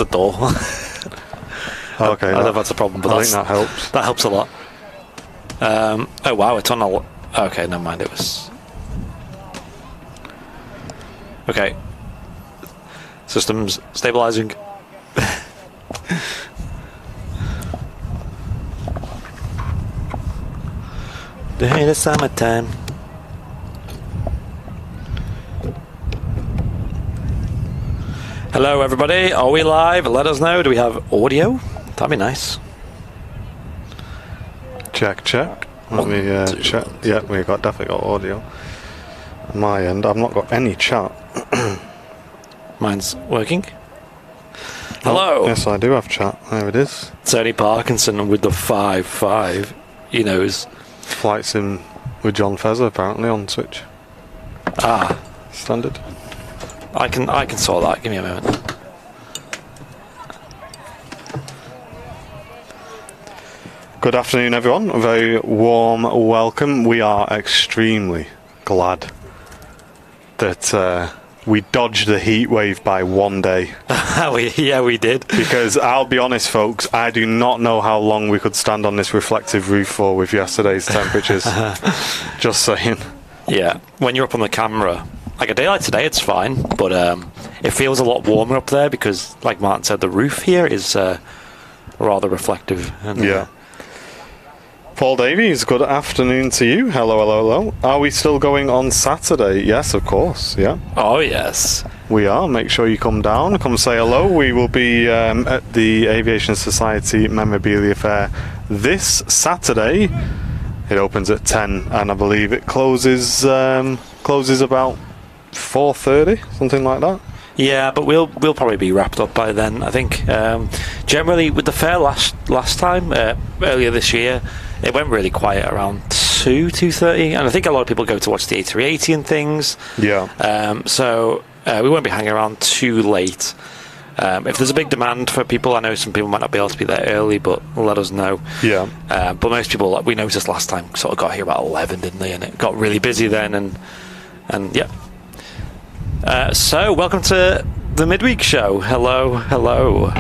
the door. Okay. I don't know if that's a problem, but I think that helps. That helps a lot. Oh wow, it's on a... Okay, never mind, it was... Okay. Systems stabilizing. In the summertime. Hello everybody, are we live? Let us know. Do we have audio? That'd be nice. Check. Let me check. Yeah, we definitely got audio. On my end, I've not got any chat. Mine's working. Hello. Oh, yes, I do have chat. There it is. Tony Parkinson with the 5-5. He knows. Flights in with John Fezzer apparently on Twitch. Ah, standard. I can sort that. Give me a moment. Good afternoon, everyone. A very warm welcome. We are extremely glad that we dodged the heat wave by one day. Yeah, we did. Because I'll be honest, folks, I do not know how long we could stand on this reflective roof for with yesterday's temperatures. Just saying. Yeah. When you're up on the camera, like a day like today, it's fine, but it feels a lot warmer up there because, like Martin said, the roof here is rather reflective. And, yeah. Paul Davies, good afternoon to you. Hello. Are we still going on Saturday? Yes, of course, yeah. Oh, yes. We are. Make sure you come down, come say hello. We will be at the Aviation Society Memorabilia Fair this Saturday. It opens at 10 and I believe it closes about 4:30, something like that. Yeah, but we'll probably be wrapped up by then. I think generally with the fair last time, earlier this year, it went really quiet around 2:30, and I think a lot of people go to watch the A380 and things. Yeah. So we won't be hanging around too late. If there's a big demand for people, I know some people might not be able to be there early, but let us know. Yeah. But most people, like we noticed last time, sort of got here about 11, didn't they? And it got really busy then, and yeah. So welcome to the Midweek show. Hello.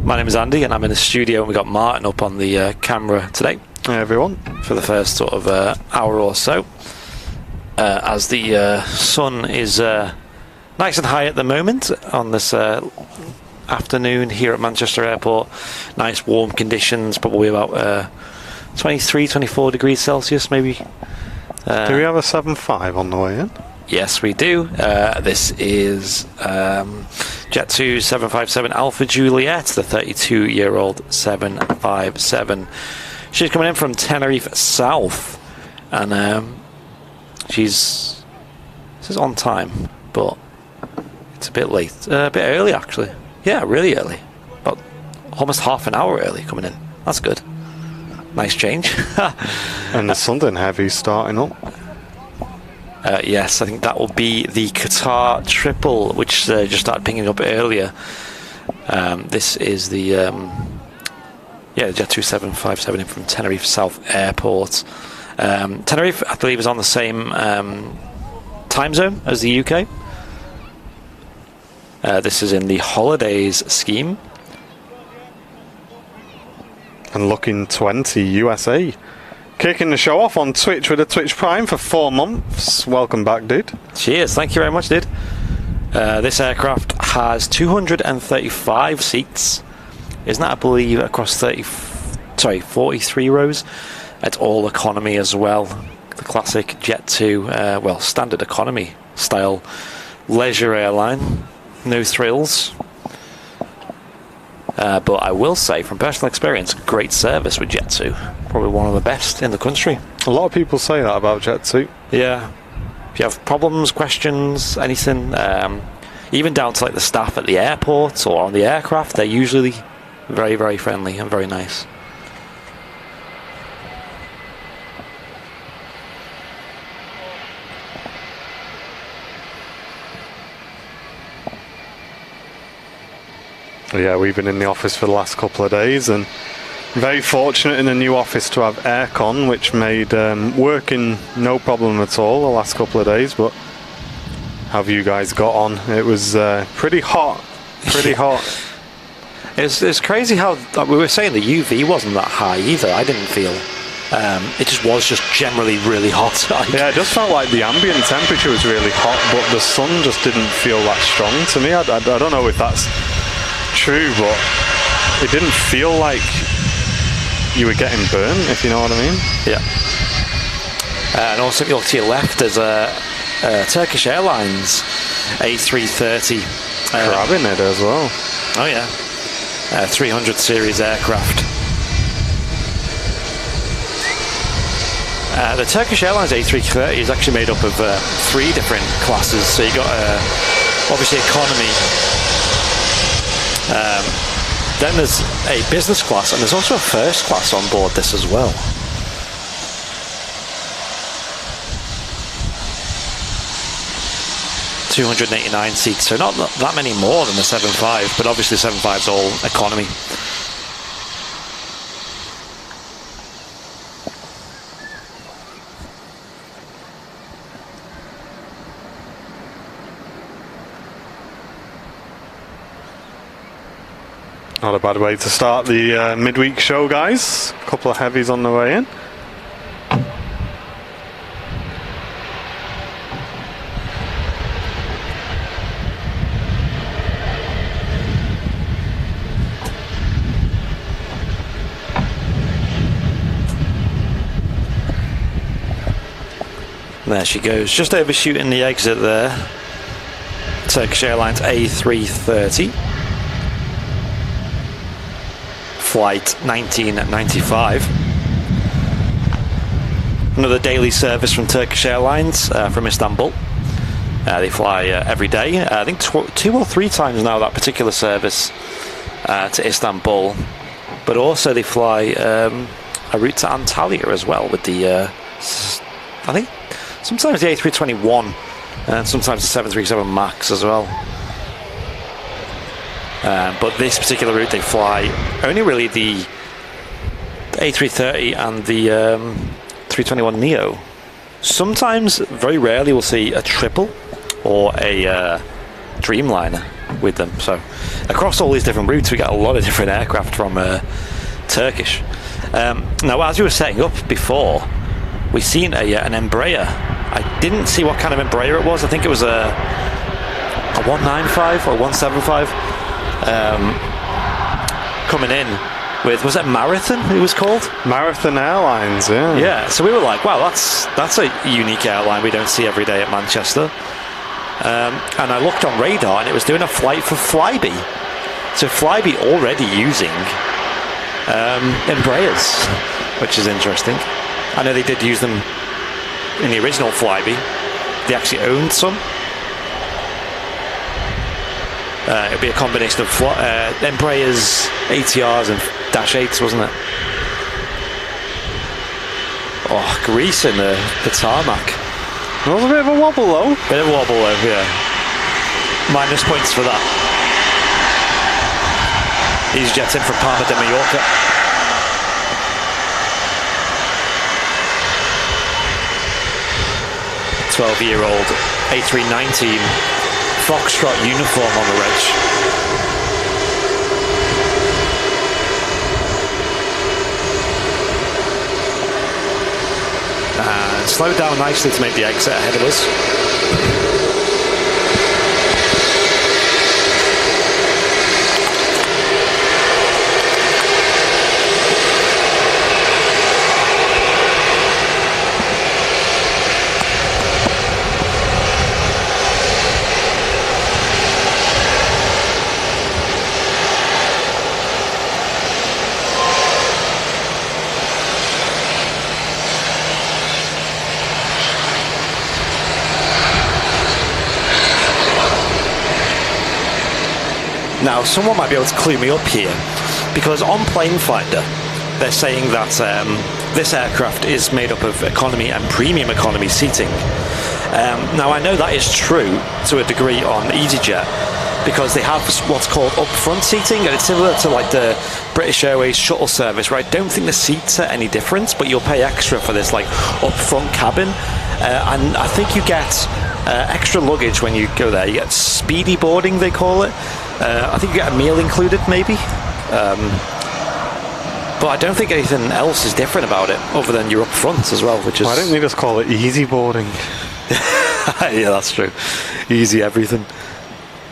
My name is Andy, and I'm in the studio, and we got Martin up on the camera today. Hey everyone. For the first sort of hour or so, as the sun is nice and high at the moment on this afternoon here at Manchester Airport. Nice warm conditions, probably about 23, 24 degrees Celsius, maybe. Do we have a 7.5 on the way in? Yes, we do. This is Jet2 757 Alpha Juliet, the 32-year-old 757. She's coming in from Tenerife South, and this is on time, but it's a bit late, a bit early actually. Yeah, really early, about almost half an hour early coming in. That's good. Nice change. And there's something heavy starting up. Yes, I think that will be the Qatar triple, which just started pinging up earlier. This is the Jet2 757 in from Tenerife South Airport. Tenerife, I believe, is on the same time zone as the UK. This is in the holidays scheme. And looking 20 USA. Kicking the show off on Twitch with a Twitch Prime for 4 months. Welcome back, dude. Cheers, thank you very much, dude. This aircraft has 235 seats. Isn't that, I believe, across 43 rows? It's all economy as well. The classic Jet2, standard economy style leisure airline. No thrills. But I will say, from personal experience, great service with Jet2. Probably one of the best in the country. A lot of people say that about Jet2. Yeah. If you have problems, questions, anything, even down to like the staff at the airport or on the aircraft, they're usually very, very friendly and very nice. Yeah, we've been in the office for the last couple of days and very fortunate in the new office to have aircon, which made working no problem at all the last couple of days. But how have you guys got on? It was pretty hot Pretty hot. It's crazy how we were saying the UV wasn't that high either. I didn't feel. It just was generally really hot. Yeah, it just felt like the ambient temperature was really hot, but the sun just didn't feel that strong to me. I don't know if that's true, but it didn't feel like you were getting burned, if you know what I mean. Yeah. And also, if you look to your left, there's a Turkish Airlines A330. Crab in it as well. Oh yeah. 300 series aircraft. The Turkish Airlines A330 is actually made up of 3 different classes. So you got obviously economy. Then there's a business class, and there's also a first class on board this as well. $289 seats, so not that many more than the 7.5, but obviously 7.5 is all economy. Not a bad way to start the midweek show, guys. A couple of heavies on the way in. There she goes, just overshooting the exit there. Turkish Airlines A330. Flight 1995. Another daily service from Turkish Airlines from Istanbul. They fly every day. I think 2 or 3 times now, that particular service to Istanbul. But also they fly a route to Antalya as well with the, I think, sometimes the A321 and sometimes the 737 MAX as well. But this particular route they fly only really the A330 and the 321 Neo. Sometimes, very rarely, we'll see a triple or a Dreamliner with them. So across all these different routes we get a lot of different aircraft from Turkish. Now, as you were setting up before, we've seen an Embraer. I didn't see what kind of Embraer it was. I think it was a 195 or 175 coming in with, was it Marathon it was called? Marathon Airlines, yeah. Yeah, so we were like, wow, that's a unique airline we don't see every day at Manchester. And I looked on radar and it was doing a flight for Flybe. So Flybe already using Embraers, which is interesting. I know they did use them in the original Flybe. They actually owned some. It'd be a combination of Embraers, ATRs and Dash 8s, wasn't it? Oh, grease in the tarmac. It was a bit of a wobble though. Bit of a wobble though, yeah. Minus points for that. He's jets in from Palma de Mallorca. "12-year-old A319 Foxtrot uniform on the reg." And slowed down nicely to make the exit ahead of us. Now, someone might be able to clue me up here, because on Plane Finder, they're saying that this aircraft is made up of economy and premium economy seating. Now, I know that is true to a degree on EasyJet, because they have what's called upfront seating, and it's similar to like the British Airways shuttle service, where I don't think the seats are any different, but you'll pay extra for this like upfront cabin, and I think you get extra luggage when you go there. You get speedy boarding, they call it. I think you get a meal included, maybe. But I don't think anything else is different about it, other than you're up front as well, which is... Why don't they just call it easy boarding? Yeah, that's true. Easy everything.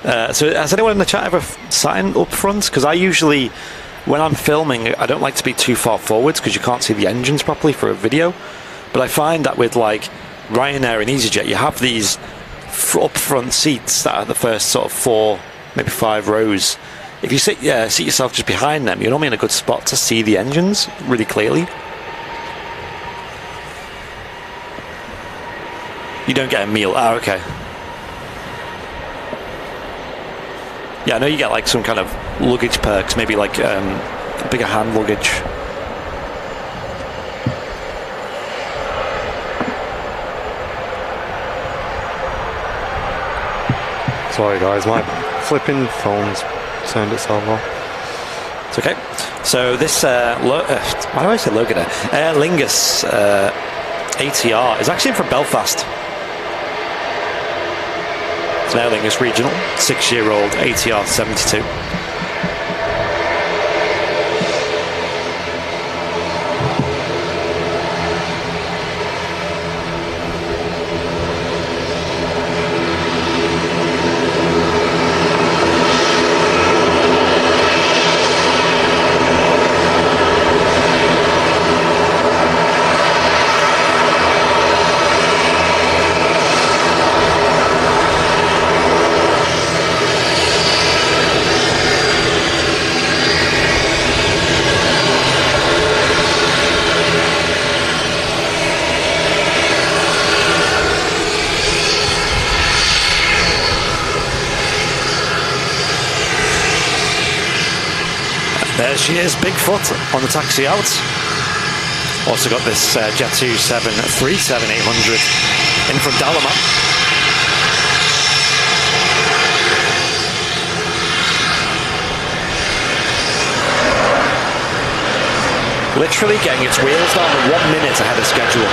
So has anyone in the chat ever sat in up front? Because I usually, when I'm filming, I don't like to be too far forwards because you can't see the engines properly for a video. But I find that with like Ryanair and EasyJet, you have these up front seats that are the first sort of 4, maybe 5 rows. If you sit yourself just behind them, you're normally in a good spot to see the engines really clearly. You don't get a meal. Oh, okay. Yeah, I know you get like some kind of luggage perks, maybe like bigger hand luggage. Sorry guys, my flipping phone's turned itself off. It's okay. So this, why do I say Logan there? Aer Lingus ATR is actually from Belfast. It's an Aer Lingus regional, 6-year-old ATR 72. There she is, Bigfoot on the taxi out. Also got this Jet2 737-800 in from Dalaman. Literally getting its wheels down 1 minute ahead of schedule.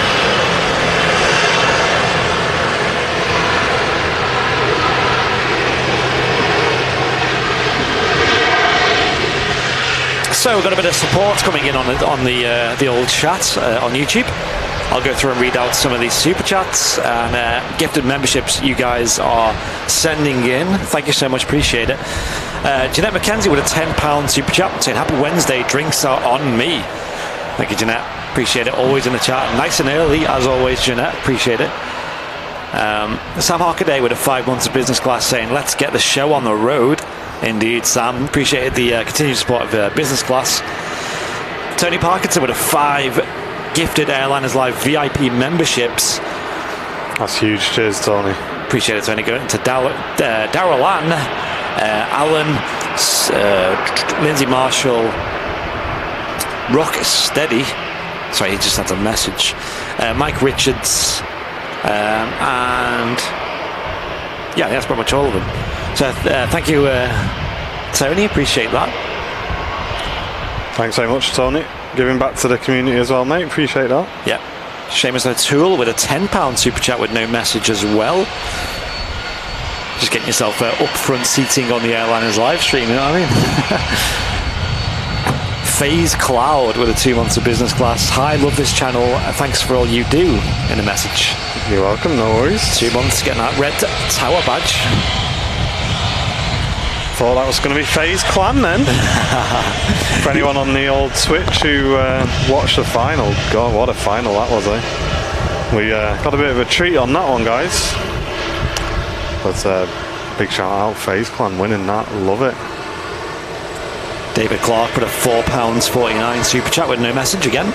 So we've got a bit of support coming in on the old chat on YouTube. I'll go through and read out some of these super chats and gifted memberships you guys are sending in. Thank you so much, appreciate it. Jeanette McKenzie with a £10 super chat saying happy Wednesday, drinks are on me. Thank you, Jeanette, appreciate it. Always in the chat, nice and early as always, Jeanette, appreciate it. Sam Harkaday with a 5 months of business class saying let's get the show on the road. Indeed, Sam. Appreciated the continued support of business class. Tony Parkinson with a 5 gifted Airliners Live VIP memberships. That's huge. Cheers, Tony. Appreciate it, Tony. Going to Darrell Ann, Alan, Lindsay Marshall, Rock Steady. Sorry, he just had a message. Mike Richards, and yeah, that's pretty much all of them. So thank you, Tony. Appreciate that. Thanks very much, Tony. Giving back to the community as well, mate. Appreciate that. Yeah. Seamus O'Toole with a £10 super chat with no message as well. Just getting yourself upfront seating on the Airliners live stream, you know what I mean? FaZe Cloud with a 2 months of business class. Hi, love this channel. Thanks for all you do in a message. You're welcome, no worries. 2 months getting that red tower badge. Thought that was going to be FaZe Clan then. For anyone on the old Switch who watched the final, God, what a final that was, eh? We got a bit of a treat on that one, guys. But big shout out, FaZe Clan winning that, love it. David Clark put a £4.49 super chat with no message again.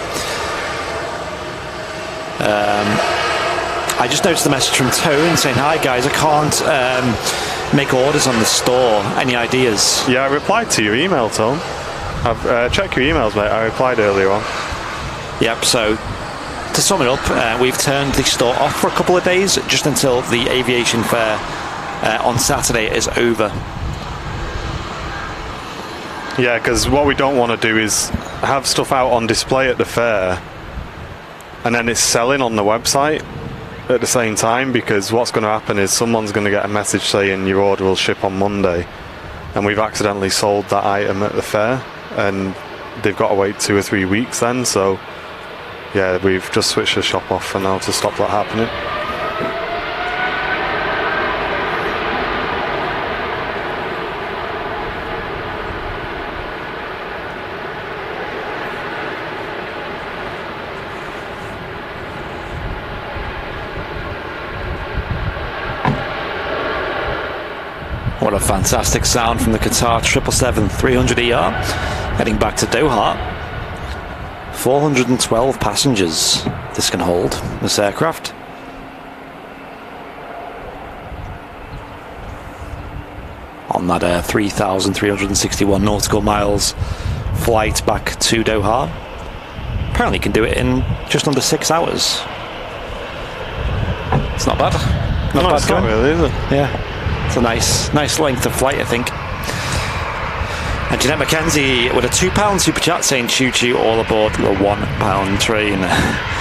I just noticed the message from Tone saying, hi guys, I can't make orders on the store. Any ideas? Yeah, I replied to your email, Tom. I've checked your emails, mate. I replied earlier on. Yep, so to sum it up, we've turned the store off for a couple of days, just until the aviation fair on Saturday is over. Yeah, because what we don't want to do is have stuff out on display at the fair and then it's selling on the website at the same time, because what's going to happen is someone's going to get a message saying your order will ship on Monday, and we've accidentally sold that item at the fair, and they've got to wait 2 or 3 weeks then. So yeah, we've just switched the shop off for now to stop that happening. What a fantastic sound from the Qatar 777-300ER heading back to Doha. 412 passengers this can hold, this aircraft. On that 3,361 nautical miles flight back to Doha. Apparently can do it in just under 6 hours. It's not bad. Not bad it's not really, is it? Yeah. It's a nice length of flight, I think. And Jeanette McKenzie with a £2 super chat saying choo-choo all aboard the £1 train.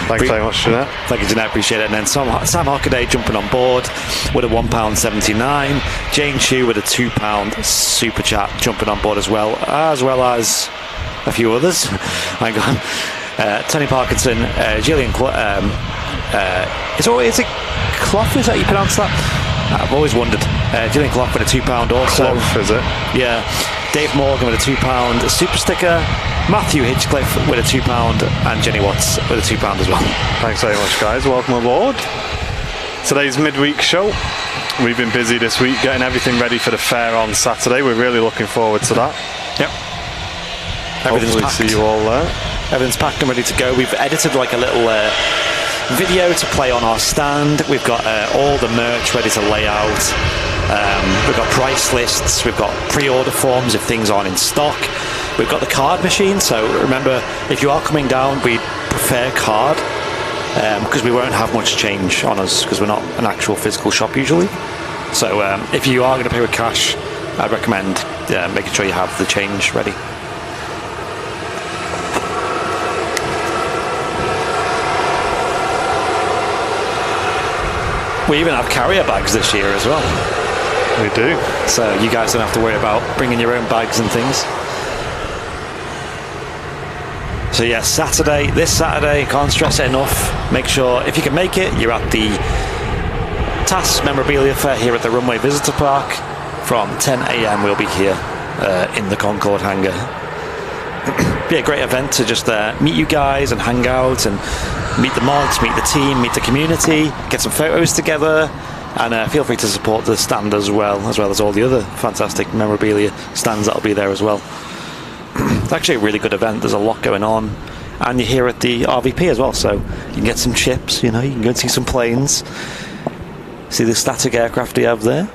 Thanks very much, Jeanette. Thank you, Jeanette, appreciate it. And then Sam Hockaday jumping on board with a £1.79. Jane Chu with a £2 super chat jumping on board as well as a few others. Hang on. Tony Parkinson, Gillian is it Clough, is that you pronounce that? I've always wondered. Gillian Clough with a £2 also. Clough, is it? Yeah. Dave Morgan with a £2 super sticker. Matthew Hitchcliffe with a £2, and Jenny Watts with a £2 as well. Thanks very much, guys. Welcome aboard. Today's midweek show. We've been busy this week getting everything ready for the fair on Saturday. We're really looking forward to that. Yep. Everything's Hopefully packed. see you all there. Everything's packed and ready to go. We've edited like a little video to play on our stand. We've got all the merch ready to lay out. We've got price lists. We've got pre-order forms if things aren't in stock. We've got the card machine. So remember, if you are coming down, we prefer card because we won't have much change on us because we're not an actual physical shop usually. So if you are going to pay with cash, I'd recommend making sure you have the change ready. We even have carrier bags this year as well. We do. So you guys don't have to worry about bringing your own bags and things. So yeah, this Saturday, can't stress it enough. Make sure, if you can make it, you're at the TAS Memorabilia Fair here at the Runway Visitor Park. From 10 AM we'll be here in the Concorde hangar. Be a great event to just meet you guys and hang out and meet the mods, meet the team, meet the community, get some photos together, and feel free to support the stand as well as all the other fantastic memorabilia stands that'll be there as well. It's actually a really good event. There's a lot going on, and you're here at the RVP as well, so you can get some chips. You can go and see some planes, see the static aircraft we have there,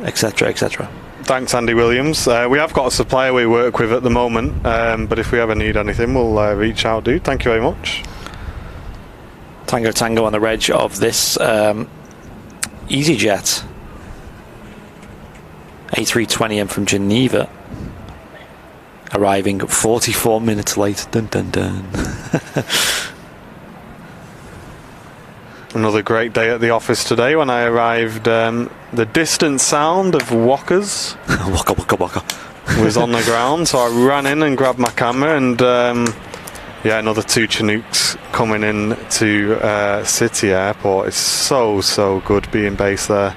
etc., etc. Thanks, Andy Williams. We have got a supplier we work with at the moment, but if we ever need anything, we'll reach out, dude. Thank you very much. Tango Tango on the reg of this EasyJet A320M from Geneva, arriving 44 minutes late. Dun dun dun. Another great day at the office today. When I arrived, the distant sound of walkers Waka waka waka was on the ground, so I ran in and grabbed my camera, and another 2 Chinooks coming in to City Airport. It's so good being based there,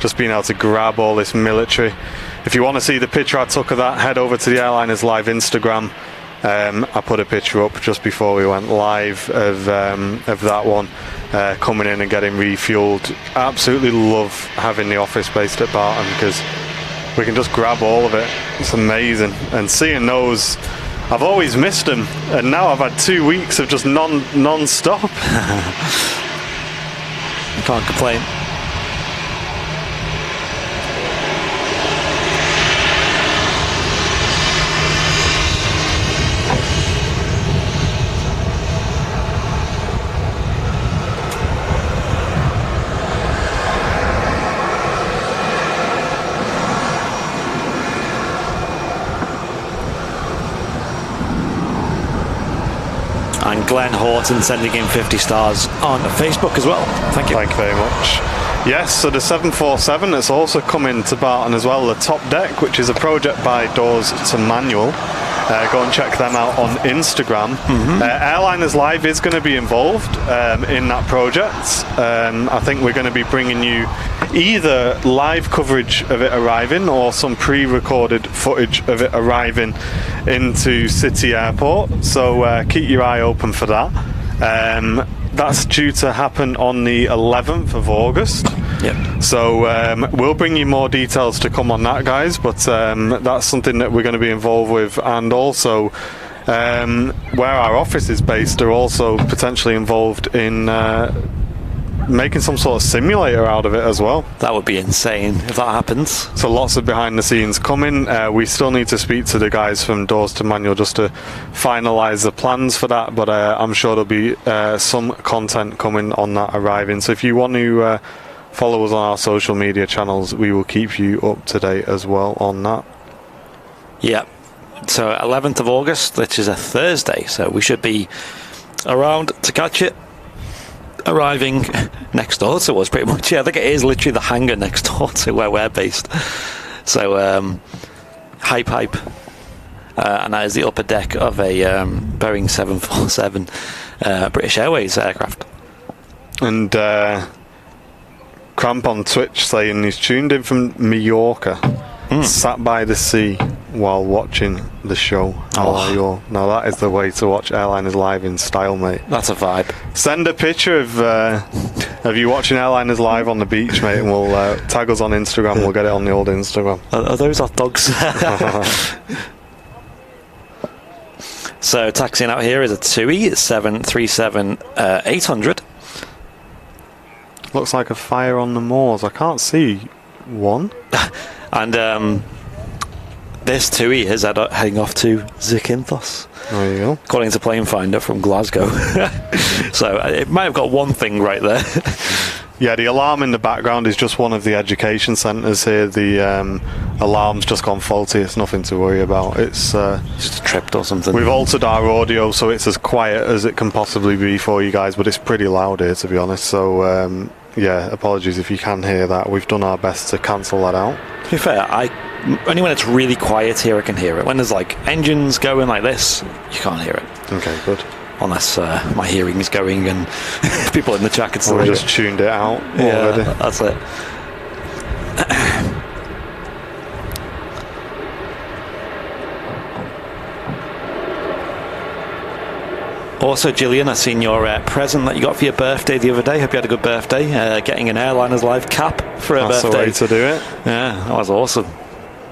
just being able to grab all this military. If you want to see the picture I took of that, head over to the Airliners live Instagram. I put a picture up just before we went live of that one, coming in and getting refueled. Absolutely love having the office based at Barton because we can just grab all of it. It's amazing. And seeing those, I've always missed them, and now I've had 2 weeks of just non-stop. Can't complain. And Glenn Horton sending in 50 stars on Facebook as well. Thank you. Thank you very much. Yes, so the 747 has also come into Barton as well, the top deck, which is a project by Doors to Manual. Go and check them out on Instagram. Airliners Live is going to be involved in that project. I think we're going to be bringing you either live coverage of it arriving or some pre-recorded footage of it arriving into City Airport. So keep your eye open for that. That's due to happen on the 11th of August. Yep. So we'll bring you more details to come on that, guys, but that's something that we're going to be involved with. And also where our office is based are also potentially involved in making some sort of simulator out of it as well. That would be insane if that happens. So lots of behind the scenes coming. We still need to speak to the guys from Doors to Manual just to finalise the plans for that, but I'm sure there'll be some content coming on that arriving. So if you want to follow us on our social media channels, we will keep you up to date as well on that. Yeah. So 11th of August, which is a Thursday, so we should be around to catch it. Arriving next door to us, pretty much. Yeah, I think it is literally the hangar next door to where we're based. So, hype. And that is the upper deck of a Boeing 747 British Airways aircraft. And Cramp on Twitch saying he's tuned in from Mallorca, sat by the sea while watching the show. Now that is the way to watch Airliners Live in style, mate. That's a vibe. Send a picture of you watching Airliners Live on the beach, mate, and we'll tag us on Instagram. We'll get it on the old Instagram. Are those hot dogs? So taxiing out here is a TUI 737-800. Looks like a fire on the moors. I can't see one. And this TUI is heading off to Zakynthos. There you go. According to Plane Finder from Glasgow. So it might have got one thing right there. Yeah, the alarm in the background is just one of the education centres here. The alarm's just gone faulty. It's nothing to worry about. It's just tripped or something. We've altered our audio so it's as quiet as it can possibly be for you guys, but it's pretty loud here, to be honest. So yeah, apologies if you can hear that. We've done our best to cancel that out. To be fair, only when it's really quiet here I can hear it. When there's like engines going like this, you can't hear it. Okay, good. Unless my hearing is going and people in the chat can still we hear just tuned it out already. Yeah, that's it. Also, Gillian, I've seen your present that you got for your birthday the other day. Hope you had a good birthday. Getting an Airliners Live cap for a birthday. That's the way to do it. Yeah, that was awesome.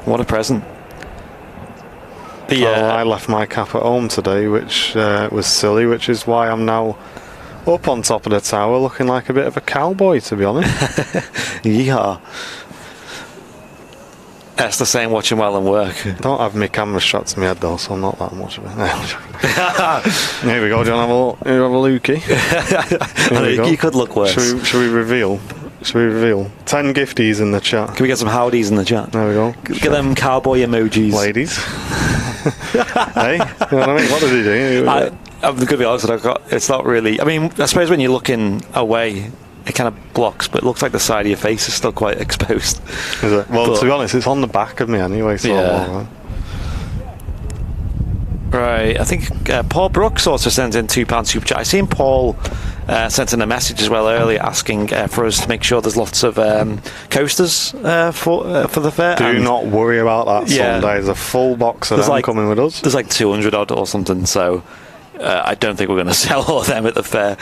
What a present. I left my cap at home today, which was silly, which is why I'm now up on top of the tower looking like a bit of a cowboy, to be honest. Yeehaw. That's the same watching while in work. Don't have my camera strapped to my head though, so I'm not that much of it. Here we go. Do you want to have a lookie? You could look worse. Should we reveal? 10 gifties in the chat. Can we get some howdies in the chat? There we go. Get them cowboy emojis. Ladies. Hey, you know what I mean? What did he do? I'm going to be honest, it's not really... I mean, I suppose when you're looking away, it kind of blocks, but it looks like the side of your face is still quite exposed. Is it? Well, to be honest, it's on the back of me anyway, so... Yeah. Right, I think Paul Brooks also sends in £2 super chat. I seen Paul sent in a message as well earlier asking for us to make sure there's lots of coasters for the fair. Do not worry about that Sunday. There's a full box of them coming with us. There's like 200 odd or something, so I don't think we're going to sell all of them at the fair.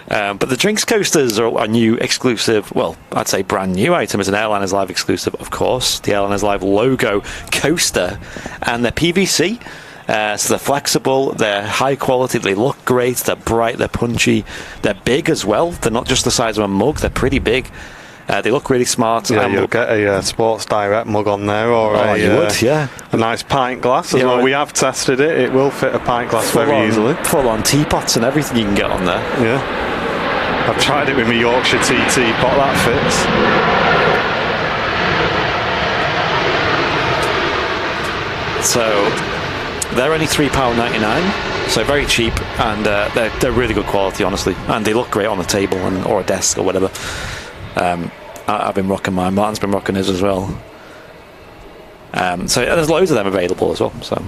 But the drinks coasters are a new exclusive, well, I'd say brand new item. It's an Airliners Live exclusive, of course. The Airliners Live logo coaster, and they're PVC. So they're flexible, they're high quality, they look great, they're bright, they're punchy, they're big as well. They're not just the size of a mug, they're pretty big. They look really smart. Yeah, you'll get a Sports Direct mug on there, or a nice pint glass as well. We have tested it. It will fit a pint glass very easily. Full-on teapots and everything you can get on there. Yeah. I've tried it with my Yorkshire tea teapot. That fits. So... they're only £3.99, so very cheap, and they're really good quality, honestly, and they look great on the table or a desk or whatever. I've been rocking mine. Martin's been rocking his as well. So there's loads of them available as well. So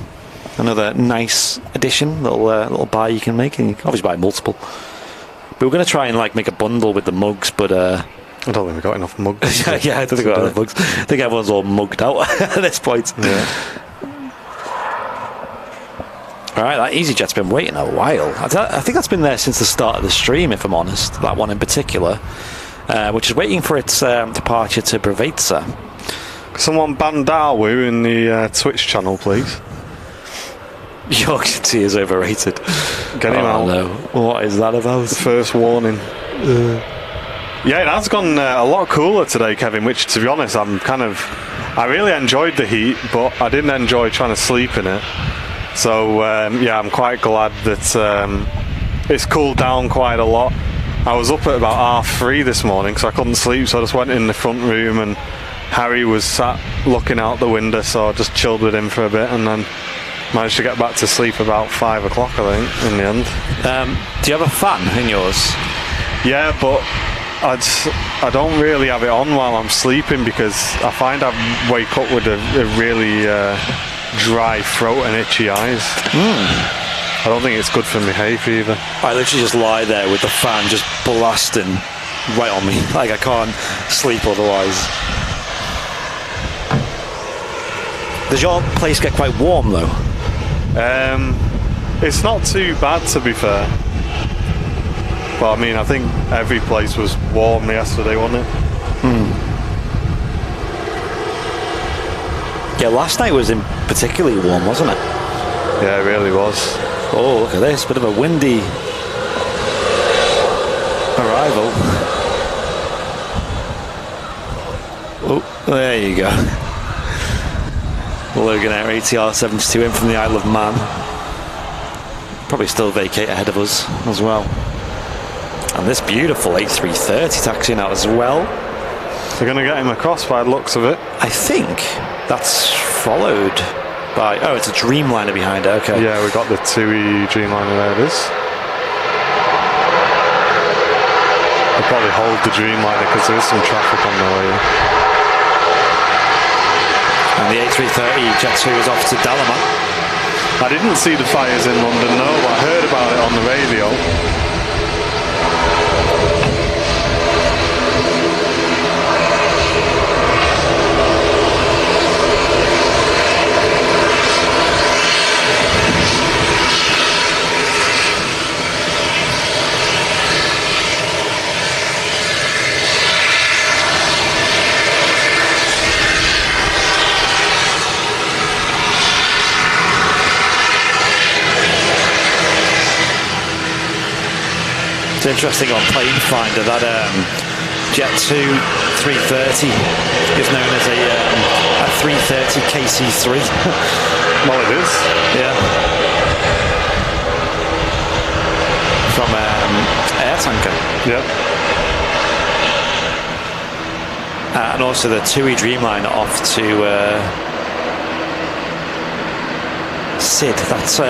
another nice addition, little buy you can make, and you can obviously buy multiple. But we're going to try and like make a bundle with the mugs, but I don't think we've got enough mugs. yeah, I don't think we've got enough mugs. I think everyone's all mugged out at this point. Yeah. All right, that EasyJet's been waiting a while. I think that's been there since the start of the stream, if I'm honest. That one in particular, which is waiting for its departure to Brevitsa. Someone ban Darwu in the Twitch channel, please. Yorkshire tea is overrated. Get him out. No. What is that about? First warning. Yeah, it has gone a lot cooler today, Kevin, which, to be honest, I really enjoyed the heat, but I didn't enjoy trying to sleep in it. So, I'm quite glad that it's cooled down quite a lot. I was up at about 3:30 this morning because I couldn't sleep, so I just went in the front room, and Harry was sat looking out the window, so I just chilled with him for a bit and then managed to get back to sleep about 5 o'clock, I think, in the end. Do you have a fan in yours? Yeah, but I don't really have it on while I'm sleeping because I find I wake up with a really dry throat and itchy eyes. I don't think it's good for my hay fever. I literally just lie there with the fan just blasting right on me. Like I can't sleep otherwise. Does your place get quite warm though? It's not too bad, to be fair. But I mean, I think every place was warm yesterday, wasn't it? Yeah, last night was particularly warm, wasn't it? Yeah, it really was. Oh, look at this. Bit of a windy arrival. Oh, there you go. Logan Air ATR 72 in from the Isle of Man. Probably still vacate ahead of us as well. And this beautiful A330 taxiing out as well. They're going to get him across by the looks of it. I think that's followed by... Oh, it's a Dreamliner behind it, okay. Yeah, we got the TUI Dreamliner, there it is. I'll probably hold the Dreamliner because there is some traffic on the way. And the A330 Jet 2 is off to Dalaman. I didn't see the fires in London, no, but I heard about it on the radio. It's interesting on Plane Finder that Jet 2 330 is known as a 330 KC3. Well, it is. Yeah. From Air Tanker. Yep. And also the TUI Dreamliner off to Sid. That's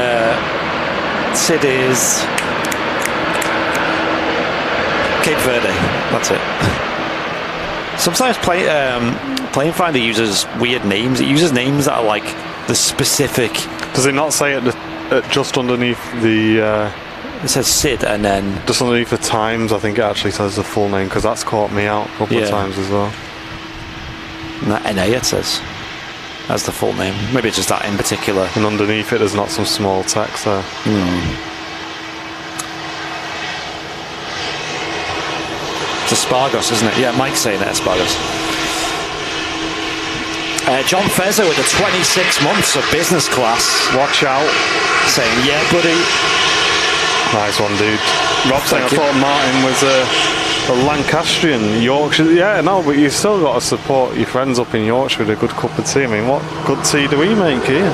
Sid is Cape Verde. That's it. Sometimes Plane Finder uses weird names. It uses names that are like the specific. Does it not say it just underneath the? It says Sid and then just underneath the times. I think it actually says the full name because that's caught me out a couple of times as well. And that NA it says as the full name. Maybe it's just that in particular. And underneath it, there's not some small text there. It's Espargos, isn't it? Yeah, Mike's saying that, Espargos. John Fezzo with the 26 months of business class. Watch out. Saying, yeah, buddy. Nice one, dude. Rob saying, I thought Martin was a Lancastrian, Yorkshire. Yeah, no, but you still got to support your friends up in Yorkshire with a good cup of tea. I mean, what good tea do we make here?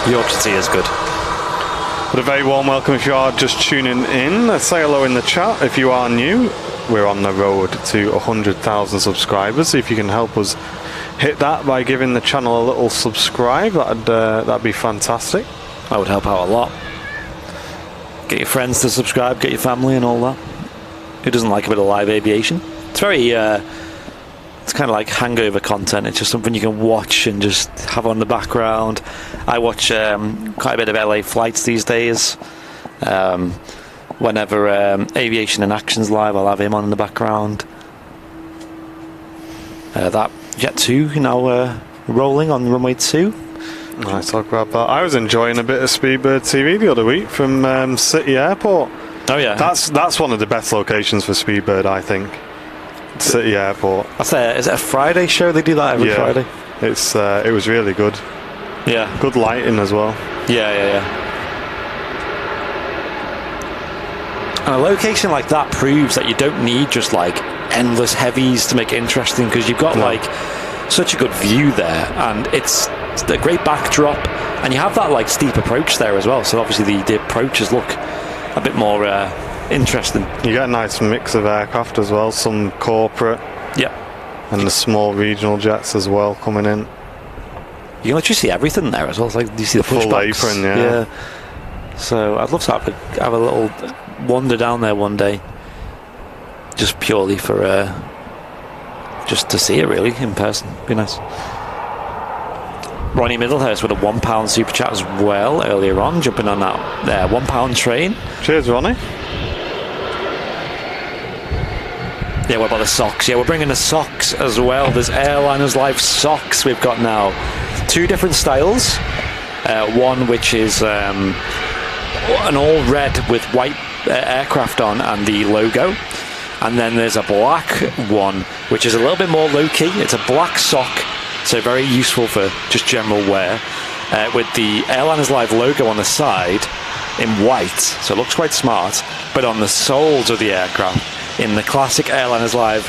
Yorkshire tea is good. But a very warm welcome if you are just tuning in. Say hello in the chat if you are new. We're on the road to 100,000 subscribers. So if you can help us hit that by giving the channel a little subscribe, that'd be fantastic. That would help out a lot. Get your friends to subscribe, get your family and all that. Who doesn't like a bit of live aviation? It's very, it's kind of like hangover content. It's just something you can watch and just have on the background. I watch quite a bit of LA flights these days. Whenever Aviation in Action's live, I'll have him on in the background. That Jet 2 now rolling on runway 2. Nice, I'll grab that. I was enjoying a bit of Speedbird TV the other week from City Airport. Oh yeah, that's one of the best locations for Speedbird, I think. City Airport. Is it a Friday show? They do that every Friday. It was really good. Yeah, good lighting as well. Yeah. And a location like that proves that you don't need just like endless heavies to make it interesting, because you've got like such a good view there, and it's a great backdrop, and you have that like steep approach there as well, so obviously the approaches look a bit more interesting. You get a nice mix of aircraft as well, some corporate, and the small regional jets as well coming in. You can literally see everything there as well. It's like, do you see the full pushbacks? apron? Yeah. So I'd love to have a little wander down there one day, just purely for just to see it really in person. Be nice. Ronnie Middlehurst with a £1 super chat as well earlier on, jumping on that £1 train. Cheers, Ronnie. Yeah, what about the socks? Yeah, we're bringing the socks as well. There's Airliners Live socks we've got now. 2 different styles. One which is an all red with white aircraft on and the logo. And then there's a black one, which is a little bit more low-key. It's a black sock, so very useful for just general wear, with the Airliners Live logo on the side in white, so it looks quite smart, but on the soles of the aircraft, in the classic Airliners Live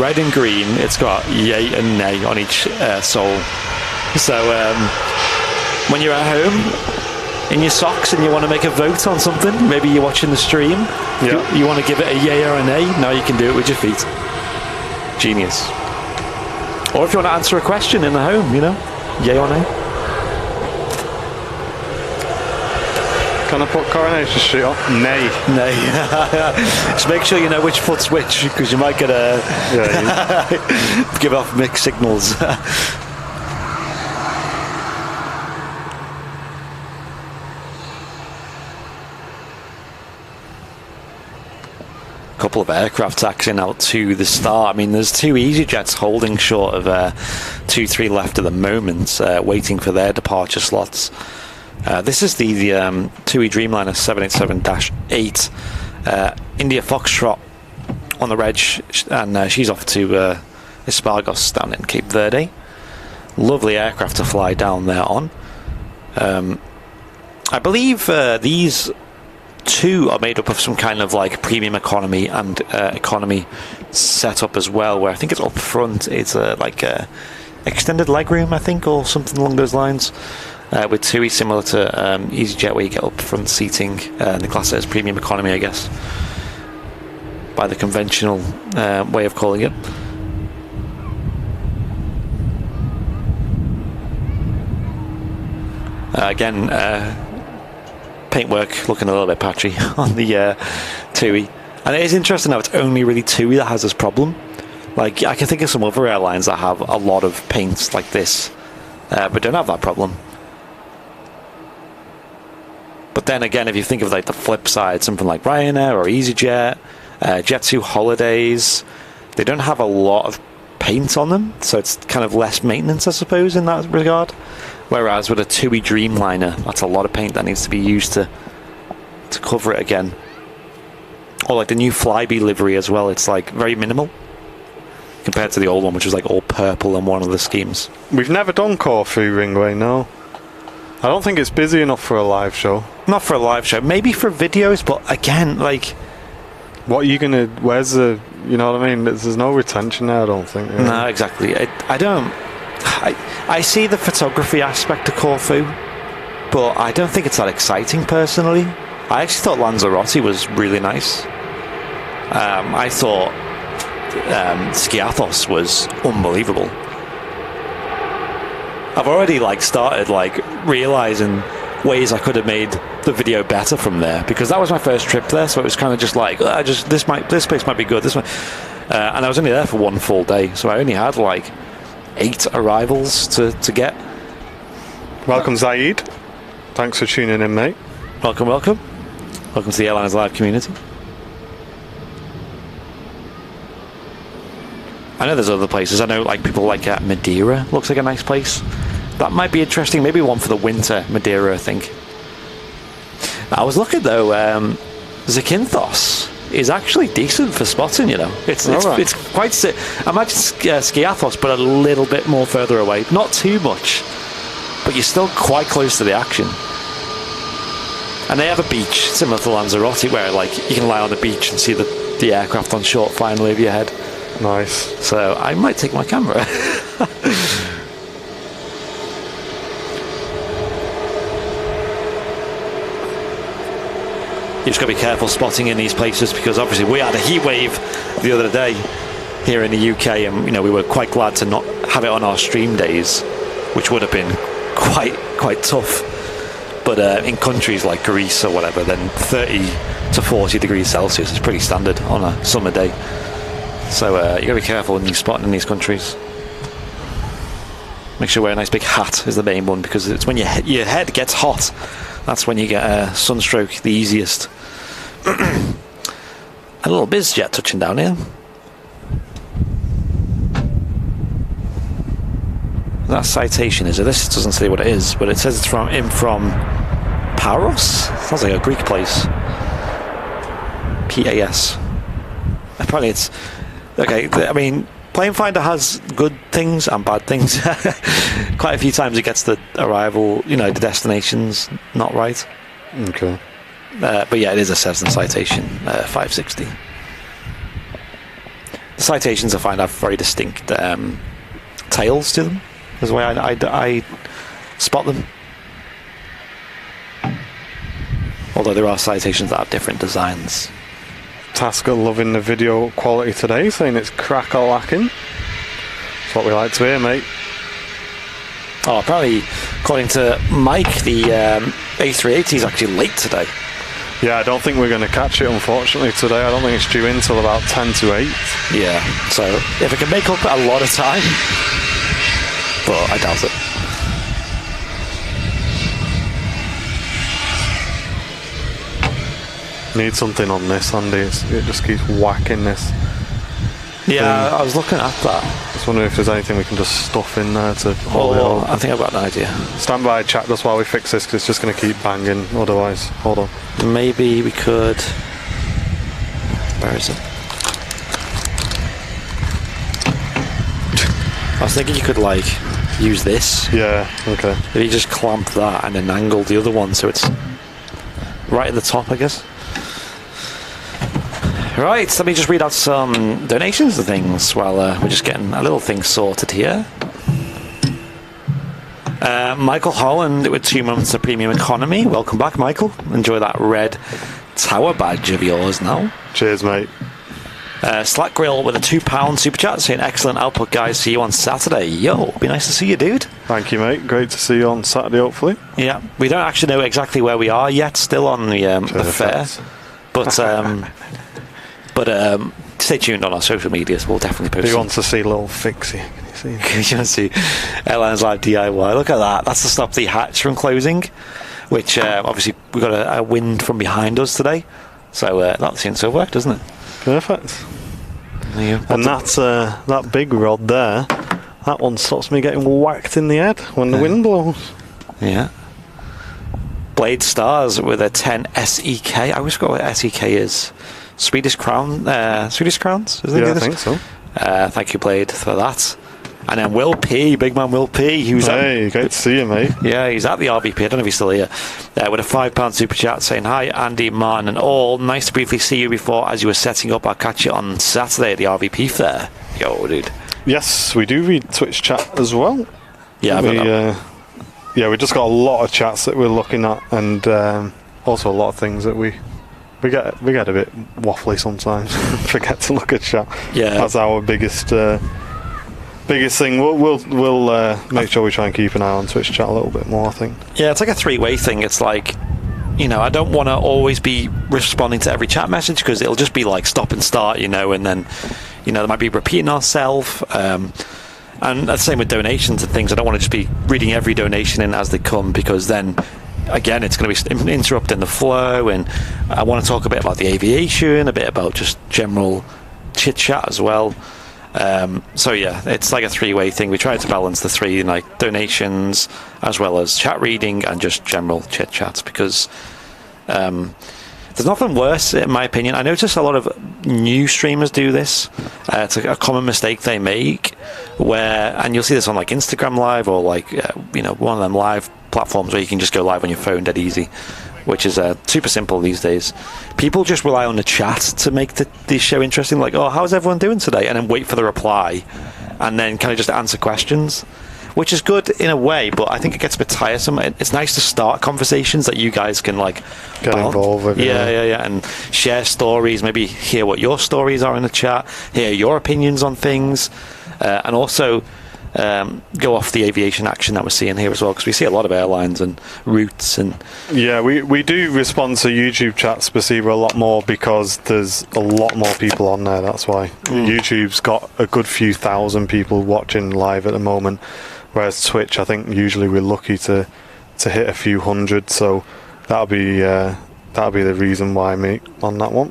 red and green, it's got yay and nay on each sole. So when you're at home in your socks and you want to make a vote on something, maybe you're watching the stream, you want to give it a yay or a nay, now you can do it with your feet. Genius. Or if you want to answer a question in the home, yay or nay. Can I put Coronation Street on? Nay. Just make sure you know which foot's which, because you might get give off mixed signals. Couple of aircraft taxiing out to the start. I mean, there's 2 EasyJets holding short of 2-3 left at the moment, waiting for their departure slots. This is the TUI Dreamliner 787-8 India Foxtrot on the reg, and she's off to Espargos down in Cape Verde. Lovely aircraft to fly down there on. I believe these 2 are made up of some kind of like premium economy and economy setup as well, where I think it's up front, it's like a extended legroom, I think, or something along those lines, with TUI, similar to EasyJet, where you get up front seating. The class as premium economy, I guess, by the conventional way of calling it. Again, paintwork looking a little bit patchy on the TUI, and it is interesting how it's only really TUI that has this problem. Like, I can think of some other airlines that have a lot of paints like this, but don't have that problem. But then again, if you think of like the flip side, something like Ryanair or EasyJet, Jet2 Holidays, they don't have a lot of paint on them, so it's kind of less maintenance, I suppose, in that regard. Whereas with a TUI Dreamliner, that's a lot of paint that needs to be used to cover it again. Or like the new Flybe livery as well, it's like very minimal compared to the old one, which was like all purple on one of the schemes. We've never done Corfu Ringway, no. I don't think it's busy enough for a live show. Not for a live show, maybe for videos, but again, like, what are you gonna? Where's the? You know what I mean? There's no retention there, I don't think. Yeah. No, exactly. I see the photography aspect of Corfu, but I don't think it's that exciting personally. I actually thought Lanzarote was really nice. I thought Skiathos was unbelievable. I've already started realizing ways I could have made the video better from there, because that was my first trip there, so it was kind of just like, this place might be good, this might, and I was only there for one full day, so I only had like 8 arrivals to get. Welcome, Zaid. Thanks for tuning in, mate. Welcome to the Airlines live community. I know there's other places. I know like people like Madeira looks like a nice place. That might be interesting. Maybe one for the winter, Madeira, I think. I was looking though, Zakynthos is actually decent for spotting, you know. It's quite... imagine Skiathos, but a little bit more further away. Not too much, but you're still quite close to the action. And they have a beach similar to Lanzarote where like you can lie on the beach and see the aircraft on short flying over your head. Nice. So I might take my camera. You just got to be careful spotting in these places, because obviously we had a heat wave the other day here in the UK, and you know we were quite glad to not have it on our stream days, which would have been quite tough. But in countries like Greece or whatever, then 30 to 40 degrees Celsius is pretty standard on a summer day. So you got to be careful when you're spotting in these countries. Make sure you wear a nice big hat is the main one, because it's when your head gets hot, that's when you get sunstroke the easiest. A little biz jet touching down here. That citation is it? This doesn't say what it is, but it says it's from Paros. Sounds like a Greek place. PAS. Apparently it's okay. I mean, Plane Finder has good things and bad things. Quite a few times it gets the arrival, you know, the destinations not right. Okay. But yeah, it is a Cessna citation, 560. The citations I find have very distinct tails to them. That's the way I spot them. Although there are citations that have different designs. Tasker loving the video quality today, saying it's crack-a-lacking. That's what we like to hear, mate. Oh, apparently, according to Mike, the A380 is actually late today. Yeah, I don't think we're going to catch it, unfortunately, today. I don't think it's due in till about 10 to 8. Yeah, so if it can make up a lot of time, but I doubt it. Need something on this, Andy. It just keeps whacking this. Yeah, I was looking at that. Just wondering if there's anything we can just stuff in there to hold it up. I think I've got an idea. Stand by, chat, just while we fix this, because it's just going to keep banging otherwise. Hold on. Maybe we could... Where is it? I was thinking you could, like, use this. Yeah, okay. If you just clamp that and then angle the other one so it's right at the top, I guess. Right, let me just read out some donations and things while we're just getting a little thing sorted here. Michael Holland with 2 months of premium economy. Welcome back, Michael. Enjoy that red tower badge of yours now. Cheers, mate. Slack Grill with a £2 super chat saying excellent output, guys. See you on Saturday. Yo, be nice to see you, dude. Thank you, mate. Great to see you on Saturday, hopefully. Yeah, we don't actually know exactly where we are yet. Still on the fair, but stay tuned on our social medias. We'll definitely post. Do you want to see a little fixie? Can you see? You want to see Airlines Live DIY? Look at that. That's to stop the hatch from closing, which obviously we got a wind from behind us today, so that seems to have worked, doesn't it? Perfect. And that's that big rod there. That one stops me getting whacked in the head when the wind blows. Yeah. Blade Stars with a 10 SEK. I always forgot what SEK is. Swedish crowns, isn't it? Yeah, I think so. Thank you, Blade, for that. And then Will P, big man Will P. Hey, great to see you, mate. Yeah, he's at the RVP. I don't know if he's still here. With a £5 super chat saying, hi, Andy, Martin, and all. Nice to briefly see you before as you were setting up. I'll catch you on Saturday at the RVP fair. Yo, dude. Yes, we do read Twitch chat as well. Yeah, we just got a lot of chats that we're looking at, and also a lot of things that we get a bit waffly sometimes. Forget to look at chat. Yeah, that's our biggest biggest thing. We'll make sure we try and keep an eye on Twitch chat a little bit more, I think. Yeah, it's like a three-way thing. It's like, I don't want to always be responding to every chat message because it'll just be like stop and start, and then, there might be repeating ourselves. And the same with donations and things. I don't want to just be reading every donation in as they come, because then, again, it's going to be interrupting the flow. And I want to talk a bit about the aviation, a bit about just general chit-chat as well. So yeah, it's like a three-way thing. We try to balance the three, like donations as well as chat reading and just general chit-chats, because there's nothing worse, in my opinion. I notice a lot of new streamers do this. It's a common mistake they make, and you'll see this on like Instagram Live or like one of them live platforms where you can just go live on your phone dead easy, which is super simple these days. People just rely on the chat to make the show interesting, like, oh, how's everyone doing today, and then wait for the reply, and then kind of just answer questions, which is good in a way, but I think it gets a bit tiresome. It's nice to start conversations that you guys can like get involved with. Yeah, and share stories, maybe hear what your stories are in the chat, hear your opinions on things, and also go off the aviation action that we're seeing here as well, because we see a lot of airlines and routes. And yeah, we do respond to YouTube chats, Spasiba, a lot more, because there's a lot more people on there. That's why YouTube's got a good few thousand people watching live at the moment, whereas Twitch, I think usually we're lucky to hit a few hundred. So that'll be the reason why, mate, on that one.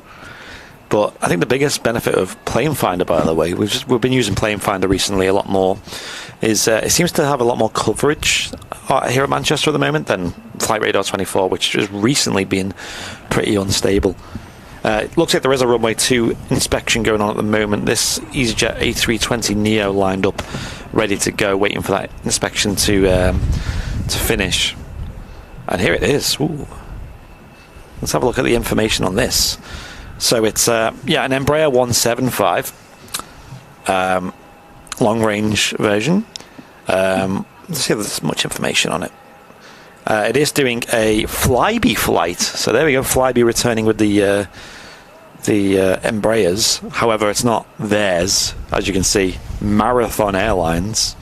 But I think the biggest benefit of Plane Finder, by the way, we've been using Plane Finder recently a lot more, is it seems to have a lot more coverage here at Manchester at the moment than Flight Radar 24, which has recently been pretty unstable. It looks like there is a runway 2 inspection going on at the moment. This EasyJet A320 Neo lined up, ready to go, waiting for that inspection to finish. And here it is. Ooh. Let's have a look at the information on this. So it's an Embraer 175 long range version. Let's see if there's much information on it. It is doing a Flybe flight. So there we go, Flybe returning with the Embraers. However, it's not theirs, as you can see. Marathon Airlines.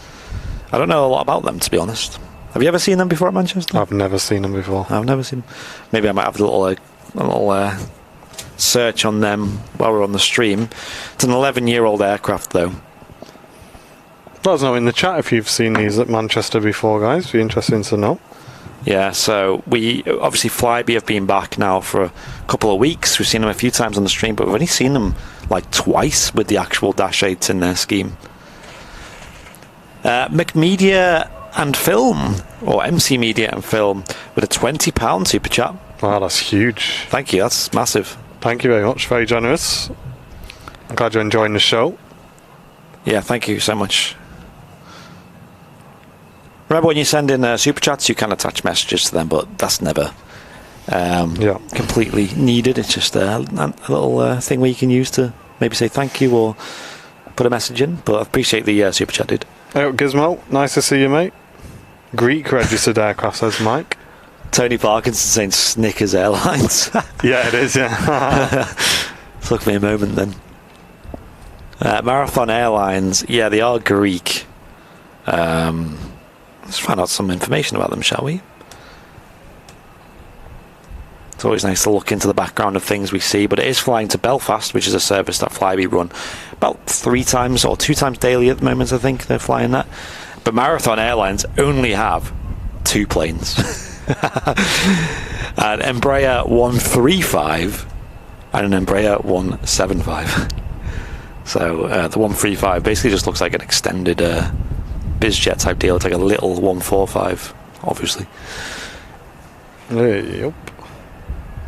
I don't know a lot about them, to be honest. Have you ever seen them before at Manchester? I've never seen them before. I've never seen them. Maybe I might have a little search on them while we're on the stream. It's an 11-year-old aircraft, though. Let us know in the chat if you've seen these at Manchester before, guys. Be interesting to know. Yeah, so we obviously Flybe have been back now for a couple of weeks. We've seen them a few times on the stream, but we've only seen them like twice with the actual Dash 8s in their scheme. McMedia and Film, or MC Media and Film, with a £20 super chat. Wow, that's huge. Thank you, that's massive. Thank you very much, very generous. I'm glad you're enjoying the show. Yeah, thank you so much. Remember, when you send in super chats, you can attach messages to them, but that's never completely needed. It's just a little thing where you can use to maybe say thank you or put a message in. But I appreciate the super chat, dude. Hey, Gizmo, nice to see you, mate. Greek registered aircraft, says Mike. Tony Parkinson saying Snickers Airlines. Yeah, it is, yeah. Took me a moment then. Marathon Airlines, yeah, they are Greek. Let's find out some information about them, shall we? It's always nice to look into the background of things we see, but it is flying to Belfast, which is a service that Flybe run about 3 times or 2 times daily at the moment, I think they're flying that. But Marathon Airlines only have 2 planes. An Embraer 135 and an Embraer 175. So the 135 basically just looks like an extended bizjet type deal. It's like a little 145, obviously. Yep.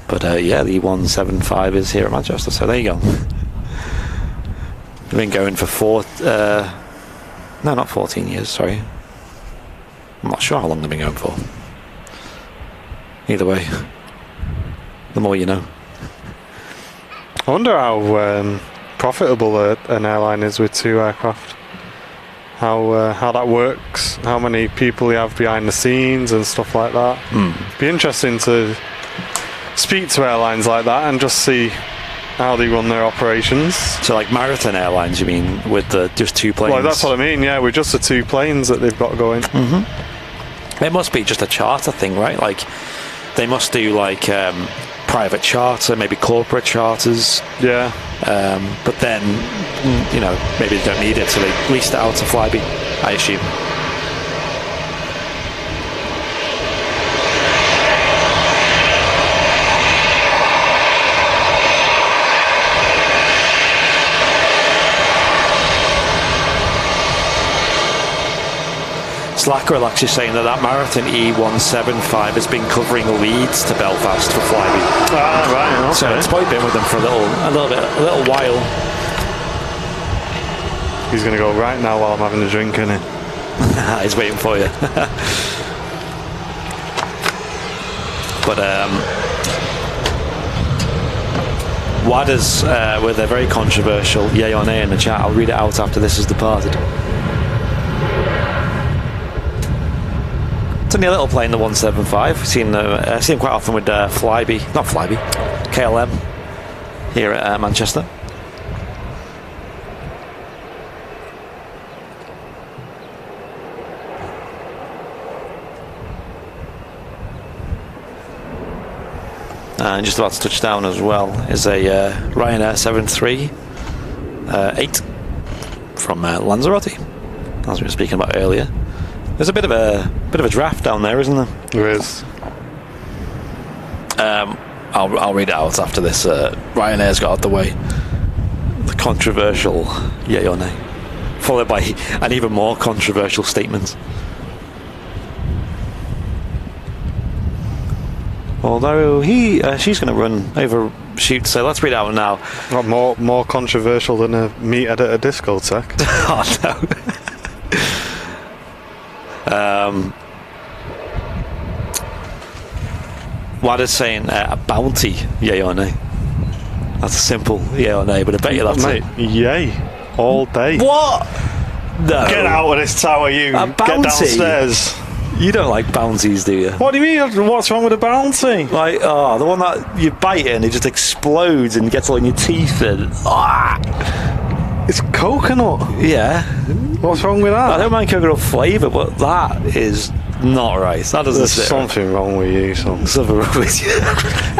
But yeah, the 175 is here at Manchester, so there you go. We've been going for not 14 years, sorry. I'm not sure how long they've been going for. Either way, the more you know. I wonder how profitable an airline is with 2 aircraft. How that works, how many people you have behind the scenes and stuff like that. Be interesting to speak to airlines like that and just see how they run their operations. So like Marathon Airlines, you mean, with the just 2 planes? Well, that's what I mean, yeah, with just the 2 planes that they've got going. It must be just a charter thing, right? Like, they must do like private charter, maybe corporate charters. Yeah. But then, you know, maybe they don't need it, so they lease it out to Flybe, I assume. Slacker are actually saying that Marathon E175 has been covering Leeds to Belfast for Flybe. Ah, right, okay. So it's probably been with them for a little while. He's going to go right now while I'm having a drink, isn't he? He's waiting for you. But Wadders with a very controversial yay or nay in the chat. I'll read it out after this has departed. It's only a little plane, the 175. I've seen them quite often with Flybe, not Flybe, KLM here at Manchester. And just about to touch down as well is a Ryanair 738 from Lanzarote, as we were speaking about earlier. There's a bit of a draft down there, isn't there? There is. I'll read it out after this. Ryanair's got out the way. The controversial yay or nay, followed by an even more controversial statement. Although she's going to run overshoot, so let's read it out now. Not more controversial than a meathead at a discotheque. Oh no. What is saying a bounty, yay or nay? That's a simple yay or nay, but I bet you that's Mate, yay. All day. What? No. Get out of this tower, you. A bounty? Get downstairs. You don't like bounties, do you? What do you mean? What's wrong with a bounty? Like, the one that you bite it and it just explodes and gets all in your teeth and... It's coconut. Yeah. What's wrong with that? I don't mind coconut flavour, but that is not right. That doesn't There's sit something wrong with you, son. Something wrong with you.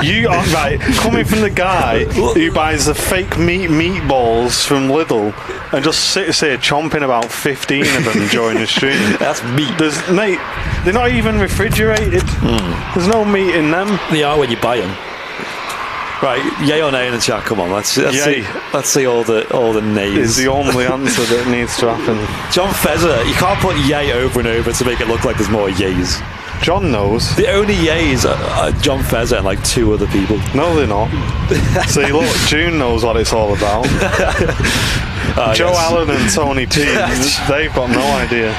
You are right. Coming from the guy who buys the fake meatballs from Lidl and just sits here chomping about 15 of them during the stream. That's meat. Mate, they're not even refrigerated. There's no meat in them. They are when you buy them. Right, yay or nay in the chat? Come on, let's see all the nays. Is the only answer that needs to happen. John Fezzer, you can't put yay over and over to make it look like there's more yays. John knows. The only yays are John Fezzer and like 2 other people. No, they're not. See, look, June knows what it's all about. Joe Allen and Tony T, they've got no idea.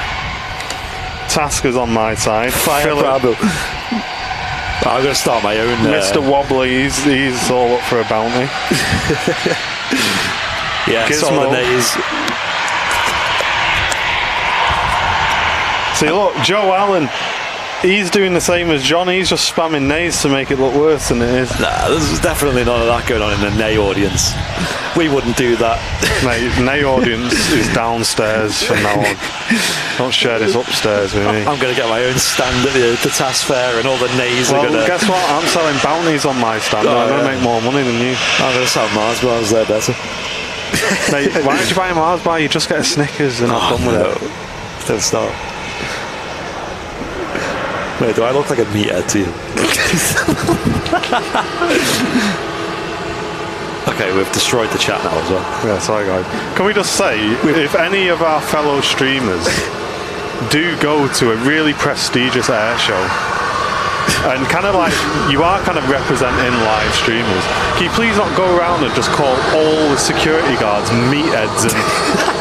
Tasker's on my side. Fire Bravo. I'm going to start my own. Mr. Wobbly, he's all up for a bounty. Yeah, Gizmo. all the nays. See, look, Joe Allen, he's doing the same as John. He's just spamming nays to make it look worse than it is. Nah, there's definitely none of that going on in the nay audience. We wouldn't do that. Mate, nay audience is downstairs from now on. Don't share this upstairs with me. I'm going to get my own stand at the task fair and all the nays are going to... guess what? I'm selling bounties on my stand. I'm going to make more money than you. I'm going to sell Mars bars there better. Mate, why don't you buy a Mars bar? You just get a Snickers and have fun with it. Don't start. Wait, do I look like a meathead to you? Okay, we've destroyed the chat now as well. Yeah, sorry guys. Can we just say, if any of our fellow streamers do go to a really prestigious air show, and kind of like, you are kind of representing live streamers, can you please not go around and just call all the security guards meatheads and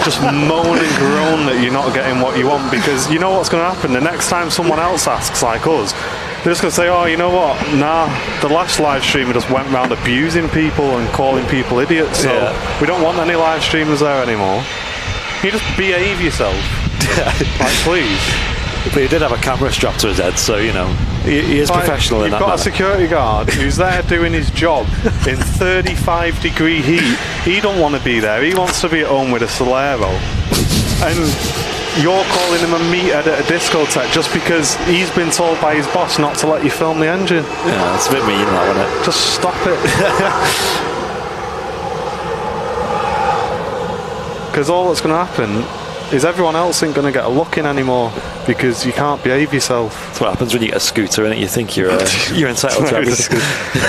just moan and groan that you're not getting what you want? Because you know what's going to happen the next time someone else asks like us. They're just going to say, oh, you know what? Nah, the last live streamer just went around abusing people and calling people idiots, so we don't want any live streamers there anymore. Can you just behave yourself? Like, please. But he did have a camera strapped to his head, so, you know, he is professional in that You've got manner. a security guard who's there doing his job in 35-degree heat. He don't want to be there. He wants to be at home with a Solero. And you're calling him a meathead at a discotheque just because he's been told by his boss not to let you film the engine. Yeah, that's a bit mean, that, isn't it? Just stop it. Because all that's going to happen is everyone else ain't going to get a look in anymore because you can't behave yourself. That's what happens when you get a scooter, innit? You think you're entitled to everything.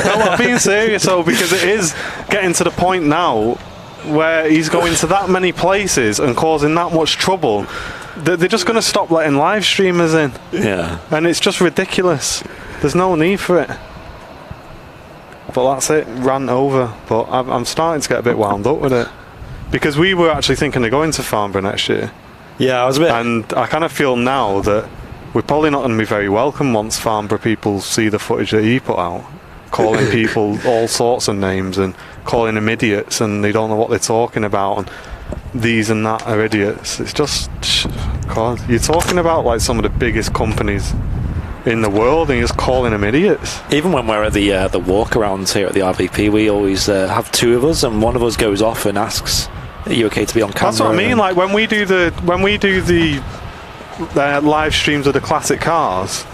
No, I'm being serious though, because it is getting to the point now where he's going to that many places and causing that much trouble that they're just going to stop letting live streamers in. Yeah. And it's just ridiculous. There's no need for it. But that's it, rant over. But I'm starting to get a bit wound up with it. Because we were actually thinking of going to Farnborough next year. Yeah, I was a bit... And I kind of feel now that we're probably not going to be very welcome once Farnborough people see the footage that he put out, calling people all sorts of names and calling them idiots and they don't know what they're talking about and these and that are idiots. It's just... God, you're talking about like some of the biggest companies in the world and you're just calling them idiots. Even when we're at the walk-arounds here at the RVP, we always have two of us and one of us goes off and asks, are you okay to be on camera? That's what I mean. Like when we do the live streams of the classic cars,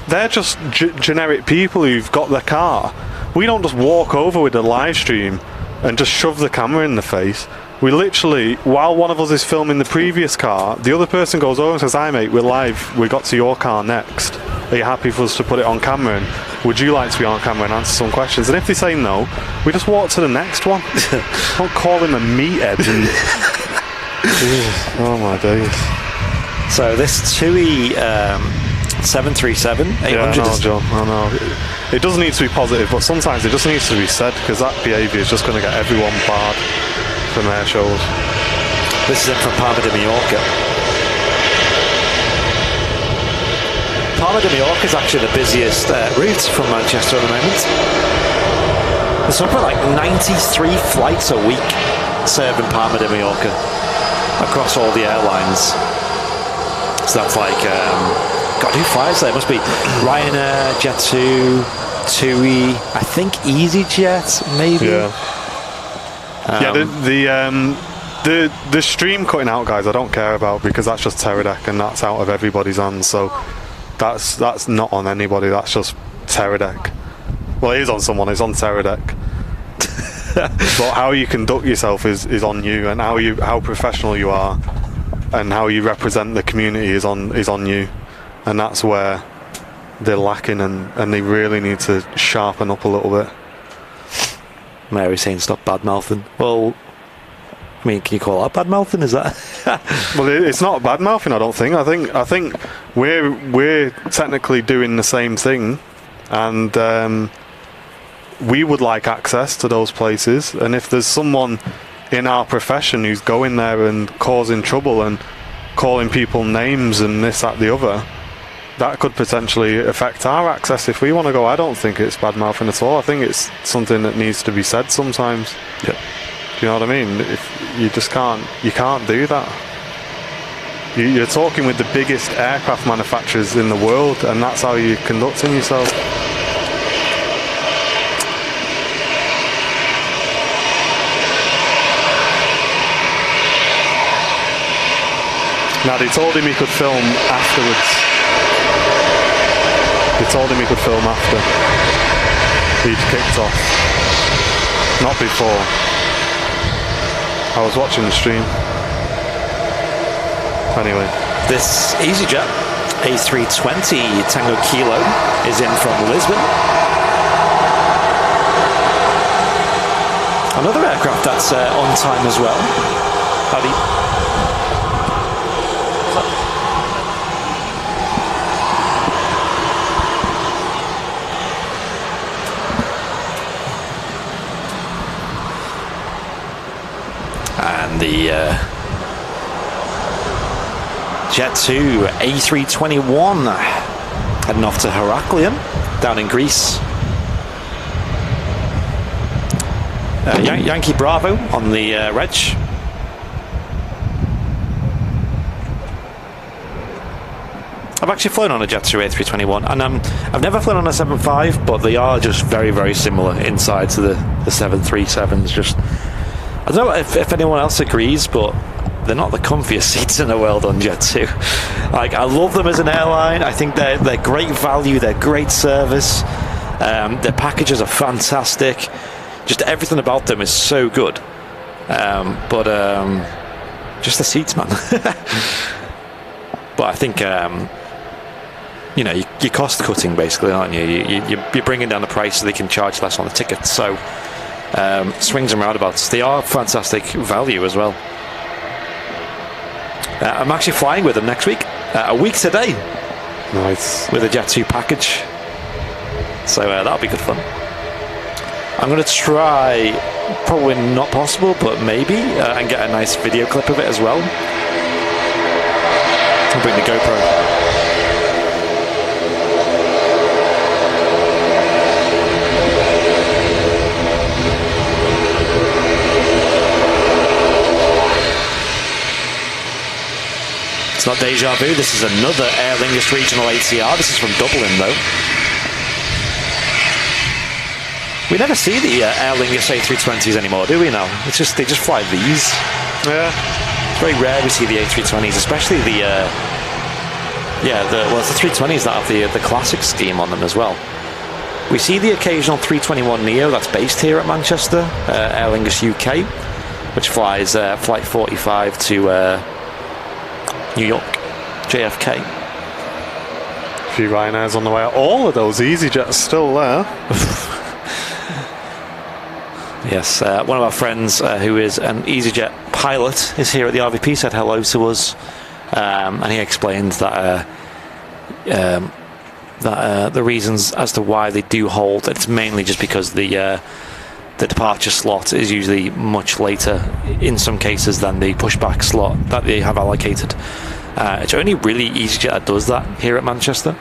they're just generic people who've got their car. We don't just walk over with the live stream and just shove the camera in the face. We literally, while one of us is filming the previous car, the other person goes over and says, "Hi mate, we're live. We got to your car next. Are you happy for us to put it on camera? And would you like to be on camera and answer some questions?" And if they say no, we just walk to the next one. Don't call him a meathead. Jesus, oh my days. So this TUI 737 800 Yeah, I know, John. I know. It doesn't need to be positive, but sometimes it just needs to be said because that behaviour is just going to get everyone barred from air shows. This is it from Palma de Mallorca. Palma de Mallorca is actually the busiest route from Manchester at the moment. There's something like 93 flights a week serving Palma de Mallorca across all the airlines. So that's like, God, who flies there? It must be Ryanair, Jet2, TUI, I think EasyJet, maybe. Yeah. The stream cutting out, guys, I don't care about because that's just Teradek and that's out of everybody's hands. So that's not on anybody. That's just Teradek. Well, it is on someone. It's on Teradek. But how you conduct yourself is on you, and how professional you are, and how you represent the community is on you, and that's where they're lacking, and they really need to sharpen up a little bit. Mary saying stop bad mouthing. Well, I mean, can you call that bad mouthing? Is that? Well, it's not bad mouthing. I don't think. I think we're technically doing the same thing, and we would like access to those places. And if there's someone in our profession who's going there and causing trouble and calling people names and this, that, the other, that could potentially affect our access if we want to go. I don't think it's bad mouthing at all. I think it's something that needs to be said sometimes. Yeah. Do you know what I mean? If you just can't do that. You're talking with the biggest aircraft manufacturers in the world, and that's how you're conducting yourself. Now, they told him he could film afterwards. They told him he could film after he'd kicked off. Not before. I was watching the stream. Anyway. This EasyJet A320 Tango Kilo is in from Lisbon. Another aircraft that's on time as well. Howdy. And the Jet2 A321 heading off to Heraklion down in Greece. Yankee Bravo on the reg. I've actually flown on a Jet2 A321, and I've never flown on a 7.5, but they are just very, very similar inside to the 737s. Just, I don't know if anyone else agrees, but they're not the comfiest seats in the world on Jet2. Like, I love them as an airline. I think they're great value, they're great service, their packages are fantastic. Just everything about them is so good. But just the seats, man. But I think you're cost cutting basically, aren't you? You're bringing down the price so they can charge less on the tickets. So swings and roundabouts, they are fantastic value as well. I'm actually flying with them next week, a week today. Nice. With a Jet2 package. So that'll be good fun. I'm going to try, probably not possible, but maybe, and get a nice video clip of it as well. I'll bring the GoPro. It's not deja vu, this is another Aer Lingus regional ATR. This is from Dublin though. We never see the Aer Lingus A320s anymore, do we now? It's just, they just fly these. Yeah. It's very rare we see the A320s, especially the it's the 320s that have the classic scheme on them as well. We see the occasional 321neo that's based here at Manchester, Aer Lingus UK, which flies flight 45 to New York, JFK. A few Ryanairs on the way out. All of those EasyJets still there. Yes, one of our friends who is an EasyJet pilot is here at the RVP, said hello to us, and he explained that the reasons as to why they do hold, it's mainly just because the departure slot is usually much later in some cases than the pushback slot that they have allocated. It's only really EasyJet that does that here at Manchester.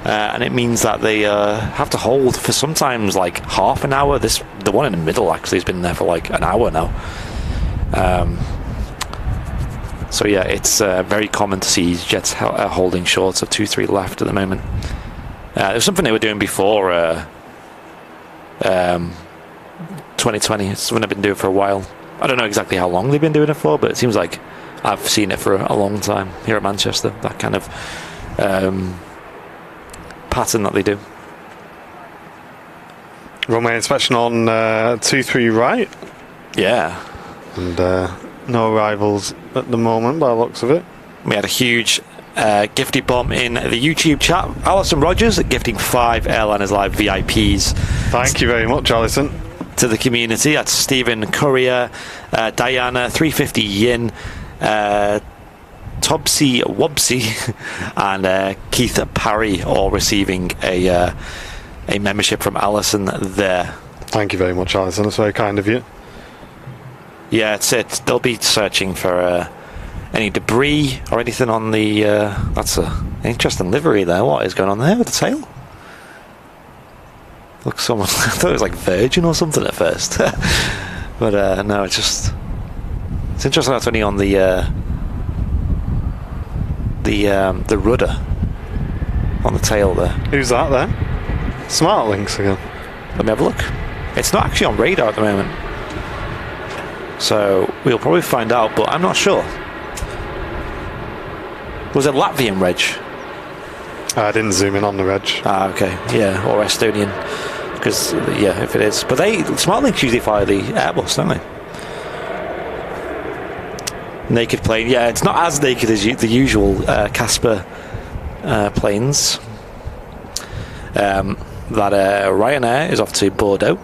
And it means that they have to hold for sometimes like half an hour. The one in the middle actually has been there for like an hour now. So yeah, it's very common to see jets holding short of 2-3 left at the moment. It was something they were doing before 2020. It's something they've been doing for a while. I don't know exactly how long they've been doing it for, but it seems like I've seen it for a long time here at Manchester. That kind of pattern that they do. Runway inspection on 23 right. Yeah. And no arrivals at the moment by the looks of it. We had a huge gifted bomb in the YouTube chat. Alison Rogers gifting 5 Airliners Live VIPs. Thank you very much, Alison. To the community. That's Stephen Courier, Diana, 350 Yin, Tobsy Wobsy, and Keith Parry, all receiving a membership from Alison there. Thank you very much, Alison. That's very kind of you. Yeah, it's it. They'll be searching for any debris or anything on the. That's an interesting livery there. What is going on there with the tail? Looks someone. I thought it was like Virgin or something at first, but no, it's just. It's interesting that's only on the rudder on the tail there. Who's that then? Smart Links again. Let me have a look. It's not actually on radar at the moment, so we'll probably find out, but I'm not sure. Was it Latvian reg? I didn't zoom in on the reg. Ah, okay, yeah, or Estonian, because yeah, if it is, but SmartLinks usually fly the Airbus, don't they? Naked plane, yeah, it's not as naked as the usual Casper planes. That Ryanair is off to Bordeaux.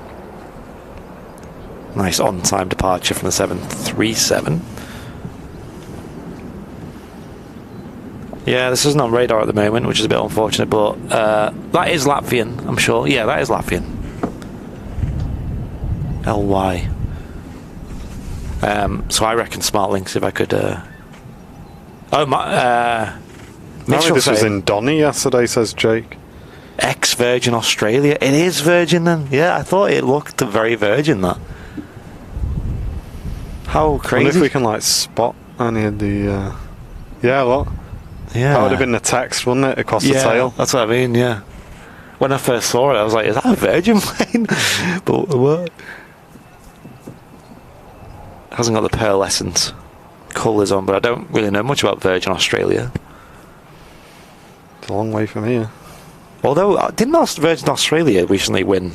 Nice on-time departure from the 737. Yeah, this isn't on radar at the moment, which is a bit unfortunate, but that is Latvian, I'm sure. Yeah, that is Latvian. LY. So I reckon SmartLinks, if I could. Maybe this was in Donny yesterday, says Jake. Ex-Virgin Australia. It is Virgin then. Yeah, I thought it looked very Virgin, that. How crazy. I wonder if we can like spot any of the. Yeah, what? Yeah. That would have been the text, wouldn't it, across the tail? That's what I mean, yeah. When I first saw it, I was like, is that a Virgin plane? But what? It hasn't got the pearlescent colours on, but I don't really know much about Virgin Australia. It's a long way from here. Although, didn't Virgin Australia recently win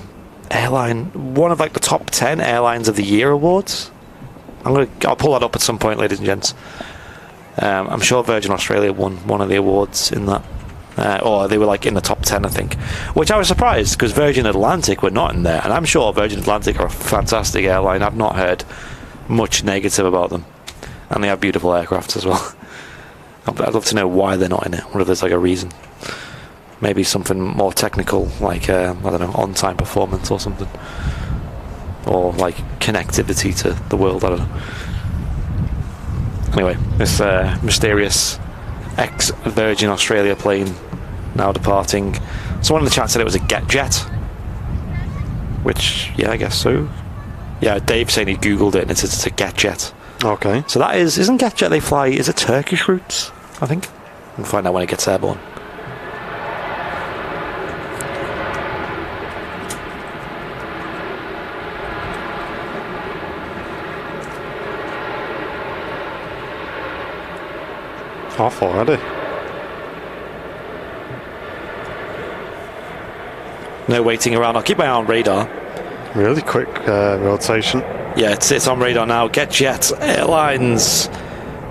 one of like the top 10 Airlines of the Year awards? I'll pull that up at some point, ladies and gents. I'm sure Virgin Australia won one of the awards in that. Or they were like in the top 10, I think. Which I was surprised, because Virgin Atlantic were not in there. And I'm sure Virgin Atlantic are a fantastic airline. I've not heard much negative about them. And they have beautiful aircraft as well. I'd love to know why they're not in it. What if there's like a reason? Maybe something more technical, like, I don't know, on-time performance or something. Or like connectivity to the world, I don't know. Anyway, this mysterious ex-Virgin Australia plane now departing. Someone in the chat said it was a GetJet, which, yeah, I guess so. Yeah, Dave saying he googled it and it says it's a GetJet. Okay. So that isn't GetJet, they fly, is it Turkish routes, I think? We'll find out when it gets airborne. Off already. No waiting around. I'll keep my eye on radar. Really quick rotation. Yeah, it's on radar now. GetJet Airlines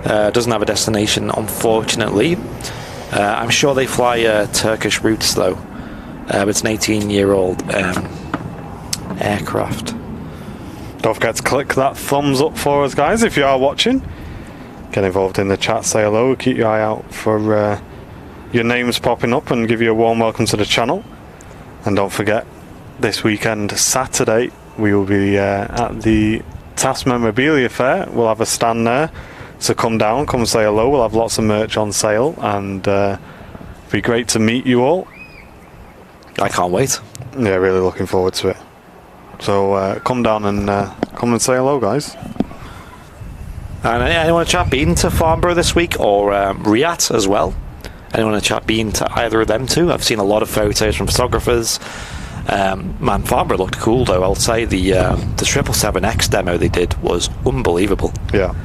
doesn't have a destination, unfortunately. I'm sure they fly Turkish routes, though. It's an 18-year-old aircraft. Don't forget to click that thumbs up for us, guys, if you are watching. Get involved in the chat, say hello, keep your eye out for your names popping up and give you a warm welcome to the channel. And don't forget, this weekend, Saturday, we will be at the TAS Memorabilia Fair. We'll have a stand there, so come down, come say hello. We'll have lots of merch on sale, and it'll be great to meet you all. I can't wait. Yeah, really looking forward to it. So come down and say hello, guys. And anyone in the chat been to Farnborough this week, or Riyadh as well? Anyone in the chat been to either of them too? I've seen a lot of photos from photographers. Man, Farnborough looked cool though, I'll say. The 777X demo they did was unbelievable. Yeah.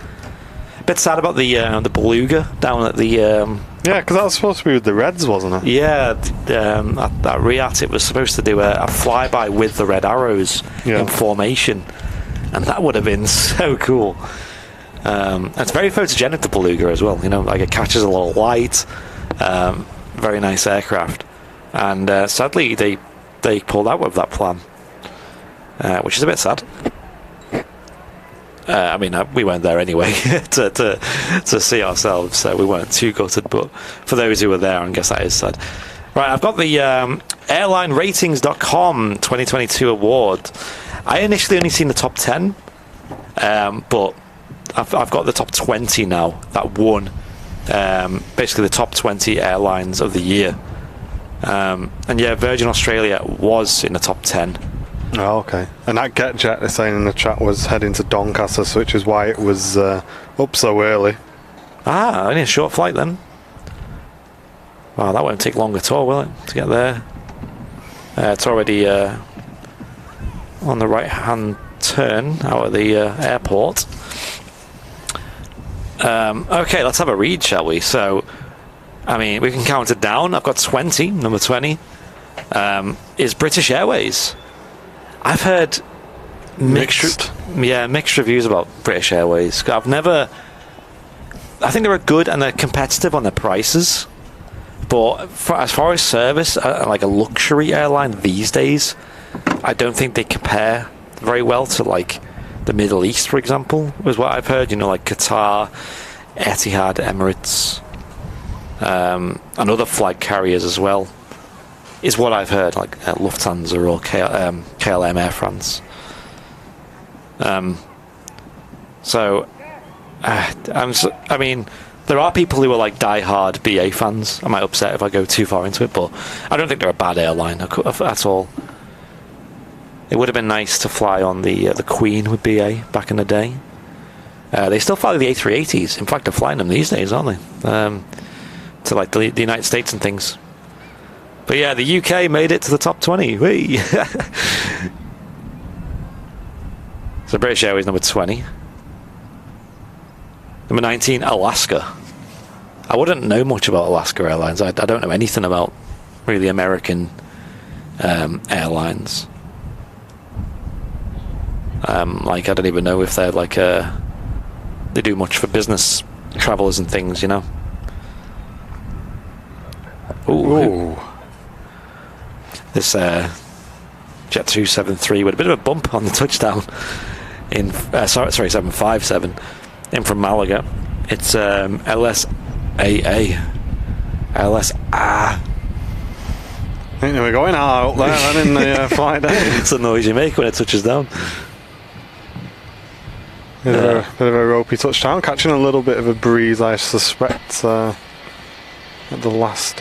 A bit sad about the Beluga down at the... yeah, because that was supposed to be with the Reds, wasn't it? Yeah, at Riyadh it was supposed to do a flyby with the red arrows in formation. And that would have been so cool. It's very photogenic, the Beluga, as well. You know, like it catches a lot of light. Very nice aircraft. And sadly, they pulled out of that plan, which is a bit sad. I mean, we weren't there anyway to see ourselves, so we weren't too gutted. But for those who were there, I guess that is sad. Right, I've got the AirlineRatings.com 2022 award. I initially only seen the top 10, but I've got the top 20 now that won. Basically the top 20 airlines of the year. And yeah, Virgin Australia was in the top 10. Oh, okay. And that GetJet, they're saying in the chat, was heading to Doncaster, which is why it was up so early. Ah, only a short flight then. Wow, that won't take long at all, will it, to get there? It's already on the right-hand turn out of the airport. Okay, let's have a read, shall we? So, I mean, we can count it down. I've got 20. Number 20 is British Airways. I've heard mixed reviews about British Airways. I think they're good and they're competitive on their prices. But as far as service, like a luxury airline these days, I don't think they compare very well to like the Middle East, for example, was what I've heard. You know, like Qatar, Etihad, Emirates, and other flag carriers as well, is what I've heard, like Lufthansa or KLM Air France. I mean, there are people who are like die-hard BA fans. I might upset if I go too far into it, but I don't think they're a bad airline at all. It would have been nice to fly on the Queen with BA back in the day. They still fly the A380s. In fact, they're flying them these days, aren't they? to like the United States and things. But yeah, the UK made it to the top 20. Whee! So British Airways number 20. Number 19, Alaska. I wouldn't know much about Alaska Airlines. I don't know anything about really American airlines. Like, I don't even know if they're like they do much for business travelers and things, you know. Ooh. This Jet 273 with a bit of a bump on the touchdown in sorry 757 in from Malaga. It's LSAA. I think we're going out there then in the flight day. It's the noise you make when it touches down. Bit of a ropey touchdown, catching a little bit of a breeze, I suspect, at the last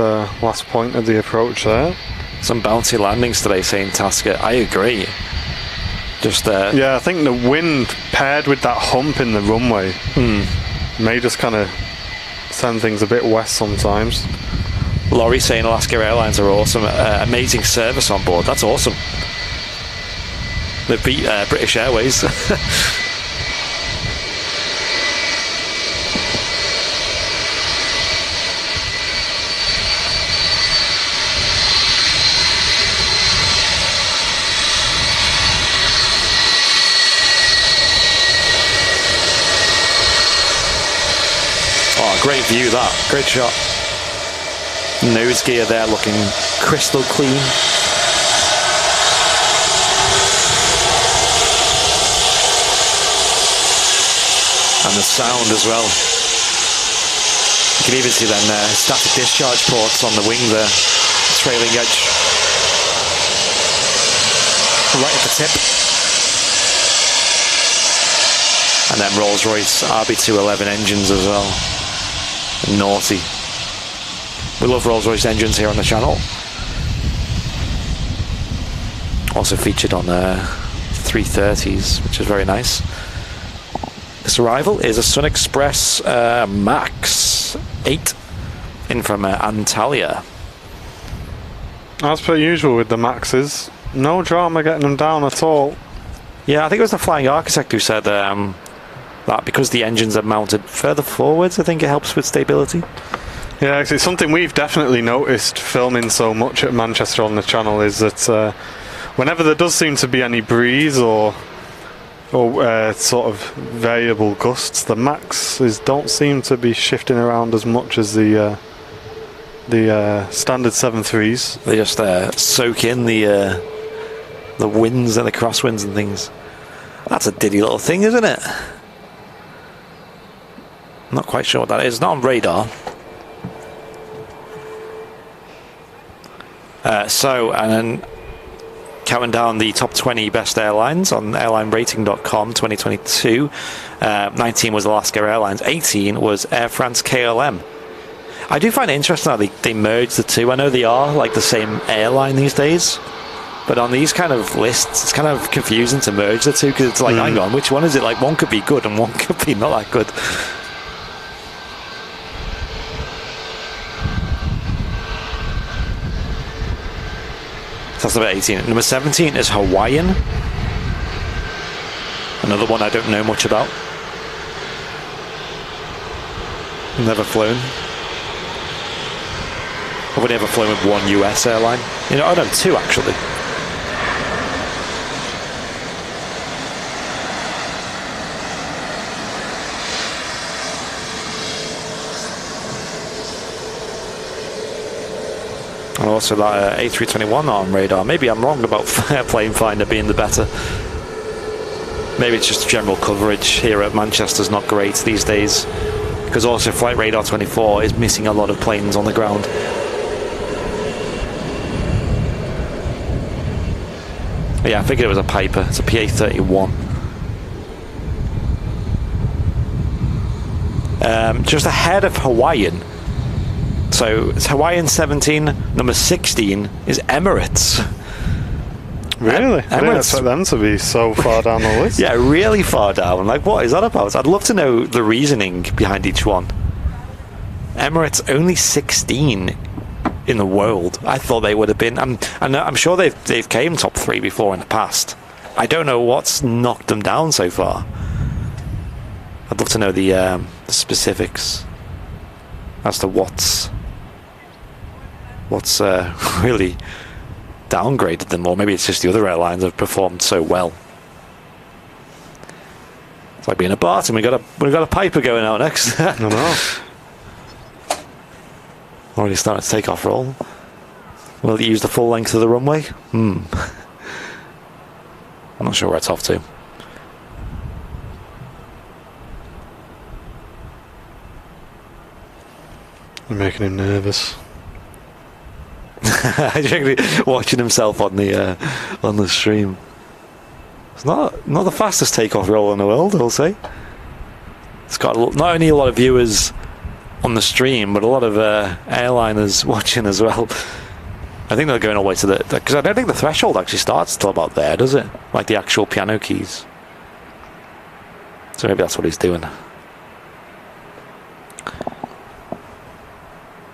point of the approach there. Some bouncy landings today, saying Tasker. I agree. Just yeah, I think the wind paired with that hump in the runway may just kind of send things a bit west sometimes. Laurie saying Alaska Airlines are awesome. Amazing service on board. That's awesome. They beat British Airways. Great view, that. Great shot. Nose gear there looking crystal clean. And the sound as well. You can even see then static discharge ports on the wing there. Trailing edge. Right at the tip. And then Rolls-Royce RB211 engines as well. Naughty. We love Rolls-Royce engines here on the channel. Also featured on 330s, which is very nice. This arrival is a Sun Express Max 8 in from Antalya. As per usual with the Maxes, no drama getting them down at all. Yeah, I think it was the flying architect who said that because the engines are mounted further forwards, I think it helps with stability. Yeah, it's something we've definitely noticed filming so much at Manchester on the channel, is that whenever there does seem to be any breeze or sort of variable gusts, the Maxes don't seem to be shifting around as much as the standard 7.3s. They just soak in the winds and the crosswinds and things. That's a diddy little thing, isn't it? I'm not quite sure what that is. It's not on radar. And then counting down the top 20 best airlines on airlinerating.com 2022. 19 was Alaska Airlines. 18 was Air France KLM. I do find it interesting how they merge the two. I know they are like the same airline these days, but on these kind of lists, it's kind of confusing to merge the two, because it's like, hang on, which one is it? Like, one could be good and one could be not that good. So that's number 18. Number 17 is Hawaiian. Another one I don't know much about. Never flown. I've only ever flown with one US airline. You know, I know two actually. And also that A321 on radar. Maybe I'm wrong about Plane Finder being the better. Maybe it's just general coverage here at Manchester's not great these days, because also Flight Radar 24 is missing a lot of planes on the ground. Yeah, I figured it was a Piper. It's a PA-31. Just ahead of Hawaiian. So it's Hawaiian 17, number 16 is Emirates. Really? I didn't expect them to be so far down the list. Yeah, really far down. Like, what is that about? I'd love to know the reasoning behind each one. Emirates only 16 in the world. I thought they would have been. I'm sure they've came top 3 before in the past. I don't know what's knocked them down so far. I'd love to know the specifics as to what's really downgraded them, or maybe it's just the other airlines have performed so well. It's like being a Barton. We've got a Piper going out next. I know. Already started to take off roll. Will it use the full length of the runway? I'm not sure where it's off to. You're making him nervous. Watching himself on the stream. It's not the fastest takeoff roll in the world, I'll say. It's got not only a lot of viewers on the stream, but a lot of airliners watching as well. I think they're going all the way to because I don't think the threshold actually starts till about there, does it? Like the actual piano keys. So maybe that's what he's doing.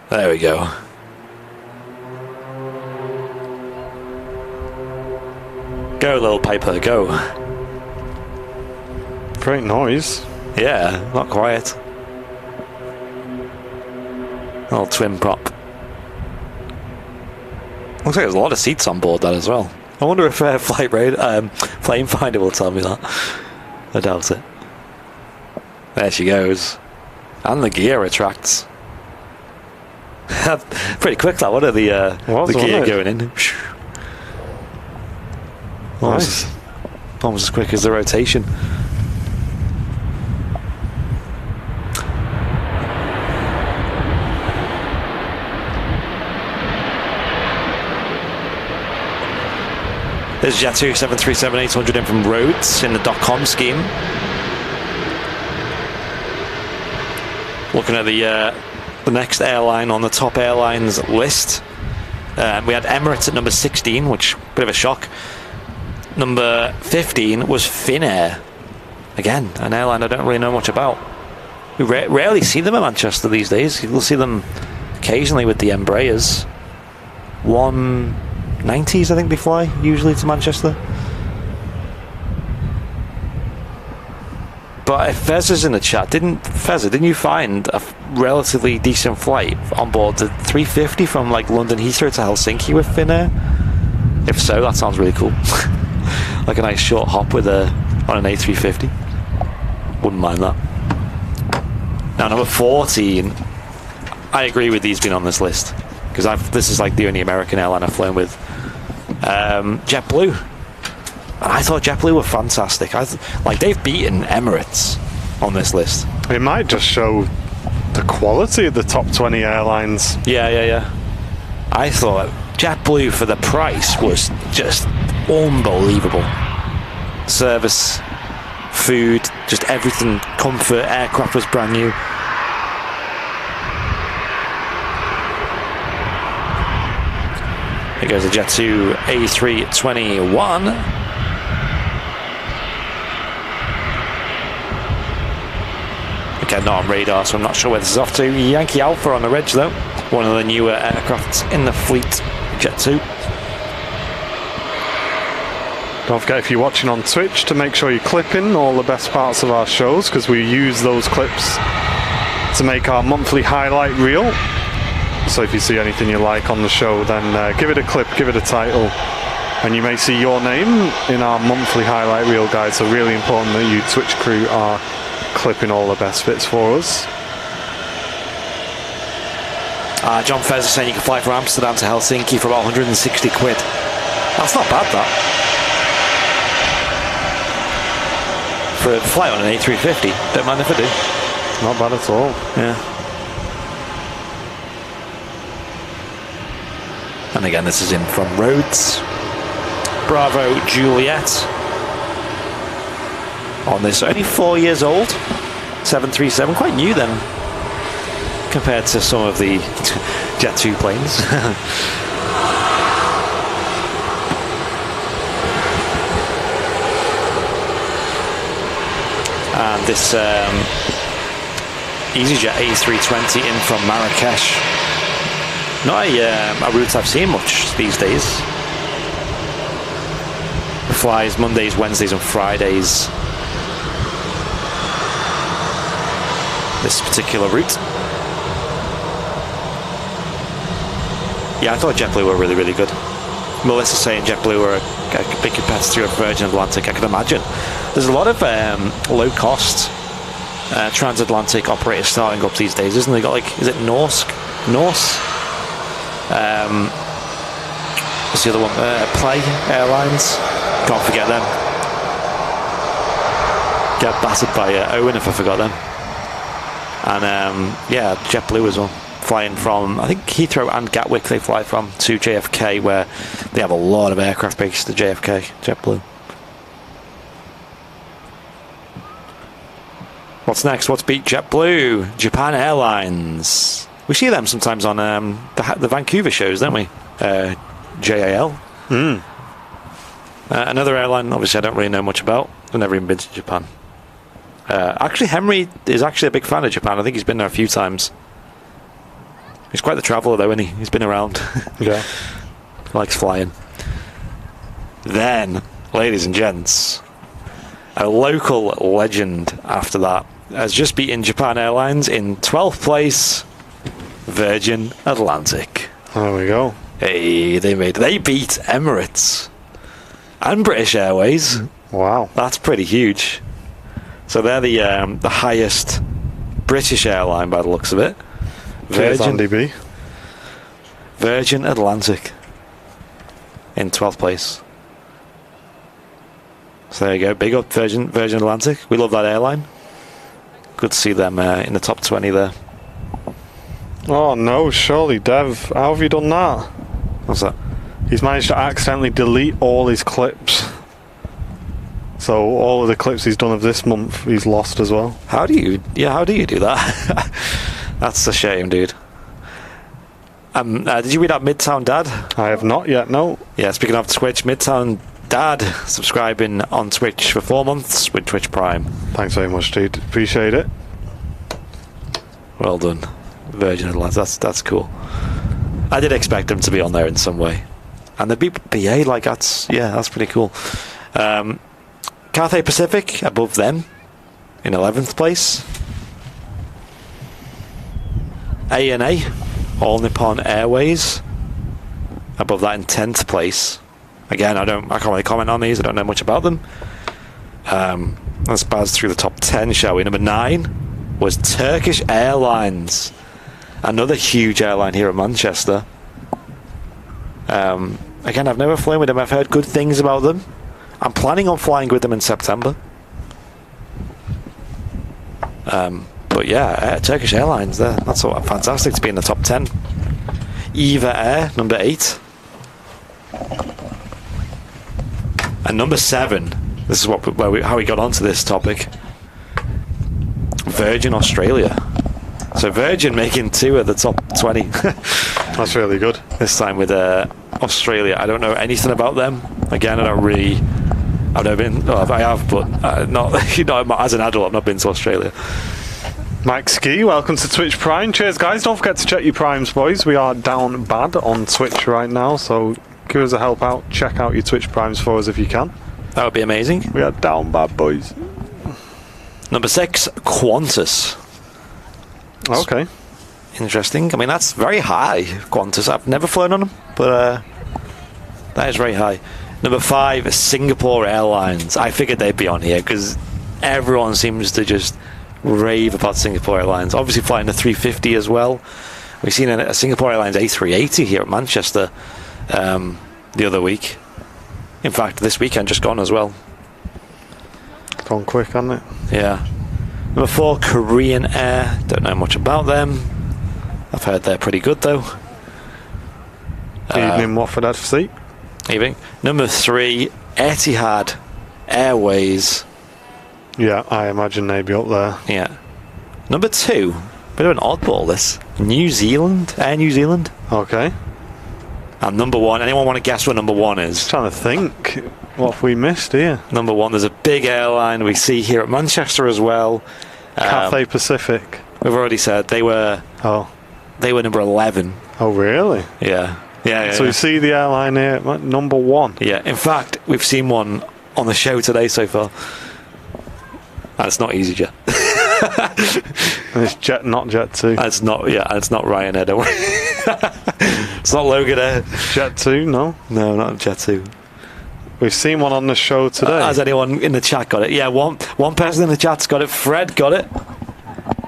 There we go. Go, little Piper, go. Great noise. Yeah, not quiet. Little twin prop. Looks like there's a lot of seats on board that as well. I wonder if Flame Finder will tell me that. I doubt it. There she goes. And the gear retracts. Pretty quick that, what are the gear going in? Nice. Almost as quick as the rotation. There's Jet2 737-800 in from Rhodes in the .com scheme. Looking at the next airline on the top airlines list. We had Emirates at number 16, which bit of a shock. Number 15 was Finnair. Again, an airline I don't really know much about. We rarely see them in Manchester these days. You'll see them occasionally with the Embraers. 190s, I think they fly usually to Manchester. But if Fez is in the chat, didn't you find a relatively decent flight on board the 350 from like London Heathrow to Helsinki with Finnair? If so, that sounds really cool. Like a nice short hop on an A350. Wouldn't mind that. Now number 14, I agree with these being on this list because this is like the only American airline I've flown with. JetBlue. I thought JetBlue were fantastic. Like they've beaten Emirates on this list. It might just show the quality of the top 20 airlines. Yeah. I thought JetBlue for the price was just unbelievable. Service, food, just everything, comfort, aircraft was brand new. Here goes the Jet2 A321. Again, not on radar, so I'm not sure where this is off to. Yankee Alpha on the reg though. One of the newer aircrafts in the fleet, Jet2. Don't forget, if you're watching on Twitch, to make sure you clip in all the best parts of our shows, because we use those clips to make our monthly highlight reel. So if you see anything you like on the show, then give it a clip, give it a title, and you may see your name in our monthly highlight reel guide. So really important that you Twitch crew are clipping all the best bits for us. John Fez is saying you can fly from Amsterdam to Helsinki for about 160 quid. That's not bad, that. For a flight on an A350, don't mind if I do. Not bad at all. Yeah. And again, this is in from Rhodes. Bravo Juliet. On this, only 4 years old. 737, quite new then, compared to some of the Jet2 planes. And this EasyJet A320 in from Marrakesh. Not a route I've seen much these days. It flies Mondays, Wednesdays and Fridays. This particular route. Yeah, I thought JetBlue were really, really good. Melissa's saying JetBlue were a big competitor of Virgin Atlantic. I can imagine. There's a lot of low-cost transatlantic operators starting up these days, isn't there? Got like, is it Norse? What's the other one? Play Airlines. Can't forget them. Get battered by Owen if I forgot them. And yeah, JetBlue as well. Flying from, I think, Heathrow and Gatwick they fly from, to JFK, where they have a lot of aircraft based at JFK, JetBlue. What's next? What's beat JetBlue? Japan Airlines. We see them sometimes on the Vancouver shows, don't we? JAL. Another airline, obviously, I don't really know much about. I've never even been to Japan. Actually, Henry is actually a big fan of Japan. I think he's been there a few times. He's quite the traveller, though, isn't he? He's been around. Yeah. He likes flying. Then, ladies and gents, a local legend after that has just beaten Japan Airlines in 12th place, Virgin Atlantic. There we go. Hey, they beat Emirates and British Airways. Wow. That's pretty huge. So they're the highest British airline by the looks of it. Virgin Atlantic in 12th place. So there you go. Big up Virgin Atlantic. We love that airline. Good to see them in the top 20 there. Oh no, surely, Dev. How have you done that? What's that? He's managed to accidentally delete all his clips. So all of the clips he's done of this month, he's lost as well. How do you do that? That's a shame, dude. Did you read out Midtown Dad? I have not yet, no. Yeah, speaking of Twitch, Midtown Dad subscribing on Twitch for 4 months with Twitch Prime. Thanks very much, dude. Appreciate it. Well done, Virgin Atlantic. That's cool. I did expect them to be on there in some way, and the BA, like, that's pretty cool. Cathay Pacific above them in 11th place. ANA, All Nippon Airways, above that in 10th place. Again, I can't really comment on these. I don't know much about them. Let's buzz through the top 10, shall we? Number 9 was Turkish Airlines, another huge airline here in Manchester. Again, I've never flown with them. I've heard good things about them. I'm planning on flying with them in September. But yeah, Turkish Airlines, that's all fantastic to be in the top 10. Eva Air, number 8. And number 7, this is how we got onto this topic. Virgin Australia. So Virgin making 2 of the top 20. That's really good. This time with Australia. I don't know anything about them. Again, I've never been. Well, I have, but not as an adult. I've not been to Australia. Mike Ski, welcome to Twitch Prime. Cheers, guys. Don't forget to check your primes, boys. We are down bad on Twitch right now, so give us a help out. Check out your Twitch primes for us if you can. That would be amazing. We are down bad, boys. Number 6, Qantas. Okay. Interesting. I mean, that's very high, Qantas. I've never flown on them, but that is very high. Number 5, Singapore Airlines. I figured they'd be on here because everyone seems to just rave about Singapore Airlines. Obviously flying the 350 as well. We've seen a Singapore Airlines A380 here at Manchester the other week. In fact, this weekend just gone as well. Gone quick, hasn't it? Yeah. Number 4, Korean Air. Don't know much about them. I've heard they're pretty good though. Evening Watford FC. Evening. Number 3, Etihad Airways. Yeah, I imagine they'd be up there. Yeah. Number 2, bit of an oddball this. New Zealand, Air New Zealand. Okay. And number 1, anyone want to guess what number 1 is? Trying to think, what have we missed here? Number 1, there's a big airline we see here at Manchester as well. Cathay Pacific. We've already said they were number 11. Oh, really? Yeah. So you see the airline here, number 1. Yeah. In fact, we've seen one on the show today so far. And it's not EasyJet. And it's not Jet 2. It's not. Yeah, it's not Ryanair. Don't worry. It's not Logan Air. Jet 2, no? No, not Jet 2. We've seen one on the show today. Has anyone in the chat got it? Yeah, one person in the chat's got it. Fred got it.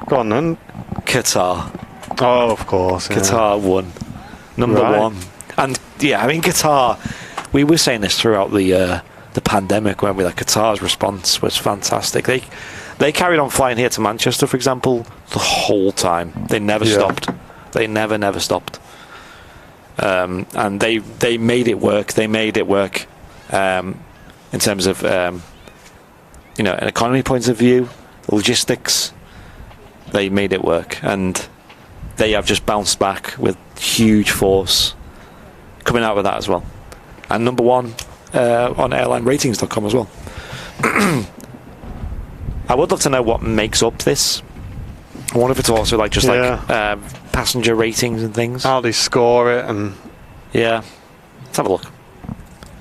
Go on then. Qatar. Oh, of course. Yeah. Qatar won. Number 1. And yeah, I mean Qatar. We were saying this throughout the pandemic, weren't we? Like Qatar's response was fantastic. They carried on flying here to Manchester, for example, the whole time. They never stopped. They never stopped. And they made it work. They made it work in terms of an economy point of view, logistics. They made it work, and they have just bounced back with huge force coming out with that as well. And number 1 on airlineratings.com as well. I would love to know what makes up this. I wonder if it's also like passenger ratings and things. How they score it and... Yeah. Let's have a look. Do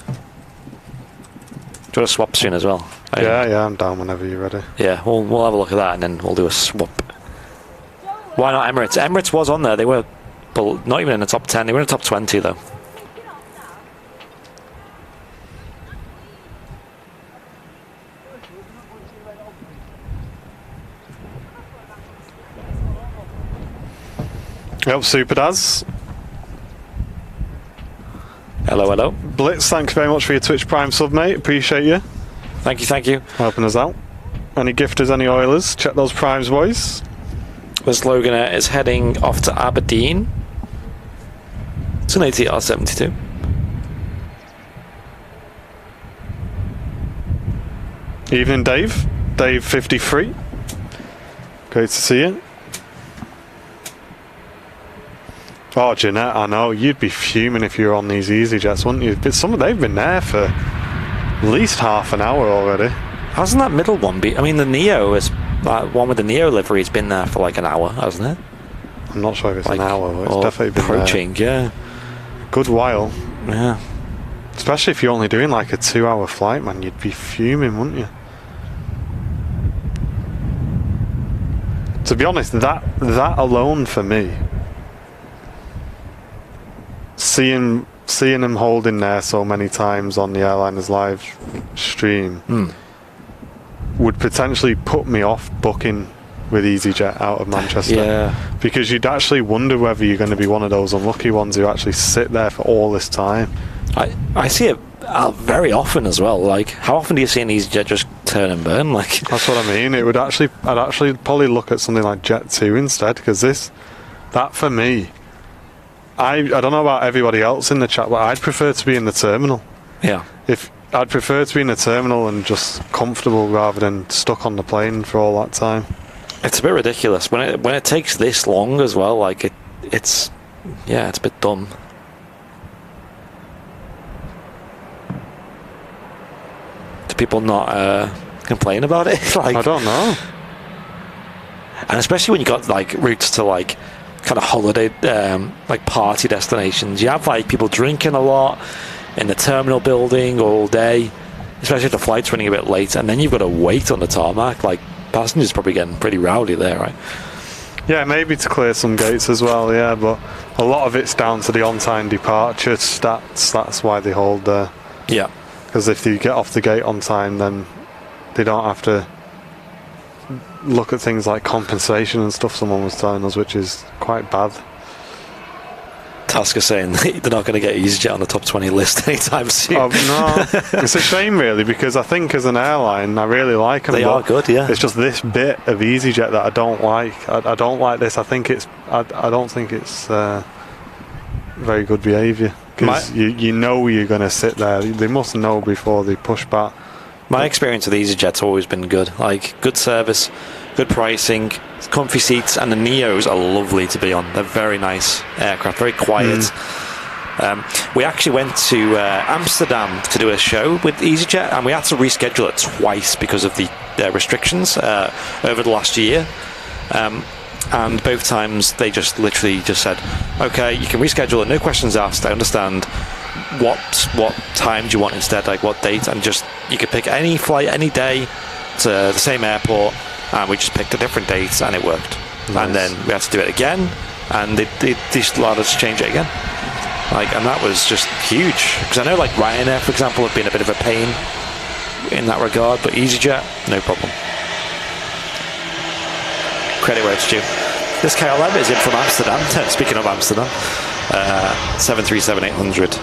you want a swap soon as well? Yeah, I'm down whenever you're ready. Yeah, we'll have a look at that and then we'll do a swap. Why not Emirates? Emirates was on there. They were not even in the top 10. They were in the top 20 though. Yep, Super Daz. Hello. Blitz, thanks very much for your Twitch Prime sub, mate. Appreciate you. Thank you. Helping us out. Any gifters, any Oilers? Check those Primes, boys. This Logan Air is heading off to Aberdeen. It's an ATR 72. Evening, Dave. Dave 53. Great to see you. Oh, Jeanette, I know. You'd be fuming if you were on these EasyJets, wouldn't you? But they've been there for at least half an hour already. Hasn't that middle one been... I mean, the Neo is... one with the Neo livery has been there for like an hour, hasn't it? I'm not sure if it's an hour, but it's definitely been approaching, there. Good while. Yeah. Especially if you're only doing like a 2-hour flight, man. You'd be fuming, wouldn't you? To be honest, that alone for me... Seeing them holding there so many times on the Airliners live stream would potentially put me off booking with EasyJet out of Manchester. Yeah. Because you'd actually wonder whether you're going to be one of those unlucky ones who actually sit there for all this time. I see it very often as well. Like, how often do you see an EasyJet just turn and burn? Like, that's what I mean. I'd actually probably look at something like Jet 2 instead, because that for me, I don't know about everybody else in the chat, but I'd prefer to be in the terminal. Yeah. I'd prefer to be in the terminal and just comfortable rather than stuck on the plane for all that time. It's a bit ridiculous when it takes this long as well. Like it's a bit dumb. Do people not complain about it? Like, I don't know. And especially when you got like routes to like kind of holiday, like party destinations. You have like people drinking a lot in the terminal building all day, especially if the flight's running a bit late, and then you've got to wait on the tarmac. Like, passengers probably getting pretty rowdy there, right? Yeah, maybe to clear some gates as well, yeah, but a lot of it's down to the on-time departure stats. That's why they hold there. Yeah. Because if you get off the gate on time, then they don't have to look at things like compensation and stuff, someone was telling us, which is quite bad. Tasker saying they're not going to get EasyJet on the top 20 list anytime soon. Oh, no. It's a shame, really, because I think as an airline, I really like them. They are good, yeah. It's just this bit of EasyJet that I don't like. I don't like this. I don't think it's very good behaviour. Because you know you're going to sit there. They must know before they push back. My experience with EasyJet's always been good. Like, good service, good pricing, comfy seats, and the Neos are lovely to be on. They're very nice aircraft, very quiet. We actually went to Amsterdam to do a show with EasyJet, and we had to reschedule it twice because of the restrictions over the last year. And both times they just literally just said, okay, you can reschedule it, no questions asked. I understand what time do you want instead, like what date, and just you could pick any flight any day to the same airport, and we just picked a different date and it worked. Nice. And then we had to do it again, and they just allowed us to change it again. Like, and that was just huge, because I know like Ryanair, for example, have been a bit of a pain in that regard, but EasyJet, no problem. Credit where it's due. This KLM is in from Amsterdam. Speaking of Amsterdam, 737-800.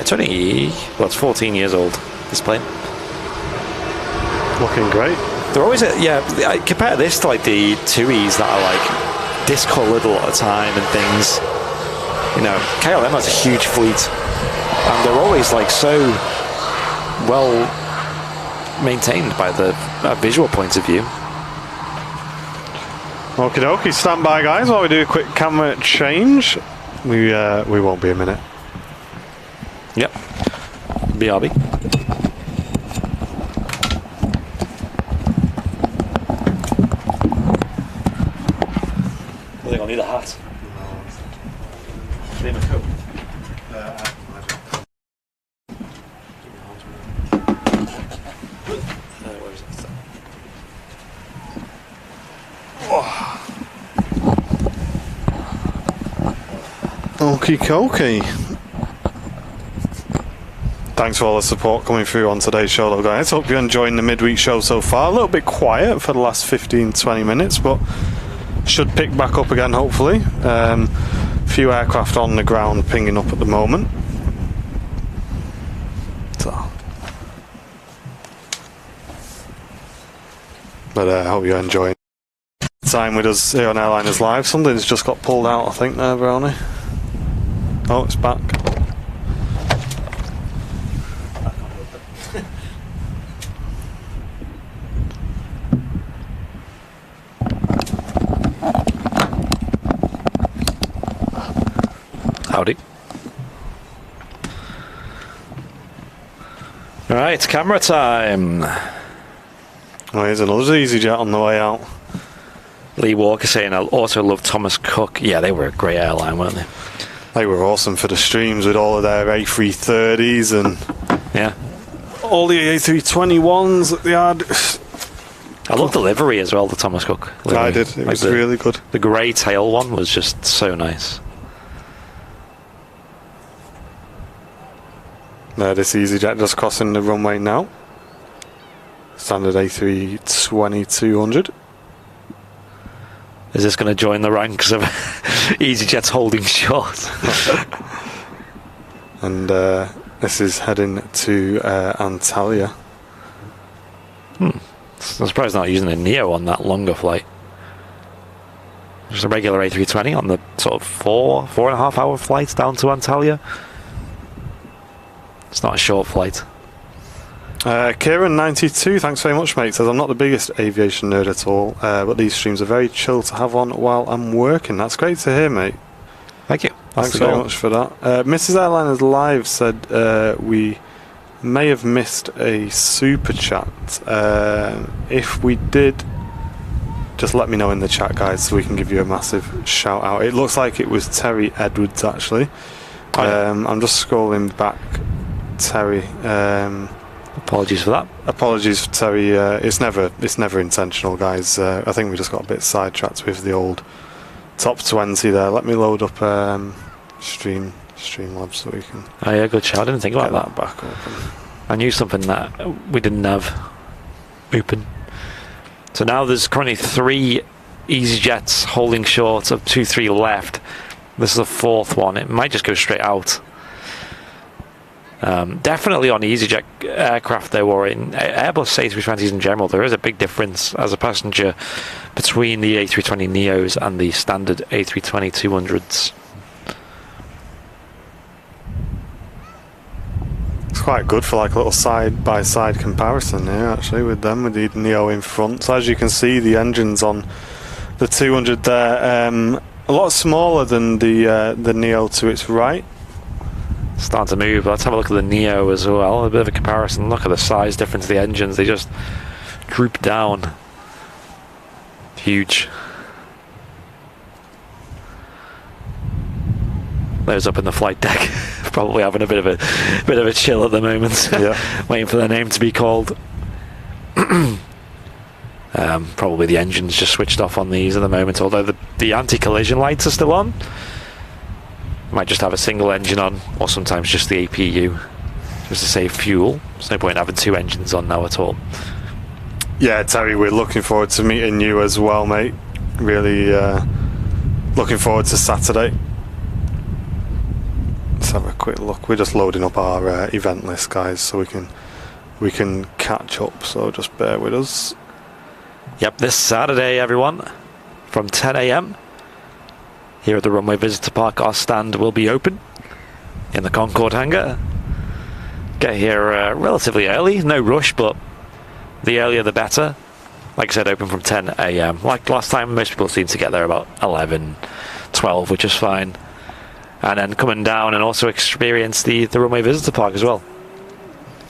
It's only, well, it's 14 years old, this plane. Looking great. They're always, I compare this to like the 2Es that are like discoloured a lot of time and things. You know, KLM has a huge fleet, and they're always like so well maintained by the visual point of view. Okie dokie, stand by guys while we do a quick camera change. We won't be a minute. Yep. BRB. I think I'll need a hat. Name a coat. Where is it? Okie dokie. Thanks for all the support coming through on today's show though guys. Hope you're enjoying the midweek show so far. A little bit quiet for the last 15-20 minutes, but should pick back up again hopefully. Few aircraft on the ground pinging up at the moment. So. But I hope you're enjoying time with us here on Airliners Live. Something's just got pulled out, I think, there, Brownie. Oh, it's back. Howdy. Right, camera time. Oh, here's another EasyJet on the way out. Lee Walker saying, I also love Thomas Cook. Yeah, they were a great airline, weren't they? They were awesome for the streams with all of their A330s and yeah, all the A321s that they had. I love the livery as well, the Thomas Cook livery. I did, it was really good. The grey tail one was just so nice. This EasyJet just crossing the runway now. Standard A320-200. Is this going to join the ranks of EasyJet's holding short? And this is heading to Antalya. I'm surprised not using a Neo on that longer flight. Just a regular A320 on the sort of 4.5 hour flight down to Antalya. It's not a short flight. Kieran92, thanks very much, mate. Says, I'm not the biggest aviation nerd at all, but these streams are very chill to have on while I'm working. That's great to hear, mate. Thank you. Thanks very much for that. Mrs. Airliners Live said we may have missed a super chat. If we did, just let me know in the chat, guys, so we can give you a massive shout out. It looks like it was Terry Edwards, actually. I'm just scrolling back. Terry. Apologies for that. Apologies for Terry. It's never intentional, guys. I think we just got a bit sidetracked with the old top 20 there. Let me load up Streamlabs so we can. Oh yeah, good shout. I didn't think about that. Back open. I knew something that we didn't have open. So now there's currently 3 EasyJets holding short of 2-3 left. This is the 4th one. It might just go straight out. Definitely on EasyJet aircraft though, or in Airbus A320s in general, there is a big difference as a passenger between the A320 Neos and the standard A320-200s. It's quite good for like a little side-by-side comparison here, actually, with them, with the Neo in front. So as you can see, the engines on the 200 there, a lot smaller than the Neo to its right. Starting to move. Let's have a look at the Neo as well. A bit of a comparison. Look at the size difference of the engines. They just droop down. Huge. those up in the flight deck probably having a bit of a chill at the moment. Yeah. Waiting for their name to be called. Probably the engine's just switched off on these at the moment, although the anti-collision lights are still on. Might just have a single engine on, or sometimes just the APU, just to save fuel. There's no point in having 2 engines on now at all. Yeah, Terry, we're looking forward to meeting you as well, mate. Really looking forward to Saturday. Let's have a quick look. We're just loading up our event list, guys, so we can catch up, so just bear with us. Yep, this Saturday, everyone, from 10 AM here at the Runway Visitor Park, our stand will be open in the Concorde hangar. Get here relatively early, no rush, but the earlier the better. Like I said, open from 10 AM. Like last time, most people seem to get there about 11, 12, which is fine. And then coming down and also experience the Runway Visitor Park as well.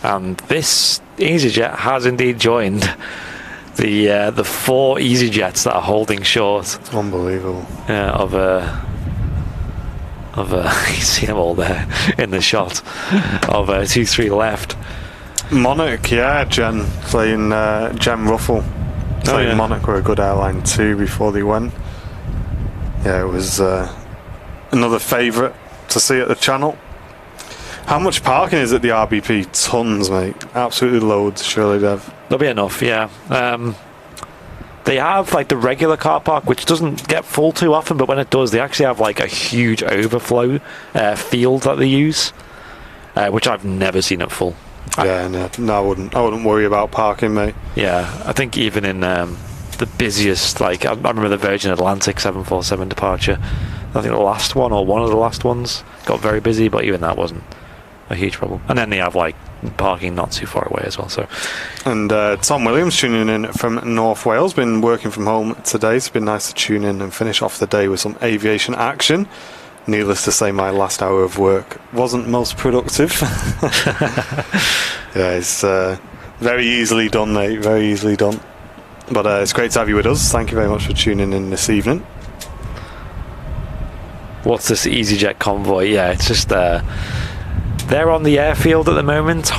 And this EasyJet has indeed joined the 4 EasyJets that are holding short. Unbelievable. You see them all there in the shot of 2-3 left. Monarch, yeah, Jen playing Jen Ruffle. Saying Monarch were a good airline too before they went. Yeah, it was another favourite to see at the channel. How much parking is at the RBP? Tons, mate. Absolutely loads, surely, Dev. There'll be enough, yeah. They have like the regular car park, which doesn't get full too often, but when it does, they actually have like a huge overflow field that they use, which I've never seen at full. Yeah, no, I wouldn't worry about parking, mate. Yeah, I think even in the busiest, like I remember the Virgin Atlantic 747 departure. I think the last one or one of the last ones got very busy, but even that wasn't a huge problem. And then they have like parking not too far away as well. So, and Tom Williams tuning in from North Wales, been working from home today. It's been nice to tune in and finish off the day with some aviation action. Needless to say, my last hour of work wasn't most productive. Yeah, it's very easily done, mate. Very easily done. But it's great to have you with us. Thank you very much for tuning in this evening. What's this EasyJet convoy? Yeah, it's just they're on the airfield at the moment,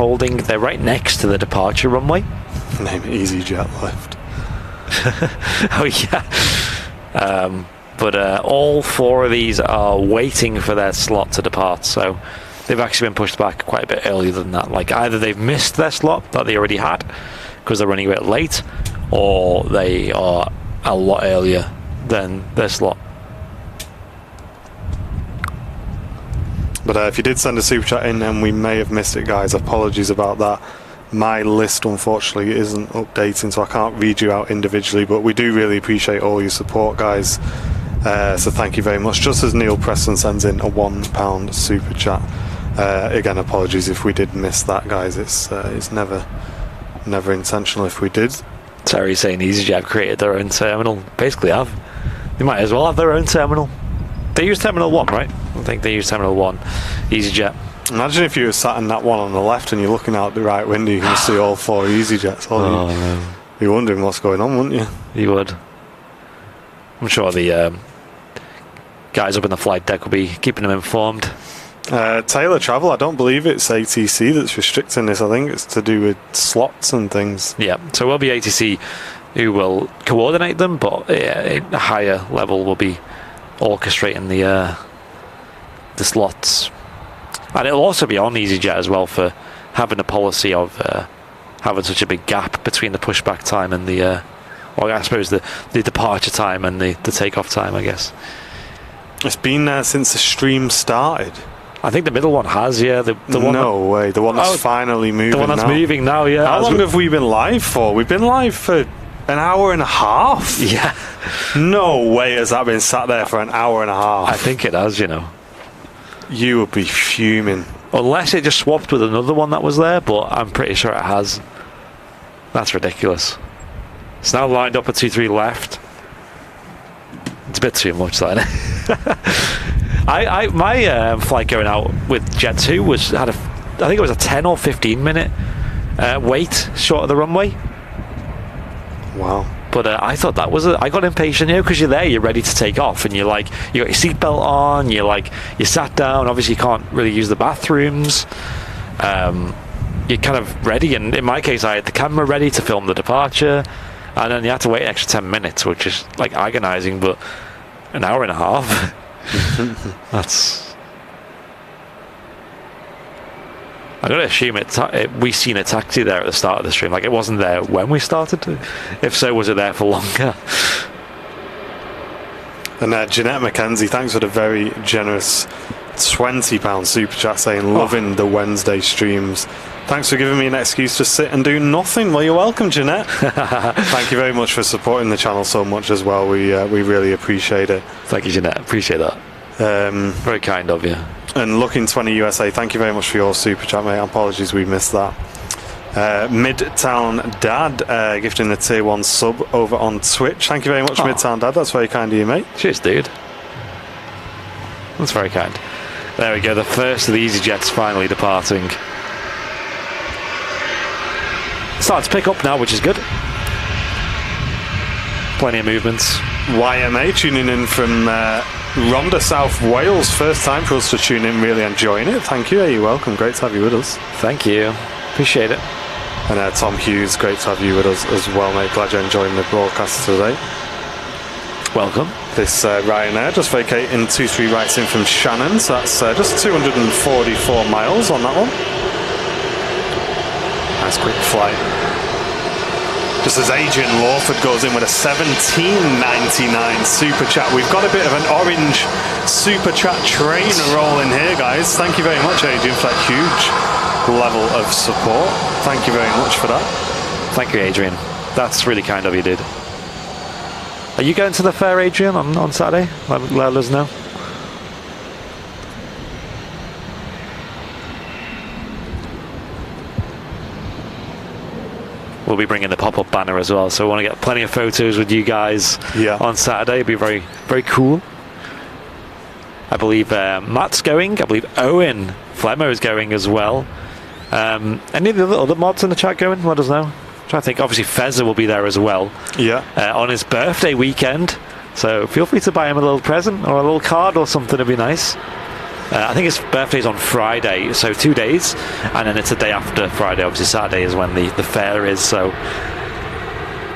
they're right next to the departure runway. Name it EasyJet left. Oh yeah. But all 4 of these are waiting for their slot to depart, so they've actually been pushed back quite a bit earlier than that. Like either they've missed their slot that they already had because they're running a bit late, or they are a lot earlier than their slot. But if you did send a super chat in and we may have missed it, guys, apologies about that. My list unfortunately isn't updating, so I can't read you out individually, but we do really appreciate all your support, guys. So thank you very much. Just as Neil Preston sends in a £1 super chat. Again, apologies if we did miss that, guys. It's never intentional if we did. Terry saying EasyJet have created their own terminal. Basically have. They might as well have their own terminal. They use Terminal 1, right? I think they use Terminal 1, EasyJet. Imagine if you were sat in that one on the left and you're looking out the right window, you can see all 4 EasyJets. No. You're wondering what's going on, wouldn't you? You would. I'm sure the guys up in the flight deck will be keeping them informed. Taylor Travel, I don't believe it's ATC that's restricting this. I think it's to do with slots and things. Yeah, so it will be ATC who will coordinate them, but a higher level will be orchestrating the slots. And it'll also be on EasyJet as well for having a policy of having such a big gap between the pushback time and or I suppose the departure time and the takeoff time, I guess. It's been there since the stream started. I think the middle one has, yeah. The one no way, the one that's finally moving now. The one that's moving now, yeah. How long have we been live for? We've been live for an hour and a half? Yeah. No way has that been sat there for an hour and a half. I think it has, you know. You would be fuming. Unless it just swapped with another one that was there, but I'm pretty sure it has. That's ridiculous. It's now lined up at 2-3 left. It's a bit too much, that, isn't it? My flight going out with Jet2 I think it was a 10 or 15 minute wait short of the runway. Wow. But I thought that was I got impatient, because you're there, you're ready to take off, and you got your seatbelt on, you sat down. Obviously, you can't really use the bathrooms. You're kind of ready, and in my case, I had the camera ready to film the departure, and then you had to wait an extra 10 minutes, which is like agonizing. But an hour and a half, that's. I gotta assume we seen a taxi there at the start of the stream. Like, it wasn't there when we started. If so, was it there for longer? And Jeanette McKenzie, thanks for the very generous £20 super chat, saying loving the Wednesday streams. Thanks for giving me an excuse to sit and do nothing. Well, you're welcome, Jeanette. Thank you very much for supporting the channel so much as well. We really appreciate it. Thank you, Jeanette. Appreciate that. Very kind of you. And Looking 20 USA, thank you very much for your super chat, mate. Apologies we missed that. Midtown Dad gifting a tier 1 sub over on Twitch. Thank you very much, Midtown Dad. That's very kind of you, mate. Cheers, dude. That's very kind. There we go. The first of the EasyJets finally departing. Starting to pick up now, which is good. Plenty of movements. YMA tuning in from Rhondda, South Wales. First time for us to tune in, really enjoying it. Thank you. You're welcome. Great to have you with us. Thank you. Appreciate it. And Tom Hughes, great to have you with us as well, mate. Glad you're enjoying the broadcast today. Welcome. This Ryanair just vacating 23 rights in from Shannon, so that's just 244 miles on that one. Nice quick flight. Just as Adrian Lawford goes in with a $17.99 super chat. We've got a bit of an orange super chat train rolling here, guys. Thank you very much, Adrian, for that huge level of support. Thank you very much for that. Thank you, Adrian. That's really kind of you, dude. Are you going to the fair, Adrian, on Saturday? Let us know. We'll be bringing the pop-up banner as well, so we want to get plenty of photos with you guys on Saturday. It'll be very, very cool. I believe Matt's going. I believe Owen Flemmo is going as well. Any of the other mods in the chat going? Let us know. I'm trying to think. Obviously, Fezza will be there as well. Yeah. On his birthday weekend. So feel free to buy him a little present or a little card or something. It'd be nice. I think his birthday's on Friday, so 2 days, and then it's a day after Friday. Obviously, Saturday is when the fair is. So,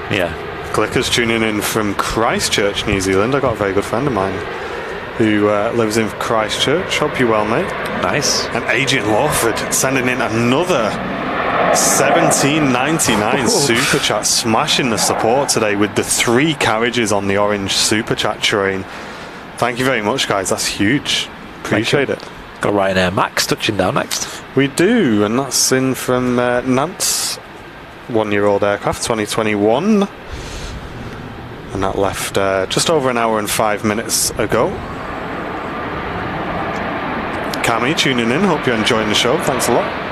yeah. Clicker's tuning in from Christchurch, New Zealand. I got a very good friend of mine who lives in Christchurch. Hope you're well, mate. Nice. And Adrian Lawford sending in another $17.99 super chat, smashing the support today with the 3 carriages on the orange super chat train. Thank you very much, guys. That's huge. Appreciate it. Got Ryanair Max touching down next. We do, and that's in from Nance, 1-year-old aircraft, 2021. And that left just over an hour and 5 minutes ago. Cami tuning in, hope you're enjoying the show. Thanks a lot.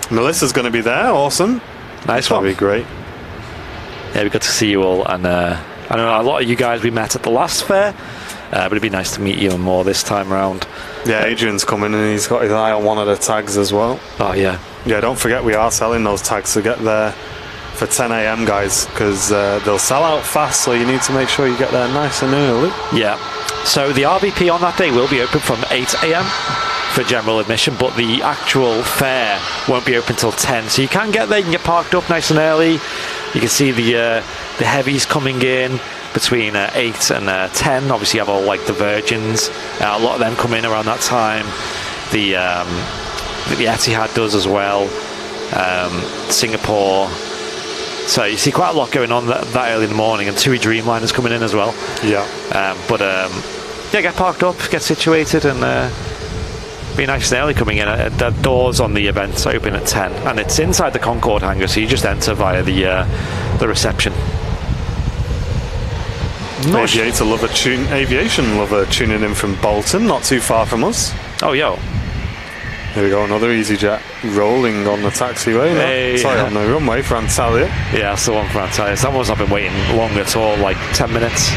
Melissa's going to be there. Awesome. Nice one. That'll be great. Yeah, we got to see you all, and I know a lot of you guys we met at the last fair, but it'd be nice to meet you more this time around. Yeah, Adrian's coming and he's got his eye on one of the tags as well. Oh yeah. Yeah, don't forget we are selling those tags, so get there for 10 a.m. guys, because they'll sell out fast, so you need to make sure you get there nice and early. Yeah. So the RVP on that day will be open from 8 a.m. for general admission, but the actual fair won't be open till 10, so you can get there. You can get parked up nice and early. You can see the heavies coming in between 8 and 10. Obviously you have all like the Virgins, a lot of them come in around that time. The Etihad does as well, Singapore. So you see quite a lot going on that early in the morning, and TUI Dreamliners coming in as well. Yeah. Yeah, get parked up, get situated, and be nice and early coming in. The doors on the event open at 10, and it's inside the Concorde hangar, so you just enter via the reception. Aviation lover tuning in from Bolton, not too far from us. Oh, yo. Here we go, another EasyJet rolling on the taxiway. Hey. Sorry, on the runway for Antalya. Yeah, that's the one for Antalya. That one's not been waiting long at all, like 10 minutes.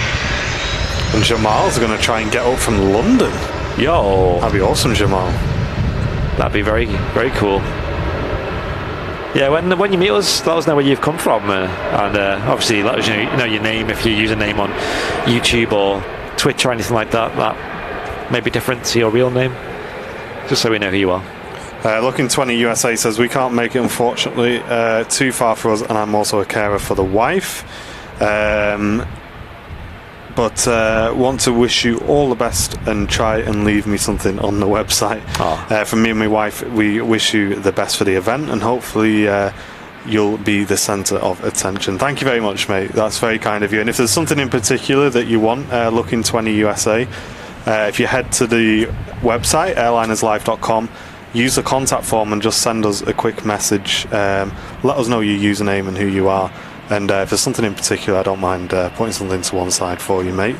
And Jamal's going to try and get up from London. Yo. That'd be awesome, Jamal. That'd be very, very cool. Yeah, when you meet us, let us know where you've come from. And obviously let us know your name if you use a name on YouTube or Twitch or anything like that. That may be different to your real name. Just so we know who you are. Looking 20 USA says, we can't make it, unfortunately. Too far for us, and I'm also a carer for the wife. But want to wish you all the best and try and leave me something on the website. From me and my wife, we wish you the best for the event, and hopefully you'll be the centre of attention. Thank you very much, mate. That's very kind of you. And if there's something in particular that you want, Looking 20 USA, if you head to the website, airlinerslive.com, use the contact form and just send us a quick message. Let us know your username and who you are. And if there's something in particular, I don't mind putting something to one side for you, mate.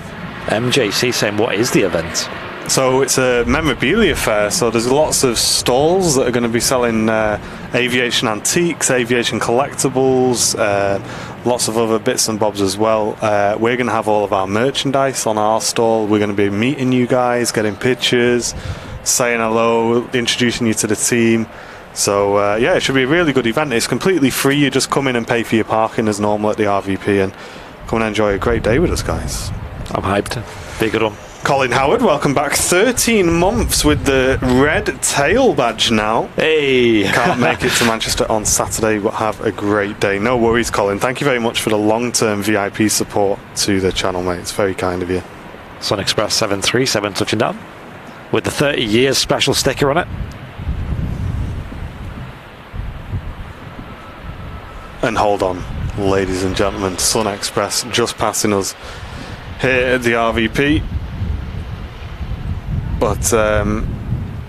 MJC saying, what is the event? So it's a memorabilia fair, so there's lots of stalls that are going to be selling aviation antiques, aviation collectibles, lots of other bits and bobs as well. We're going to have all of our merchandise on our stall. We're going to be meeting you guys, getting pictures, saying hello, introducing you to the team. So yeah, it should be a really good event. It's completely free. You just come in and pay for your parking as normal at the RVP and come and enjoy a great day with us, guys. I'm hyped. Be a good one. Colin Howard, welcome back. 13 months with the red tail badge now. Hey! Can't make it to Manchester on Saturday, but have a great day. No worries, Colin. Thank you very much for the long-term VIP support to the channel, mate. It's very kind of you. Sun Express 737 touching down with the 30 years special sticker on it. And hold on, ladies and gentlemen, Sun Express just passing us here at the RVP. But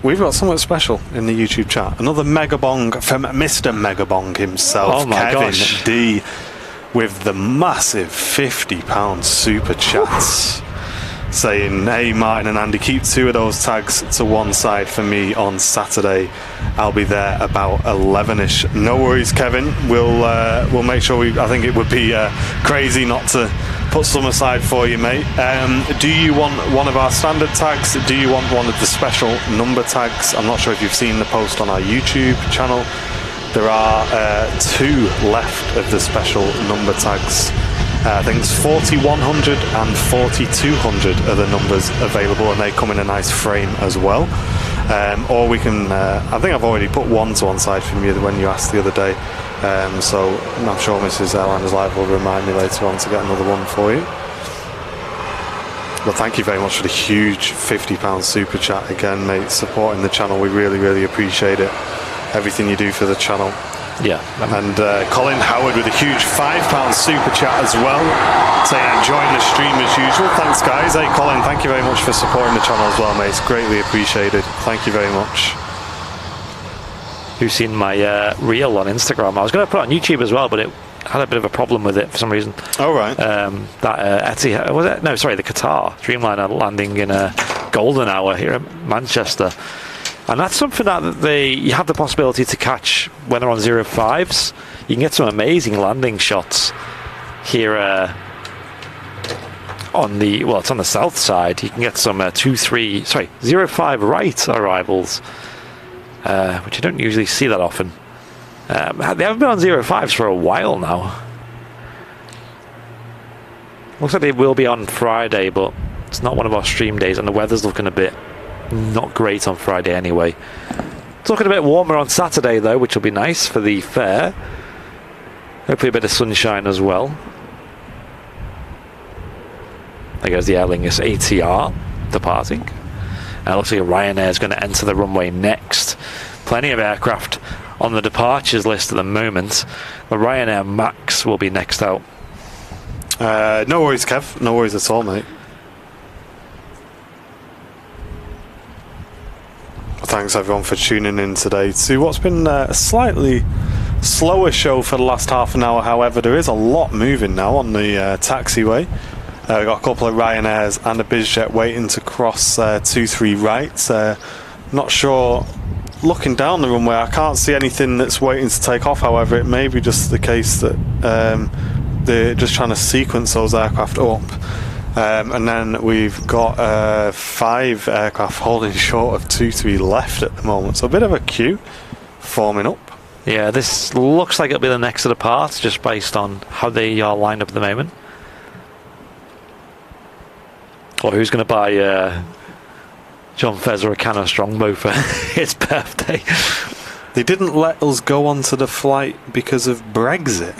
we've got something special in the YouTube chat. Another megabong from Mr. Megabong himself, oh my Kevin gosh. D, with the massive £50 super chats. Saying, hey Martin and Andy, keep two of those tags to one side for me on Saturday. I'll be there about 11ish. No worries, Kevin. We'll make sure I think it would be crazy not to put some aside for you, mate. Do you want one of our standard tags? Do you want one of the special number tags? I'm not sure if you've seen the post on our YouTube channel. There are two left of the special number tags. I think it's 4100 and 4200 are the numbers available, and they come in a nice frame as well. Or we can, I think I've already put one to one side from you when you asked the other day. So I'm sure Mrs. Airliners Live will remind me later on to get another one for you. But thank you very much for the huge £50 super chat again, mate. Supporting the channel, we really, really appreciate it. Everything you do for the channel. Yeah. And Colin Howard with a huge £5 super chat as well, saying enjoying the stream as usual. Thanks, guys. Hey, Colin, thank you very much for supporting the channel as well, mate. It's greatly appreciated. Thank you very much. Who's seen my reel on Instagram? I was going to put it on YouTube as well, but it had a bit of a problem with it for some reason. Oh, right. That Etihad, was it? No, sorry, the Qatar Dreamliner landing in a golden hour here in Manchester. And that's something that you have the possibility to catch when they're on 05s. You can get some amazing landing shots here on the, well, it's on the south side. You can get some 05 right arrivals, which you don't usually see that often. They haven't been on 05s for a while now. Looks like they will be on Friday, but it's not one of our stream days, and the weather's looking a bit not great on Friday anyway. It's looking a bit warmer on Saturday though, which will be nice for the fair. Hopefully a bit of sunshine as well. There goes the Aer Lingus ATR departing. It looks like Ryanair is going to enter the runway next. Plenty of aircraft on the departures list at the moment. The Ryanair Max will be next out. No worries, Kev. No worries at all, mate. Thanks everyone for tuning in today to what's been a slightly slower show for the last half an hour. However, there is a lot moving now on the taxiway. We've got a couple of Ryanairs and a BizJet waiting to cross 2-3 right. Not sure looking down the runway, I can't see anything that's waiting to take off. However, it may be just the case that they're just trying to sequence those aircraft up. And then we've got 5 aircraft holding short of 2 to be left at the moment. So a bit of a queue forming up. Yeah, this looks like it'll be the next of the parts, just based on how they are lined up at the moment. Or who's going to buy John Fezzer a can of Strongbow for his birthday? They didn't let us go onto the flight because of Brexit.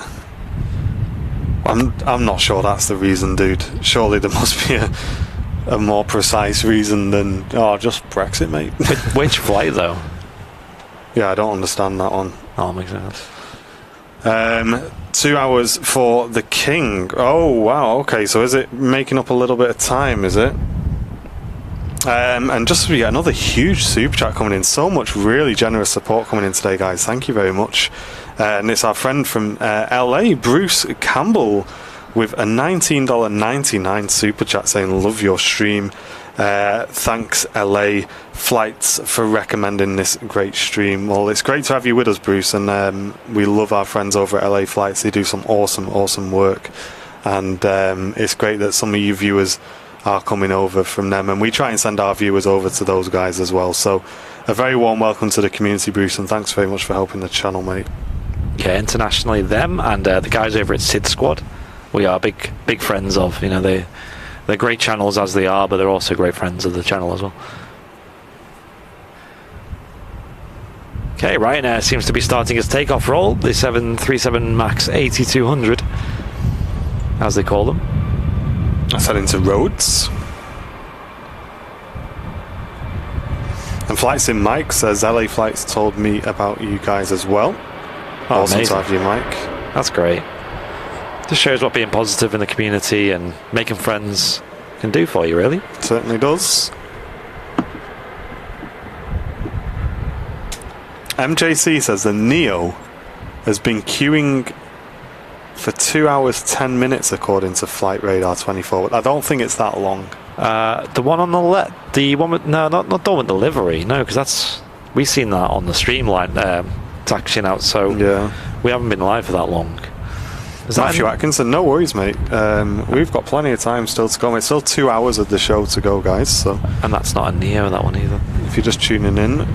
I'm not sure that's the reason, dude. Surely there must be a more precise reason than just Brexit, mate. Which flight though? Yeah, I don't understand that one. Oh, makes sense. 2 hours for the King. Oh wow, okay, so is it making up a little bit of time, is it? And just we get another huge super chat coming in. So much really generous support coming in today, guys. Thank you very much. And it's our friend from LA, Bruce Campbell, with a $19.99 super chat saying, love your stream. Thanks LA Flights for recommending this great stream. Well, it's great to have you with us, Bruce, and we love our friends over at LA Flights. They do some awesome work, and it's great that some of you viewers are coming over from them, and we try and send our viewers over to those guys as well. So a very warm welcome to the community, Bruce, and thanks very much for helping the channel, mate. Yeah, internationally them and the guys over at Sid Squad, we are big friends of. They're great channels as they are, but they're also great friends of the channel as well. Okay, Ryanair seems to be starting its takeoff roll, the 737 MAX 8200, as they call them. That's heading to Rhodes. And Flights in Mike says, LA Flights told me about you guys as well. Oh, awesome amazing. to have you, Mike. That's great. Just shows what being positive in the community and making friends can do for you, really. Certainly does. MJC says the Neo has been queuing for 2 hours 10 minutes according to Flight Radar 24. I don't think it's that long. The one on the left, the one with not the one with delivery, no, because we've seen that on the streamline taxiing out, so yeah, we haven't been live for that long. Matthew Atkinson, no worries, mate. We've got plenty of time still to go. It's still 2 hours of the show to go, guys. So, and that's not a Neo, that one either. If you're just tuning in,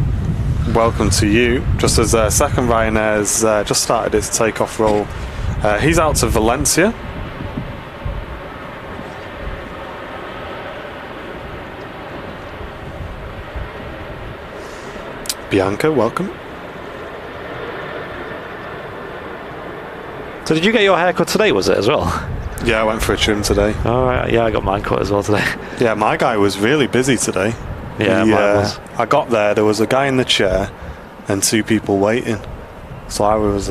welcome to you. Just as second Ryanair's just started its takeoff roll. He's out to Valencia. Bianca, welcome. So did you get your hair cut today, was it, as well? Yeah, I went for a trim today. Alright, yeah, I got mine cut as well today. Yeah, my guy was really busy today. Yeah, mine was. I got there was a guy in the chair and 2 people waiting. So I was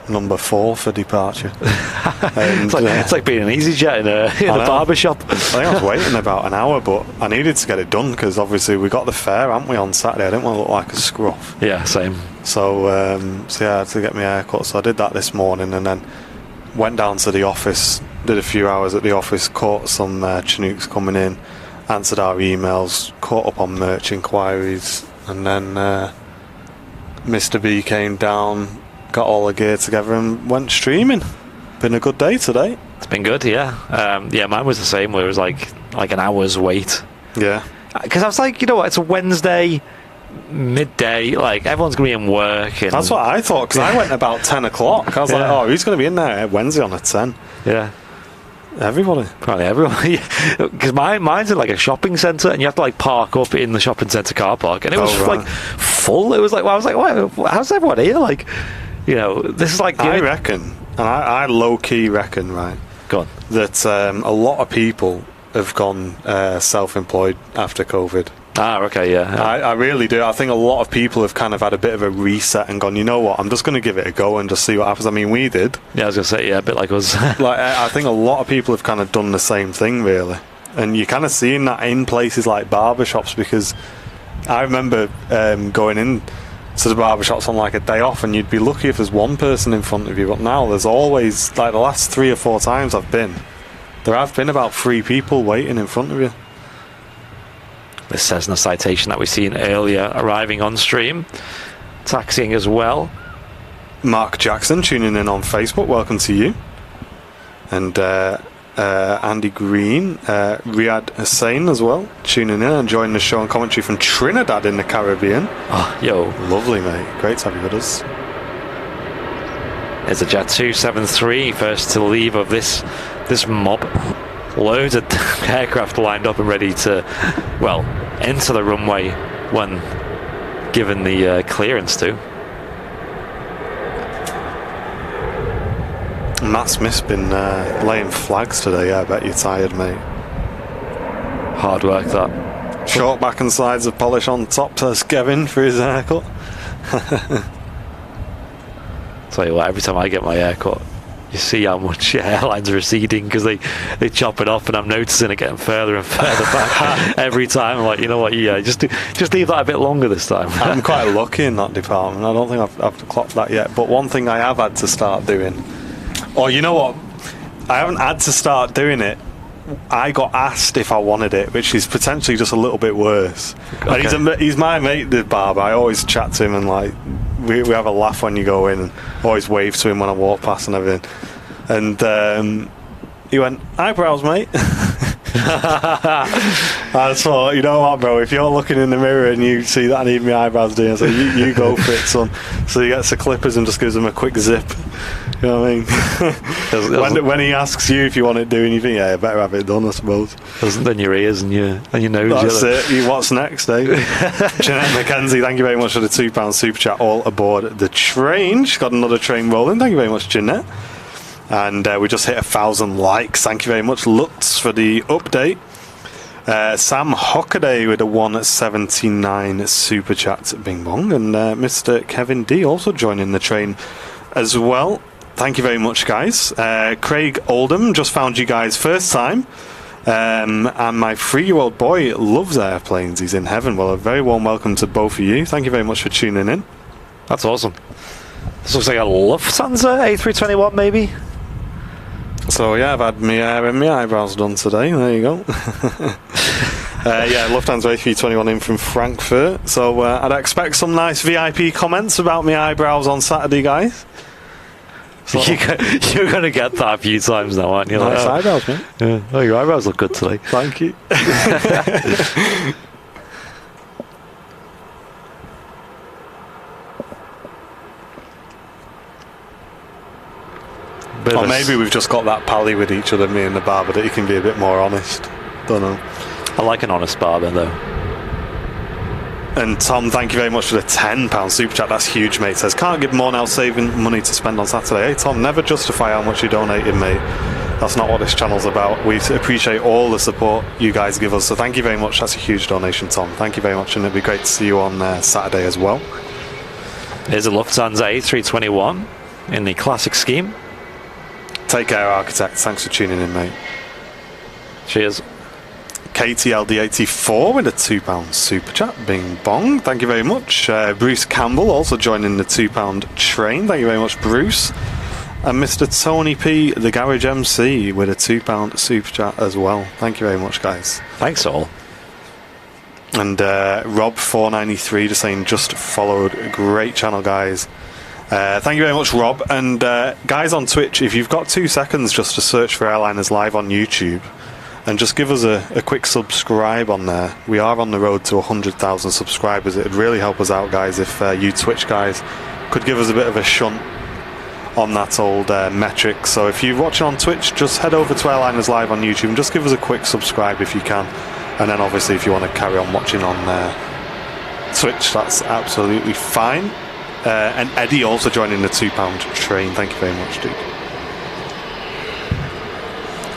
number 4 for departure. And, it's like being an EasyJet in a barber shop. I think I was waiting about an hour, but I needed to get it done because obviously we got the fare, haven't we, on Saturday? I didn't want to look like a scruff. Yeah, same. So yeah, I had to get my hair cut. So I did that this morning and then went down to the office, did a few hours at the office, caught some Chinooks coming in, answered our emails, caught up on merch inquiries, and then Mr. B came down, got all the gear together and went streaming. Been a good day today. It's been good, yeah. Yeah, mine was the same, where it was like an hour's wait. Yeah. Because I was like, you know what, it's a Wednesday, midday, like everyone's going to be in work. And that's what I thought, because I went about 10 o'clock. I was like, oh, who's going to be in there Wednesday on a 10? Yeah. Everybody. Probably everyone. Because mine's in like a shopping centre, and you have to like park up in the shopping centre car park, and it was like full. It was like, well, I was like, what? How's everyone here? Like, this is like. I reckon, and I low key reckon, right? Go on. That a lot of people have gone self-employed after COVID. Ah, okay, yeah. I really do. I think a lot of people have kind of had a bit of a reset and gone, you know what, I'm just going to give it a go and just see what happens. I mean, we did. Yeah, I was going to say, yeah, a bit like us. Like, I think a lot of people have kind of done the same thing, really. And you're kind of seeing that in places like barbershops, because I remember going in to the barbershops on like a day off, and you'd be lucky if there's one person in front of you. But now there's always, like the last 3 or 4 times I've been, there have been about 3 people waiting in front of you. This Cessna Citation that we've seen earlier arriving on stream, taxiing as well. Mark Jackson tuning in on Facebook, welcome to you. And Andy Green, Riyadh Hussain as well, tuning in and joining the show and commentary from Trinidad in the Caribbean. Oh, yo. Lovely, mate. Great to have you with us. There's a Jet 273, first to leave of this mob. Loads of aircraft lined up and ready to, well, enter the runway when given the clearance to. Matt Smith's been laying flags today. Yeah, I bet you're tired, mate. Hard work, that. Short back and sides of polish on top, says Kevin for his haircut. Tell you what, every time I get my haircut, you see how much airlines are receding because they chop it off, and I'm noticing it getting further and further back every time. I'm like, you know what, yeah, just leave that a bit longer this time. I'm quite lucky in that department. I don't think I've clocked that yet. But one thing I have had to start doing, or you know what, I haven't had to start doing it. I got asked if I wanted it, which is potentially just a little bit worse. Okay. And he's my mate, the barber. I always chat to him and like we have a laugh when you go in, and always wave to him when I walk past and everything. And he went, eyebrows, mate. I thought, you know what, bro, if you're looking in the mirror and you see that I need my eyebrows doing, so you go for it, son. So he gets the clippers and just gives them a quick zip. You know what I mean? When he asks you if you want it doing, you think, yeah, I better have it done, I suppose. Then your ears and your nose. That's it. What's next, eh? Jeanette McKenzie, thank you very much for the £2 super chat. All aboard the train. She's got another train rolling. Thank you very much, Jeanette. And we just hit 1,000 likes. Thank you very much, Lutz, for the update. Sam Hockaday with a 179 super chat, bing bong. And Mr. Kevin D also joining the train as well. Thank you very much, guys. Craig Oldham, just found you guys first time. And my 3-year-old boy loves airplanes. He's in heaven. Well, a very warm welcome to both of you. Thank you very much for tuning in. That's awesome. This looks like a Lufthansa A321, maybe. So yeah, I've had my hair and my eyebrows done today. There you go. Yeah, Lufthansa A321 in from Frankfurt. So I'd expect some nice VIP comments about my eyebrows on Saturday, guys. So you're going to get that a few times now, aren't you? Nice eyebrows, mate. Yeah. Oh, your eyebrows look good today. Thank you. Or maybe we've just got that pally with each other, me and the barber, that he can be a bit more honest. Don't know. I like an honest barber, though. And Tom, thank you very much for the £10 super chat. That's huge, mate. Says, can't give more now, saving money to spend on Saturday. Hey, Tom, never justify how much you donated, mate. That's not what this channel's about. We appreciate all the support you guys give us. So thank you very much. That's a huge donation, Tom. Thank you very much. And it'd be great to see you on Saturday as well. Here's a Lufthansa A321 in the classic scheme. Take care, Architect. Thanks for tuning in, mate. Cheers. KTLD84 with a £2 super chat. Bing bong. Thank you very much. Bruce Campbell also joining the £2 train. Thank you very much, Bruce. And Mr. Tony P, the Garage MC, with a £2 super chat as well. Thank you very much, guys. Thanks all. And Rob493 just saying, just followed. Great channel, guys. Thank you very much, Rob. And guys on Twitch, if you've got 2 seconds just to search for Airliners live on YouTube and just give us a quick subscribe on there. We are on the road to 100,000 subscribers. It would really help us out, guys, if you Twitch guys could give us a bit of a shunt on that old metric. So if you're watching on Twitch, just head over to Airliners live on YouTube and just give us a quick subscribe if you can. And then obviously if you want to carry on watching on Twitch, that's absolutely fine. And Eddie also joining the £2 train. Thank you very much, dude.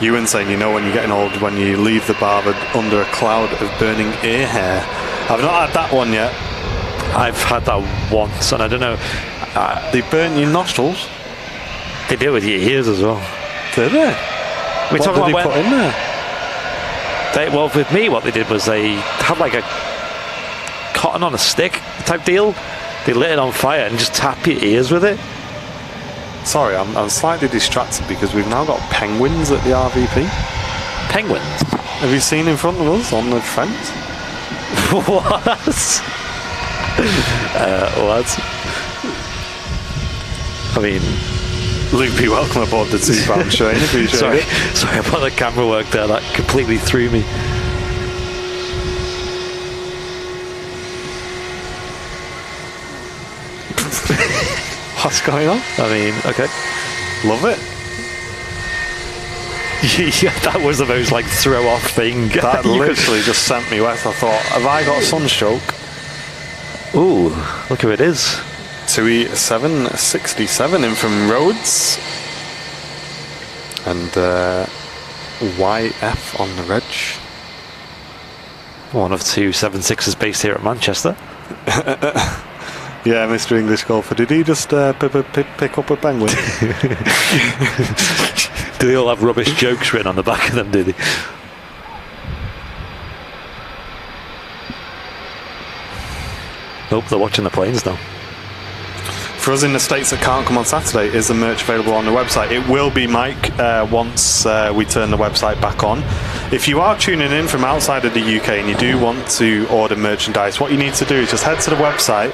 Ewan saying, you know when you're getting old when you leave the barber under a cloud of burning ear hair. I've not had that one yet. I've had that once, and I don't know. They burn your nostrils? They do with your ears as well. Did they? What did they put in there? Well, with me, what they did was they had like a cotton on a stick type deal. They lit it on fire and just tap your ears with it. Sorry, I'm slightly distracted because we've now got penguins at the RVP. Penguins? Have you seen in front of us on the fence? What? What? I mean, Loopy, welcome aboard the £2 train. Appreciate sorry, it. sorry about the camera work there. That completely threw me. What's going on? I mean, okay. Love it. Yeah, that was the most like throw off thing. That literally just sent me west. I thought, have I got a sunstroke? Ooh, look who it is. 2E767 in from Rhodes. And YF on the reg. One of 2 7.6s based here at Manchester. Yeah, Mr. English Golfer. Did he just pick up a penguin? Do they all have rubbish jokes written on the back of them, do they? Nope, they're watching the planes now. For us in the States that can't come on Saturday, is the merch available on the website? It will be, Mike, once we turn the website back on. If you are tuning in from outside of the UK and you do want to order merchandise, what you need to do is just head to the website,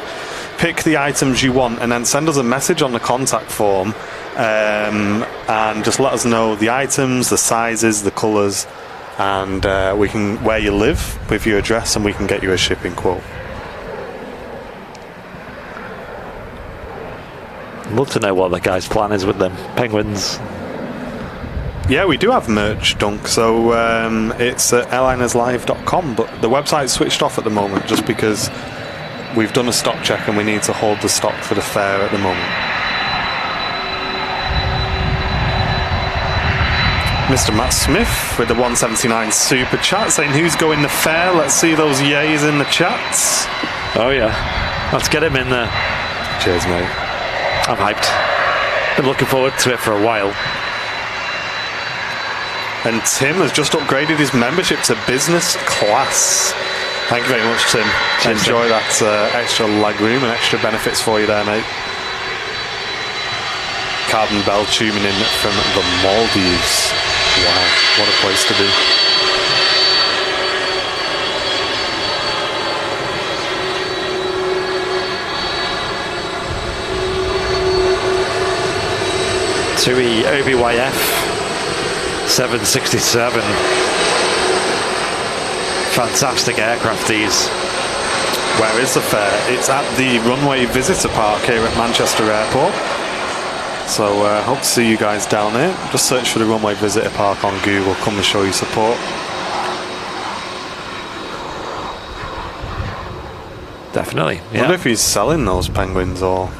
pick the items you want, and then send us a message on the contact form, and just let us know the items, the sizes, the colours, and we can where you live with your address, and we can get you a shipping quote. I'd love to know what the guy's plan is with them penguins. Yeah, we do have merch, Dunk. So it's at airlinerslive.com, but the website's switched off at the moment just because we've done a stock check and we need to hold the stock for the fair at the moment. Mr. Matt Smith with the 179 super chat saying, who's going the fair? Let's see those yays in the chats. Oh yeah, let's get him in there. Cheers, mate. I'm hyped. Been looking forward to it for a while. And Tim has just upgraded his membership to business class. Thank you very much, Tim. Cheers, Enjoy Tim. that extra leg room and extra benefits for you there, mate. Carbon Bell tuning in from the Maldives. Wow, what a place to be. TUI OBYF 767. Fantastic aircraft these. Where is the fair? It's at the Runway Visitor Park here at Manchester Airport. So hope to see you guys down there. Just search for the Runway Visitor Park on Google. Come and show your support. Definitely. I wonder if he's selling those penguins or...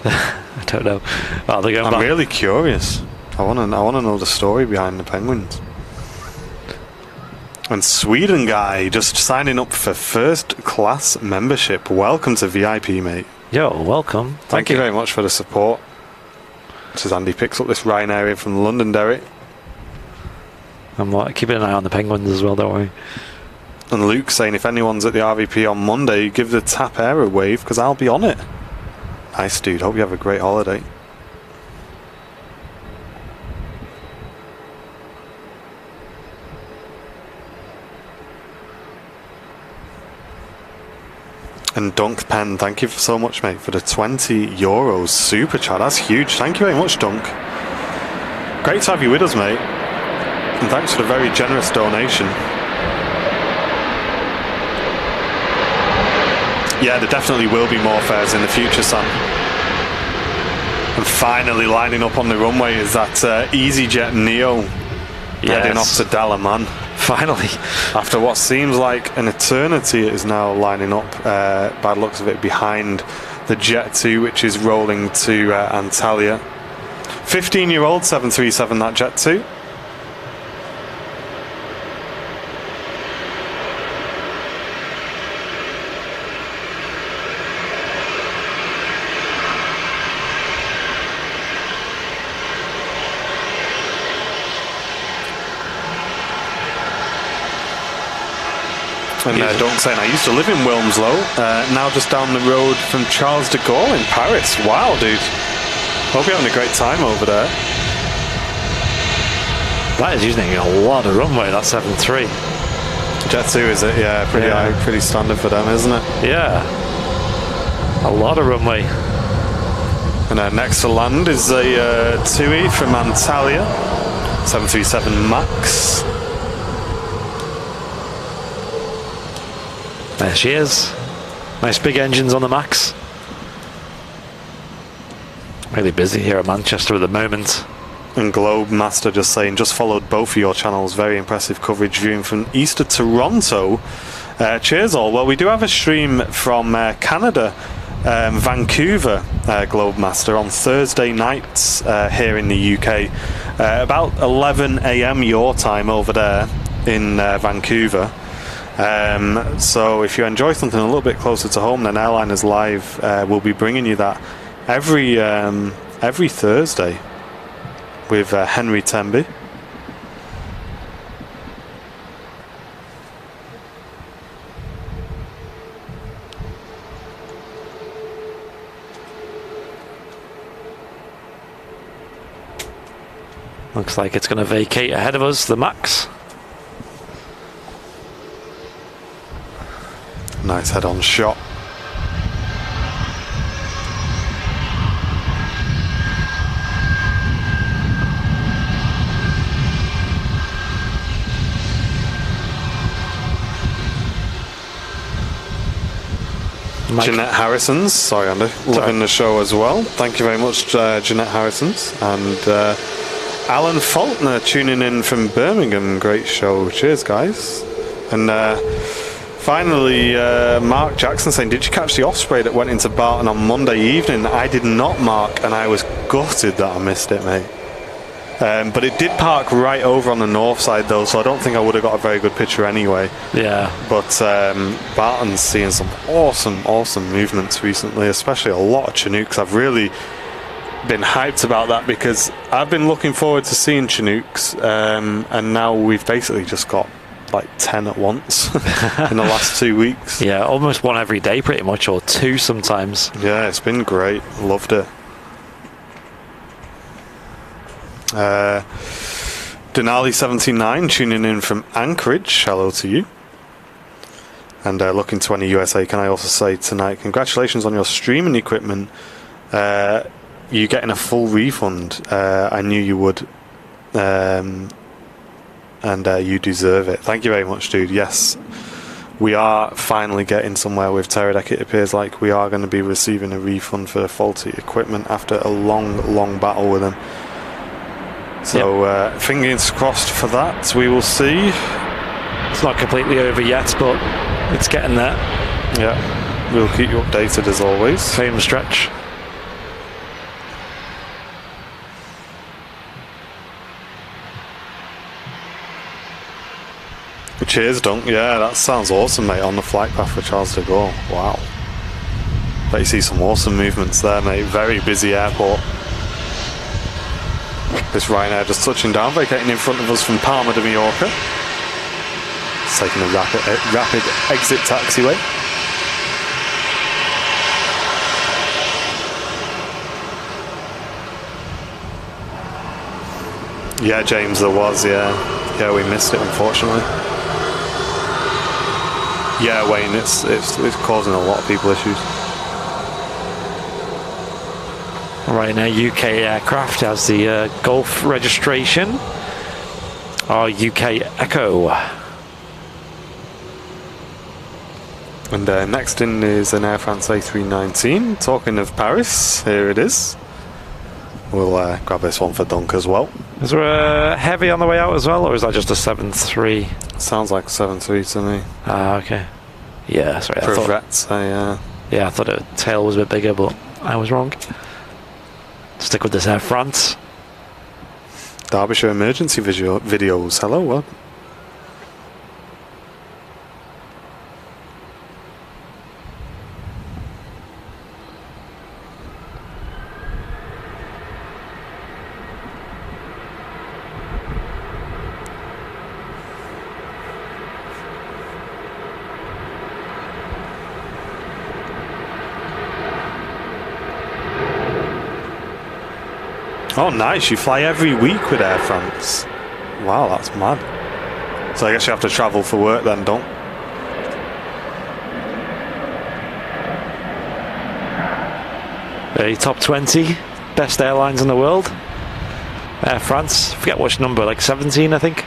I don't know. Oh, they're going I'm back. really curious. I want to know the story behind the penguins. And Sweden guy just signing up for first class membership. Welcome to VIP, mate. Yo, welcome. Thank you very much for the support. This is Andy picks up this Ryanair from Londonderry. I'm keeping an eye on the penguins as well, don't worry. And Luke saying if anyone's at the RVP on Monday, give the Tap Air a wave because I'll be on it. Nice, dude. Hope you have a great holiday. And Dunk Pen, thank you so much, mate, for the €20 super chat. That's huge. Thank you very much, Dunk. Great to have you with us, mate. And thanks for the very generous donation. Yeah, there definitely will be more fairs in the future, Sam. And finally lining up on the runway is that EasyJet Neo heading off to Dalaman. Finally. After what seems like an eternity, it is now lining up, by the looks of it, behind the Jet 2, which is rolling to Antalya. 15-year-old 737, that Jet 2. And Dunk saying, I used to live in Wilmslow, now just down the road from Charles de Gaulle in Paris. Wow, dude. Hope you're having a great time over there. That is using a lot of runway, that 7.3. Jet 2, is it? Yeah, pretty high, pretty standard for them, isn't it? Yeah. A lot of runway. And next to land is a TUI from Antalya, 737 MAX. There she is. Nice big engines on the MAX. Really busy here at Manchester at the moment. And Globe Master just saying, just followed both of your channels. Very impressive coverage viewing from East to Toronto. Cheers all. Well, we do have a stream from Canada, Vancouver, Globe Master, on Thursday nights here in the UK. About 11 AM your time over there in Vancouver. So if you enjoy something a little bit closer to home, then Airliners Live will be bringing you that every Thursday with Henry Temby. Looks like it's going to vacate ahead of us, the MAX. Nice head-on shot. Jeanette Harrison's, sorry Andy, loving the show as well. Thank you very much, Jeanette Harrison's. And Alan Faulkner tuning in from Birmingham, great show. Cheers guys. And finally, Mark Jackson saying, did you catch the Osprey that went into Barton on Monday evening? I did not, Mark, and I was gutted that I missed it, mate. But it did park right over on the north side though, so I don't think I would have got a very good picture anyway. Yeah. But Barton's seeing some awesome movements recently, especially a lot of Chinooks. I've really been hyped about that because I've been looking forward to seeing Chinooks, and now we've basically just got like 10 at once in the last 2 weeks. Yeah, almost one every day pretty much, or two sometimes. Yeah, it's been great. Loved it. Denali79 tuning in from Anchorage. Hello to you. And looking to any USA, can I also say tonight, congratulations on your streaming equipment. You getting a full refund. I knew you would. And you deserve it. Thank you very much, dude. Yes, we are finally getting somewhere with Teradek. It appears like we are going to be receiving a refund for faulty equipment after a long battle with them. So fingers crossed for that. We will see. It's not completely over yet, but it's getting there. Yeah, we'll keep you updated as always. Same stretch. Cheers, Dunk. Yeah, that sounds awesome, mate. On the flight path for Charles de Gaulle. Wow. Bet you see some awesome movements there, mate. Very busy airport. This Ryanair just touching down, vacating in front of us from Palma de Mallorca. It's taking a rapid exit taxiway. Yeah, James, there was, yeah, we missed it unfortunately. Yeah, Wayne, it's causing a lot of people issues. Right now, UK aircraft has the Gulf registration. Our UK Echo. And next in is an Air France A319. Talking of Paris, here it is. We'll grab this one for Dunk as well. Is there a heavy on the way out as well, or is that just a 7.3? Sounds like a 7.3 to me. Ah, okay. Yeah, sorry. For Vets, yeah, I thought the tail was a bit bigger, but I was wrong. Stick with this Air France. Derbyshire emergency videos. Hello, what? Oh, nice. You fly every week with Air France. Wow, that's mad. So I guess you have to travel for work then, don't? The top 20 best airlines in the world. Air France, forget which number, like 17 I think.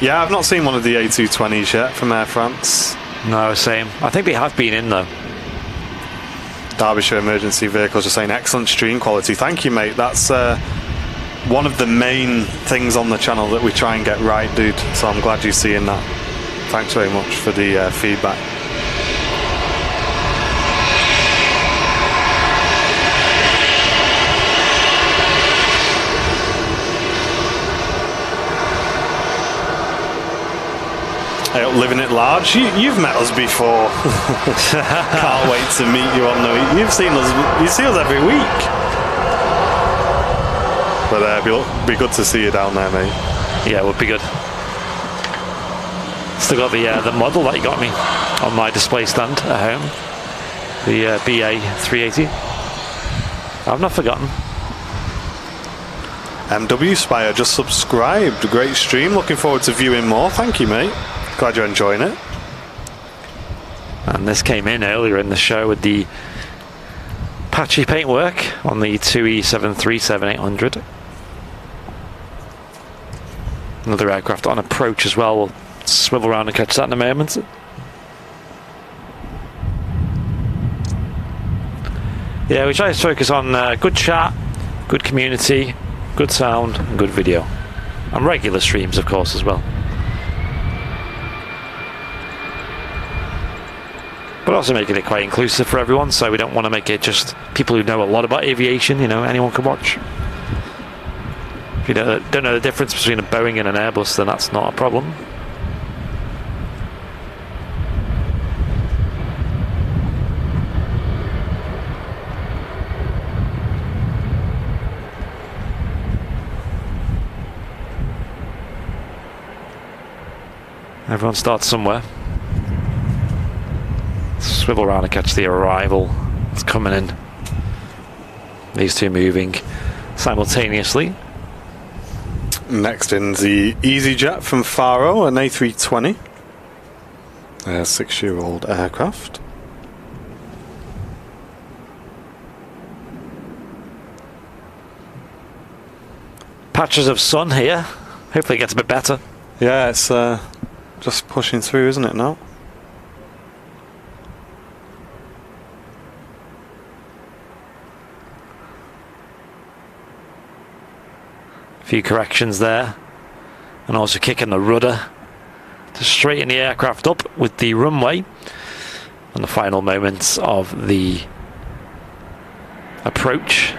Yeah, I've not seen one of the A220s yet from Air France. No, same. I think they have been in though. Derbyshire Emergency Vehicles just saying excellent stream quality. Thank you, mate. That's one of the main things on the channel that we try and get right, dude. So I'm glad you're seeing that. Thanks very much for the feedback. Living it large. You've met us before. Can't wait to meet you on the. You've seen us. You see us every week. But be good to see you down there, mate. Yeah, it would be good. Still got the model that you got me on my display stand at home. The BA 380. I've not forgotten. MW Spire just subscribed. Great stream. Looking forward to viewing more. Thank you, mate. Glad you're enjoying it. And this came in earlier in the show with the patchy paintwork on the 2E737-800. Another aircraft on approach as well. We'll swivel around and catch that in a moment. Yeah, we try to focus on good chat, good community, good sound, and good video. And regular streams, of course, as well. But also making it quite inclusive for everyone, so we don't want to make it just people who know a lot about aviation, you know, anyone can watch. If you don't know the difference between a Boeing and an Airbus, then that's not a problem. Everyone starts somewhere. Swivel around and catch the arrival. It's coming in. These two moving simultaneously. Next in the EasyJet from Faro, an A320. A 6-year-old aircraft. Patches of sun here. Hopefully it gets a bit better. Yeah, it's just pushing through, isn't it now? Few corrections there, and also kicking the rudder to straighten the aircraft up with the runway and the final moments of the approach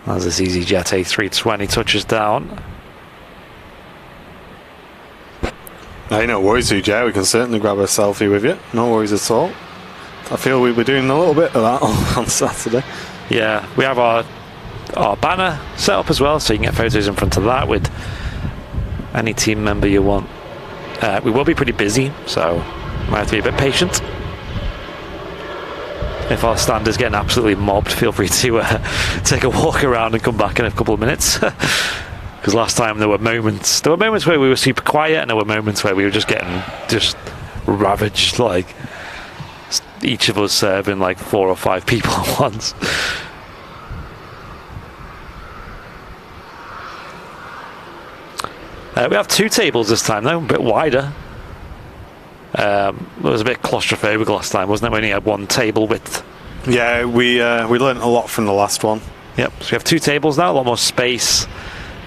as this EasyJet A320 touches down. Hey, no worries, EJ. We can certainly grab a selfie with you. No worries at all. I feel we were doing a little bit of that on Saturday. Yeah, we have our banner set up as well, so you can get photos in front of that with any team member you want. We will be pretty busy, so might have to be a bit patient. If our stand is getting absolutely mobbed, feel free to take a walk around and come back in a couple of minutes. Because last time there were moments where we were super quiet, and there were moments where we were just getting ravaged, like each of us serving like 4 or 5 people at once. We have 2 tables this time though, a bit wider. It was a bit claustrophobic last time, wasn't it? We only had 1 table width. Yeah, we learnt a lot from the last one. Yep, so we have 2 tables now, a lot more space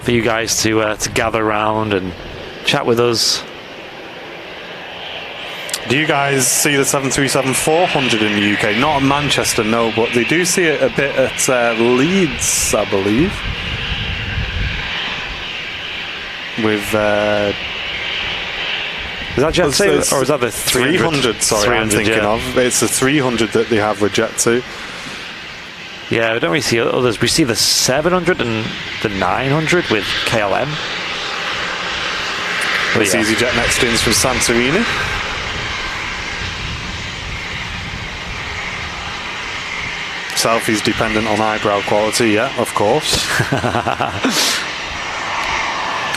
for you guys to gather around and chat with us. Do you guys see the 737-400 in the UK? Not in Manchester, no, but they do see it a bit at Leeds, I believe. With is that Jet 2 or is that the 300? Sorry, 300, I'm thinking of. It's the 300 that they have with Jet 2. Yeah, we don't really see others. We see the 700 and the 900 with KLM. This EasyJet next in is from Santorini. Selfies dependent on eyebrow quality, yeah, of course.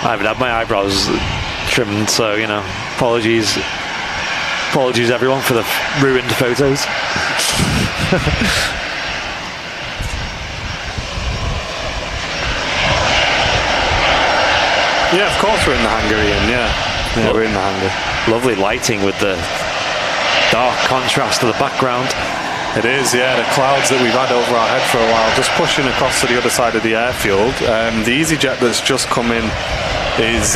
I haven't had my eyebrows trimmed, so, you know, apologies. Apologies, everyone, for the ruined photos. Yeah, of course we're in the hangar, Ian, yeah. Yeah, we're in the hangar. Lovely lighting with the dark contrast to the background. It is, yeah, the clouds that we've had over our head for a while, just pushing across to the other side of the airfield. The EasyJet that's just come in is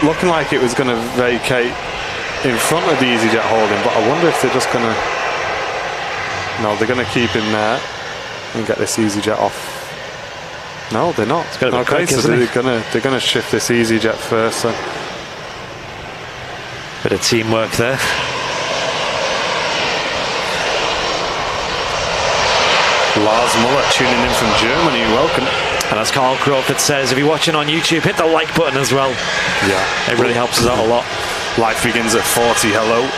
looking like it was going to vacate in front of the EasyJet holding, but I wonder if they're just going to... No, they're going to keep him there and get this EasyJet off. No, they're not. It's okay, quick, so they're gonna shift this EasyJet first. So. Bit of teamwork there. Lars Muller tuning in from Germany. Welcome. And as Carl Crawford says, if you're watching on YouTube, hit the like button as well. Yeah, it really helps us out a lot. Life begins at 40. Hello.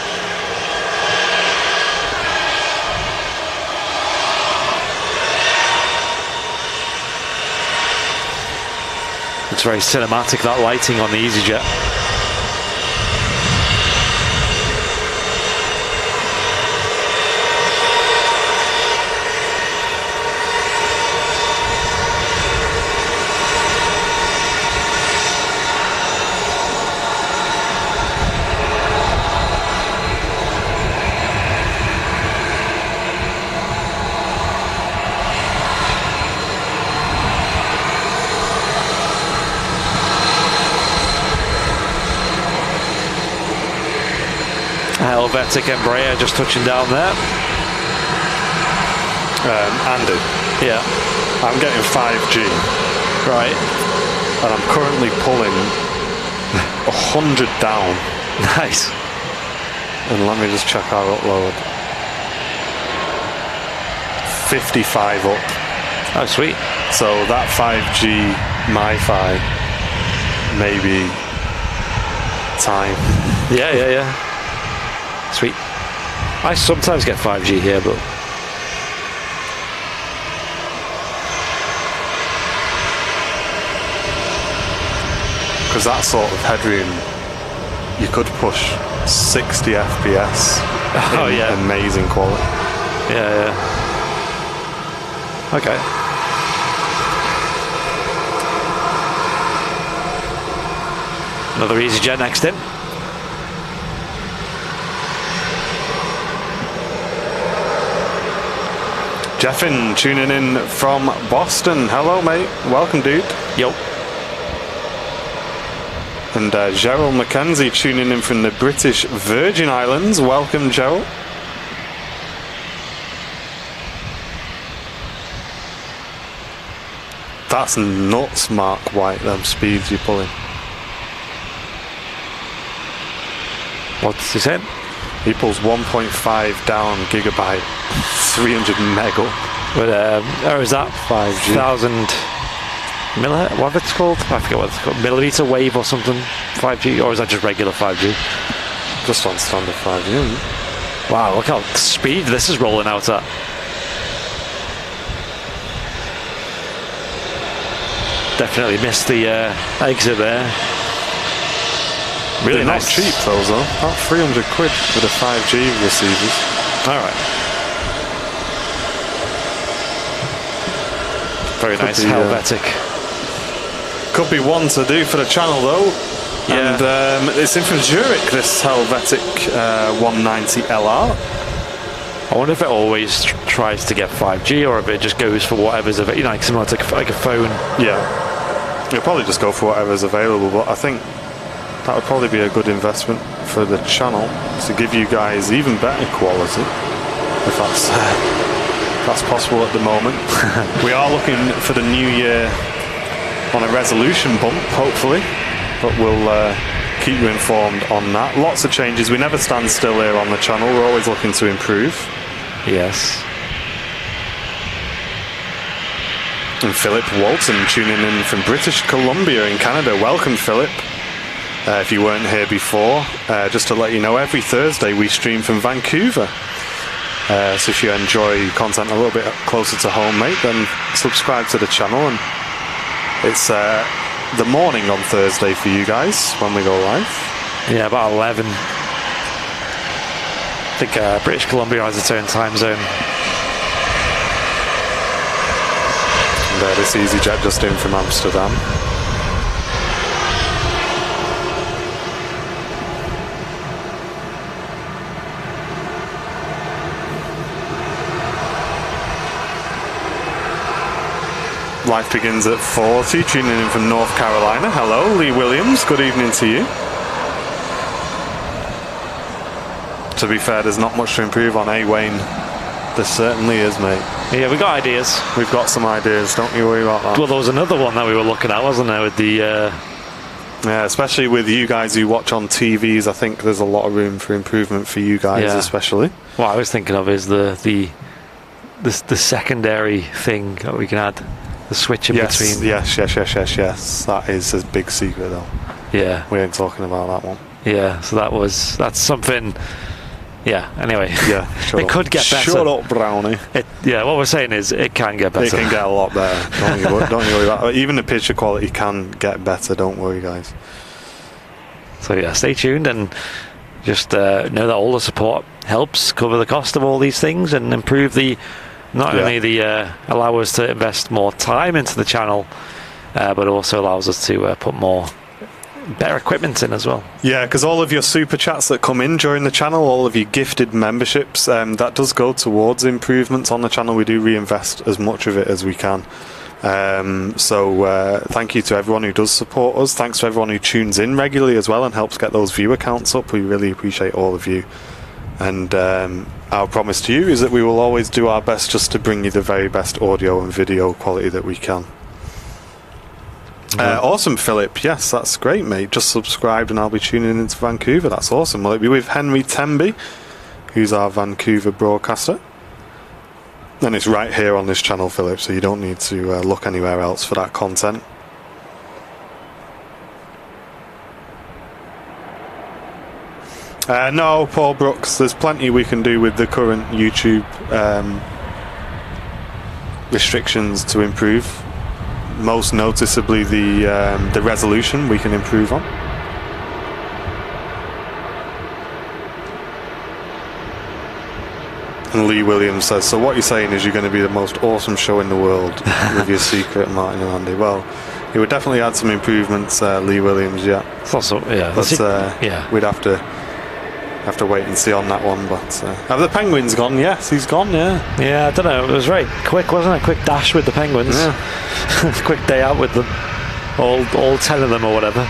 It's very cinematic, that lighting on the EasyJet. Helvetic Embraer just touching down there. Andy. Yeah. I'm getting 5G. Right. And I'm currently pulling 100 down. Nice. And let me just check our upload. 55 up. Oh, sweet. So that 5G MiFi maybe time. Yeah. Sweet. I sometimes get 5G here, but because that sort of headroom, you could push 60 FPS. Oh yeah, amazing quality. Yeah. Okay. Another EasyJet next in. Jeffin tuning in from Boston. Hello, mate. Welcome, dude. Yo. And Gerald Mackenzie tuning in from the British Virgin Islands. Welcome, Gerald. That's nuts, Mark White, them speeds you're pulling. What's he saying? He pulls 1.5 down gigabyte, 300 meg up. But, or is that 5G? 1000 millihertz? What it's called? I forget what it's called. Millimeter wave or something? 5G? Or is that just regular 5G? Just on standard 5G. Wow, look how speed this is rolling out at. Definitely missed the exit there. Really They're nice. Not cheap those though. About 300 quid for the 5G receivers. Alright. Very Could nice, be, Helvetic. Could be one to do for the channel though. Yeah. And it's in from Zurich, this Helvetic 190 LR. I wonder if it always tries to get 5G or if it just goes for whatever's available, you know, like similar to like a phone. Yeah. It'll probably just go for whatever's available, but I think that would probably be a good investment for the channel to give you guys even better quality, if that's possible at the moment. We are looking for the new year on a resolution bump, hopefully, but we'll keep you informed on that. Lots of changes. We never stand still here on the channel. We're always looking to improve. Yes. And Philip Walton tuning in from British Columbia in Canada. Welcome, Philip. If you weren't here before, just to let you know, every Thursday we stream from Vancouver. So if you enjoy content a little bit closer to home, mate, then subscribe to the channel. And it's the morning on Thursday for you guys when we go live. Yeah, about 11. I think British Columbia has its own time zone. And this EasyJet just in from Amsterdam. Life begins at 40, tuning in from North Carolina. Hello, Lee Williams. Good evening to you. To be fair, there's not much to improve on, Wayne? There certainly is, mate. Yeah, we got ideas. We've got some ideas, don't you worry about that. Well, there was another one that we were looking at, wasn't there, with the... Yeah, especially with you guys who watch on TVs, I think there's a lot of room for improvement for you guys, especially. What I was thinking of is the secondary thing that we can add. The switch in between. Yes. That is a big secret, though. Yeah. We ain't talking about that one. Yeah, so that's something... Yeah, anyway. Yeah, it could get better. Shut up, Brownie. What we're saying is it can get better. It can get a lot better. Don't you worry about it. Even the picture quality can get better, don't worry, guys. So yeah, stay tuned and just know that all the support helps cover the cost of all these things and improve only allow us to invest more time into the channel, but also allows us to put better equipment in as well. Yeah, because all of your super chats that come in during the channel, all of your gifted memberships, that does go towards improvements on the channel. We do reinvest as much of it as we can. So thank you to everyone who does support us. Thanks to everyone who tunes in regularly as well and helps get those viewer counts up. We really appreciate all of you. And our promise to you is that we will always do our best just to bring you the very best audio and video quality that we can. Awesome, Philip. Yes, that's great, mate. Just subscribed and I'll be tuning into Vancouver. That's awesome. Will it be with Henry Temby, who's our Vancouver broadcaster? And it's right here on this channel, Philip, so you don't need to look anywhere else for that content. No, Paul Brooks, there's plenty we can do with the current YouTube restrictions to improve. Most noticeably the resolution we can improve on. And Lee Williams says, so what you're saying is you're going to be the most awesome show in the world with your secret, Martin and Andy. Well, it would definitely add some improvements, Lee Williams, yeah. It's also, yeah. But we'd have to wait and see on that one. But have the Penguins gone? Yes, he's gone, yeah. Yeah, I don't know. It was very quick, wasn't it? Quick dash with the Penguins. Yeah. Quick day out with them. All 10 of them or whatever.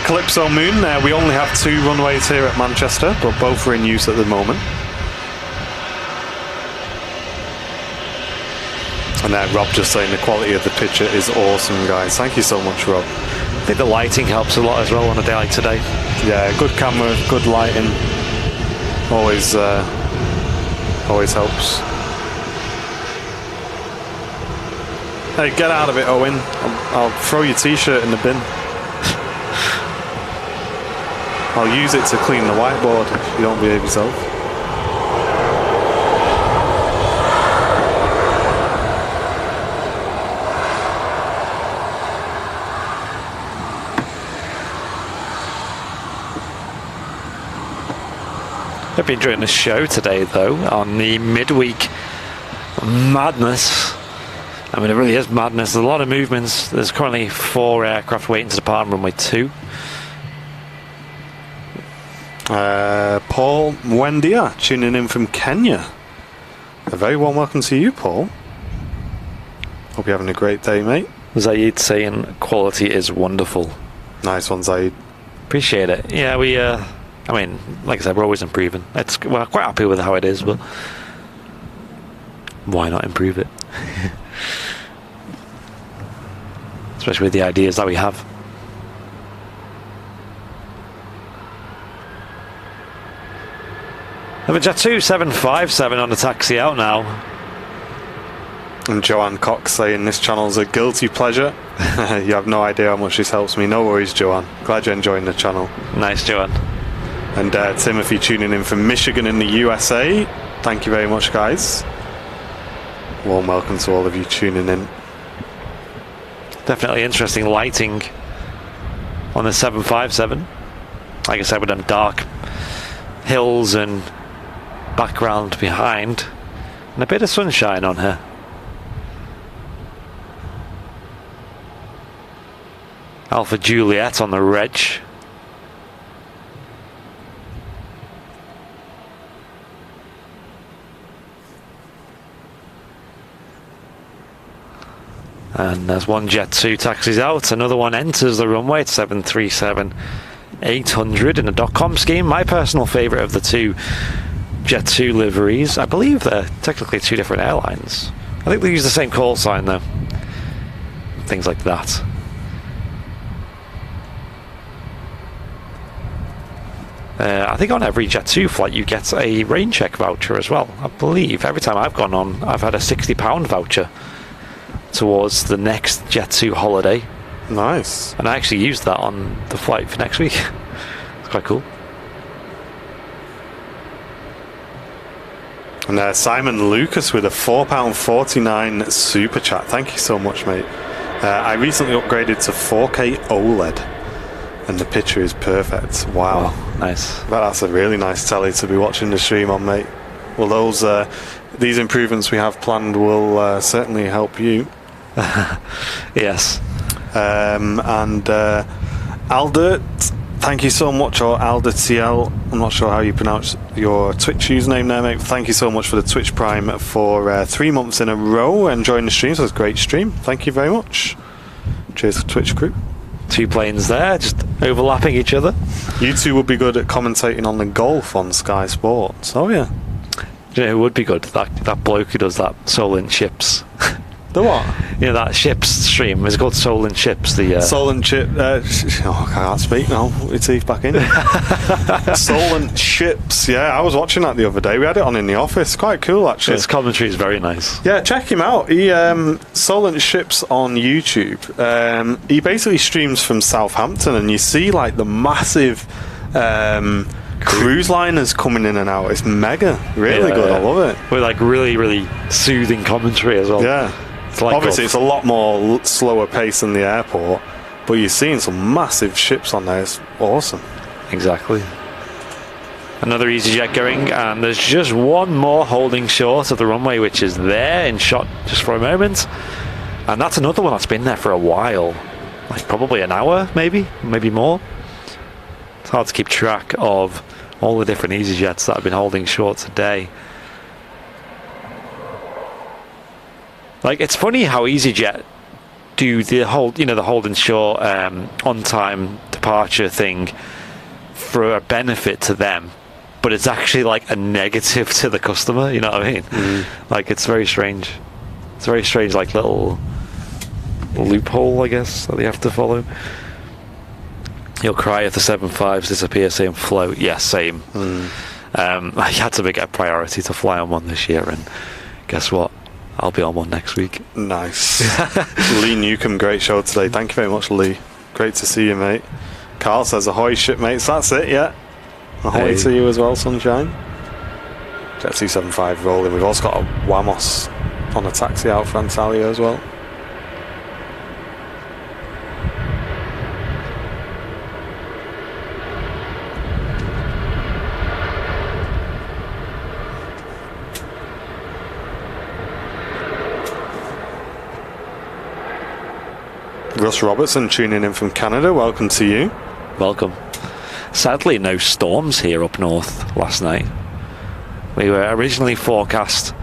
Calypso Moon, we only have 2 runways here at Manchester, but both are in use at the moment. And Rob just saying the quality of the picture is awesome, guys. Thank you so much, Rob. I think the lighting helps a lot as well on a day like today. Yeah, good camera, good lighting. Always helps. Hey, get out of it, Owen. I'll throw your t-shirt in the bin. I'll use it to clean the whiteboard if you don't behave yourself. I've been enjoying the show today, though, on the midweek madness. I mean, it really is madness. There's a lot of movements. There's currently 4 aircraft waiting to depart on runway 2. Paul Mwendia tuning in from Kenya. A very warm welcome to you, Paul. Hope you're having a great day, mate. Zaid saying quality is wonderful. Nice one, Zaid. Appreciate it. Yeah, we I mean, like I said, we're always improving. We're quite happy with how it is, but why not improve it? Especially with the ideas that we have. Jet 2757 on the taxi out now. And Joanne Cox saying this channel's a guilty pleasure. You have no idea how much this helps me. No worries, Joanne. Glad you're enjoying the channel. Nice, Joanne. And Timothy tuning in from Michigan in the USA. Thank you very much, guys. Warm welcome to all of you tuning in. Definitely interesting lighting on the 757. Like I said, with them dark hills and background behind, and a bit of sunshine on her. Alpha Juliet on the reg. And as one Jet 2 taxis out, another one enters the runway at 737-800 in a .com scheme. My personal favourite of the two Jet 2 liveries. I believe they're technically two different airlines. I think they use the same call sign though. Things like that. I think on every Jet 2 flight you get a rain check voucher as well. I believe every time I've gone on, I've had a £60 voucher towards the next Jet 2 holiday. Nice. And I actually used that on the flight for next week. It's quite cool. And Simon Lucas with a £4.49 super chat. Thank you so much, mate. I recently upgraded to 4K OLED and the picture is perfect. Wow. Nice. But that's a really nice telly to be watching the stream on, mate. Well, these improvements we have planned will certainly help you. Yes. And Aldert, thank you so much, or AlderTL, I'm not sure how you pronounce your Twitch username there, mate. Thank you so much for the Twitch Prime for 3 months in a row, enjoying the stream. So it's a great stream. Thank you very much. Cheers to Twitch crew. 2 planes there, just overlapping each other. You two would be good at commentating on the golf on Sky Sports. Oh yeah. Yeah, it would be good. That bloke who does that Solent Ships. The what? You know, that ships stream is called Solent Ships. The Solent Chip. I can't speak now. Put your teeth back in. Solent Ships. Yeah, I was watching that the other day. We had it on in the office. Quite cool, actually. His commentary is very nice. Yeah, check him out. He Solent Ships on YouTube. He basically streams from Southampton, and you see like the massive cruise liners coming in and out. It's mega, really good. I love it. With like really, really soothing commentary as well. Yeah. Like obviously it's a lot more slower pace than the airport, but you're seeing some massive ships on there. It's awesome. Exactly. Another EasyJet going, and there's just one more holding short of the runway, which is there in shot just for a moment, and that's another one that's been there for a while, like probably an hour, maybe more. It's hard to keep track of all the different EasyJets that have been holding short today. Like, it's funny how EasyJet do the hold and short on-time departure thing for a benefit to them, but it's actually like a negative to the customer. You know what I mean? Like, it's very strange. It's a very strange, like, little loophole, I guess, that they have to follow. You'll cry if the 7.5s disappear, same float. Yes, same. I had to make it a priority to fly on one this year, and guess what? I'll be on one next week. Nice. Lee Newcomb, great show today. Thank you very much, Lee. Great to see you, mate. Carl says ahoy, shipmates. That's it, yeah. Ahoy to you as well, Sunshine. Jet 275 rolling. We've also got a Wamos on a taxi out for Antalya as well. Russ Robertson tuning in from Canada. Welcome to you. Welcome. Sadly, no storms here up north last night. We were originally forecast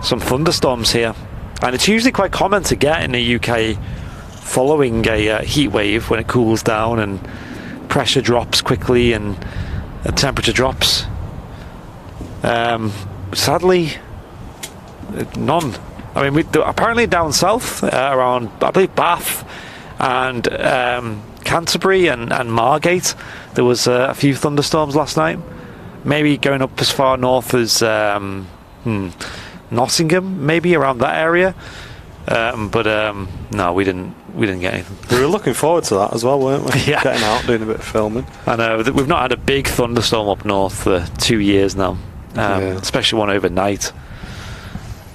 some thunderstorms here, and it's usually quite common to get in the UK following a heat wave when it cools down and pressure drops quickly and the temperature drops. Sadly, none. I mean, apparently down south, around, I believe, Bath and Canterbury and Margate, there was a few thunderstorms last night. Maybe going up as far north as Nottingham, maybe around that area. No, we didn't get anything. We were looking forward to that as well, weren't we? Yeah. Getting out, doing a bit of filming. I know we've not had a big thunderstorm up north for 2 years now, especially one overnight.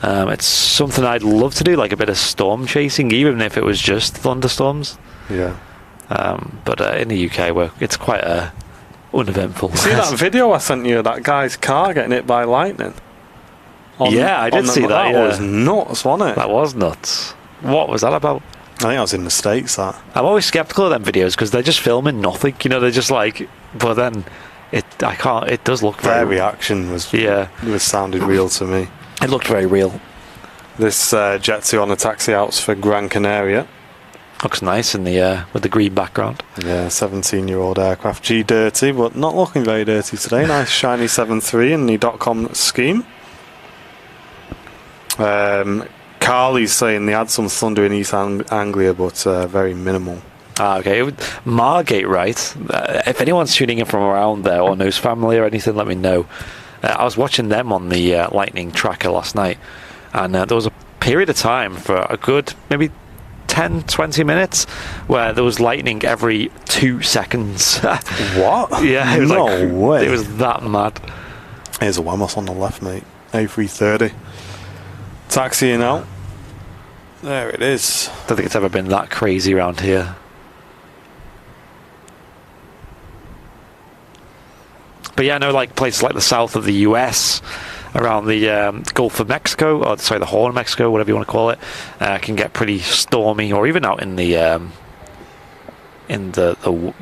It's something I'd love to do, like a bit of storm chasing, even if it was just thunderstorms. Yeah. But in the UK, it's quite uneventful. See that video I sent you of that guy's car getting hit by lightning? I did see that. That yeah. was nuts, wasn't it? That was nuts. What was that about? I think I was in the States, that. I'm always skeptical of them videos because they're just filming nothing. You know, they're just like. But then, it does look Their very. reaction was sounded real to me. It looked very real. This Jet2 on the taxi outs for Gran Canaria. Looks nice in the with the green background. Yeah, 17-year-old aircraft. G dirty, but not looking very dirty today. Nice shiny 7.3 in the .com scheme. Carly's saying they had some thunder in East Anglia, but very minimal. Okay. Margate, right? If anyone's tuning in from around there or knows family or anything, let me know. I was watching them on the lightning tracker last night, and there was a period of time for a good maybe 10-20 minutes where there was lightning every 2 seconds. What? Yeah, it was no way. It was that mad. Here's a Wemos on the left, mate. A330. Taxiing out. There it is. Don't think it's ever been that crazy around here. But yeah, I know like places like the south of the US, around the Gulf of Mexico, or sorry, the Horn of Mexico, whatever you want to call it, can get pretty stormy, or even out in the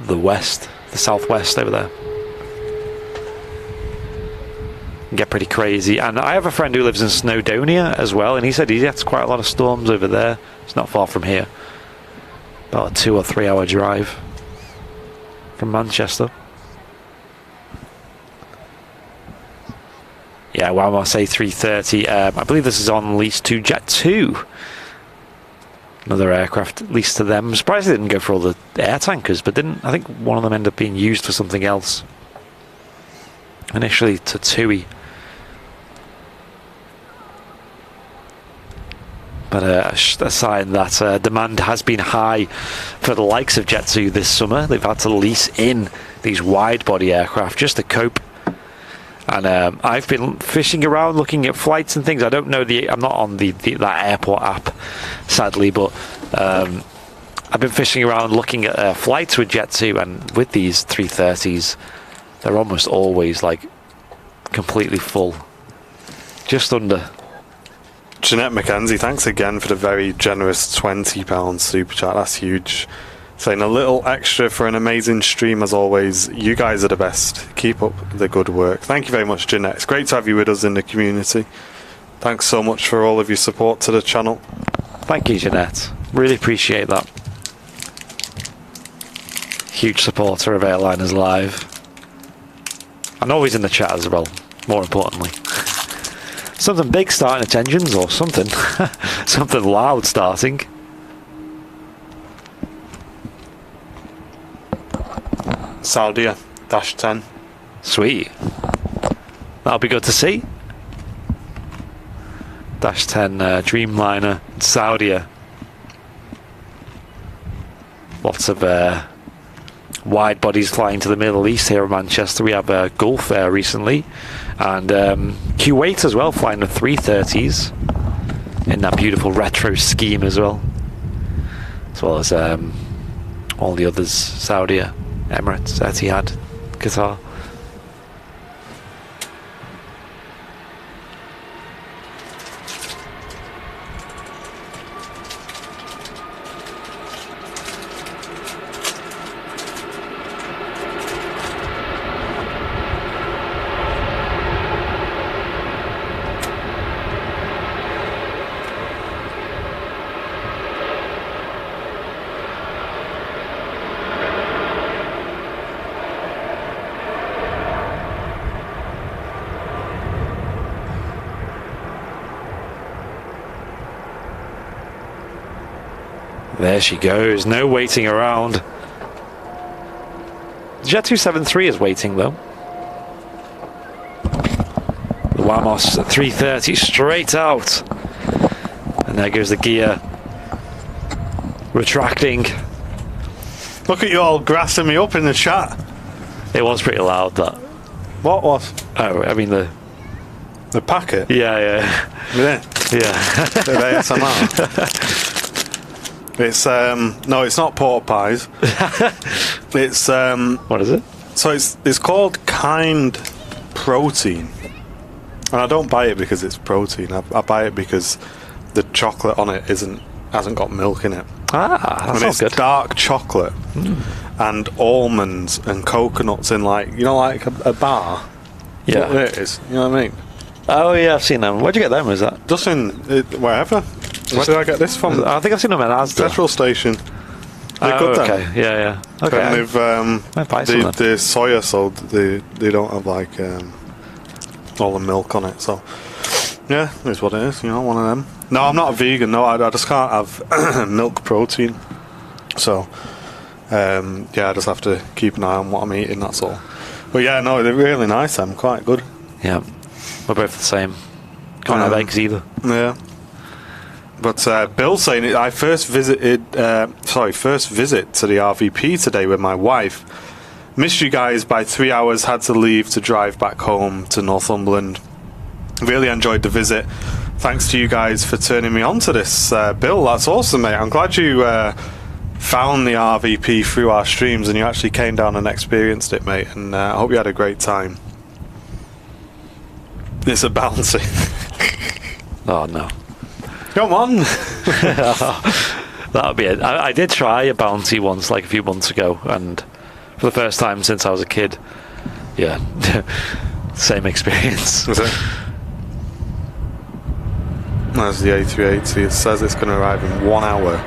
west, the southwest over there. Can get pretty crazy. And I have a friend who lives in Snowdonia as well, and he said he gets quite a lot of storms over there. It's not far from here, about a 2 or 3 hour drive from Manchester. Yeah, Wamos A330. I believe this is on lease to Jet2. Another aircraft leased to them. I'm surprised they didn't go for all the air tankers, but I think one of them ended up being used for something else. Initially to TUI. But a sign that demand has been high for the likes of Jet2 this summer. They've had to lease in these wide-body aircraft just to cope. And I've been fishing around looking at flights and things. I don't know I'm not on that airport app, sadly, but I've been fishing around looking at flights with Jet2, and with these 330s, they're almost always like completely full. Just under. Jeanette McKenzie, thanks again for the very generous £20 super chat. That's huge. Saying a little extra for an amazing stream as always. You guys are the best. Keep up the good work. Thank you very much, Jeanette. It's great to have you with us in the community. Thanks so much for all of your support to the channel. Thank you, Jeanette. Really appreciate that. Huge supporter of Airliners Live. And always in the chat as well, more importantly. Something big starting its engines or something. Something loud starting. Saudia, -10. Sweet. That'll be good to see. -10 Dreamliner, Saudia. Lots of wide bodies flying to the Middle East here in Manchester. We have Gulf Air recently, and Kuwait as well, flying the 330s in that beautiful retro scheme as well as all the others: Saudia, Emirates, Etihad, Qatar. There she goes, no waiting around. The Jet 273 is waiting though. The Wamos 330 straight out. And And there goes the gear. Retracting. Look at you all grassing me up in the chat. It was pretty loud, that. What was? Oh, I mean the packet? Yeah. Yeah. The ASMR. It's no, it's not pork pies. It's What is it? So it's called Kind Protein, and I don't buy it because it's protein. I buy it because the chocolate on it hasn't got milk in it. That and sounds it's good. dark chocolate and almonds and coconuts in like a bar. Yeah. What it is. You know what I mean? Oh yeah, I've seen them. Where'd you get them? Was that? Just in wherever. Where did I get this from? I think I've seen them at Asda. Petrol station. They're good then. Okay. Yeah. Okay. And they've Might buy some then. the soya, so they don't have like all the milk on it. So yeah, it's what it is. You know, one of them. No, I'm not a vegan. No, I just can't have milk protein. So yeah, I just have to keep an eye on what I'm eating. That's all. But yeah, no, they're really nice. I'm quite good. Yeah, we're both the same. Can't have eggs either. Yeah. But Bill's saying I first visit to the RVP today with my wife. Missed you guys by 3 hours. Had to leave to drive back home to Northumberland. Really enjoyed the visit. Thanks to you guys for turning me on to this, Bill. That's awesome, mate. I'm glad you found the RVP through our streams and you actually came down and experienced it, mate. And I hope you had a great time. It's a bouncy. Oh no. Come on. That would be it. I did try a bounty once, like a few months ago, and for the first time since I was a kid. Yeah. Same experience. Was it? That's the A380. It says it's going to arrive in 1 hour.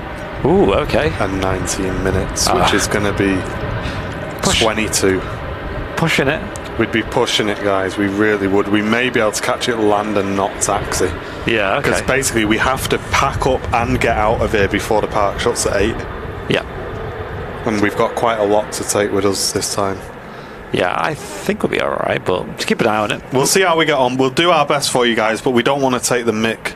Ooh, okay. And 19 minutes, which is going to be 22. Pushing it. We'd be pushing it, guys. We really would. We may be able to catch it land and not taxi. Yeah, okay. Because basically we have to pack up and get out of here before the park shuts at 8. Yeah. And we've got quite a lot to take with us this time. Yeah, I think we'll be alright, but just keep an eye on it. We'll see how we get on. We'll do our best for you guys, but we don't want to take the mick.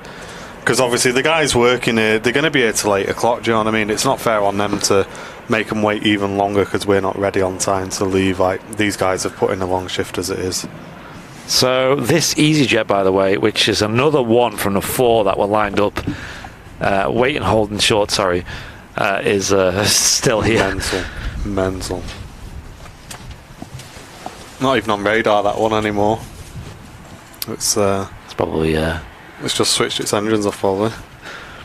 Because obviously the guys working here, they're going to be here till 8 o'clock, do you know what I mean? It's not fair on them to make them wait even longer because we're not ready on time to leave. Like, these guys have put in a long shift as it is. So this EasyJet, by the way, which is another one from the 4 that were lined up, wait and hold and short, sorry, is still here. Mental. Not even on radar, that one, anymore. It's probably... It's just switched its engines off, probably.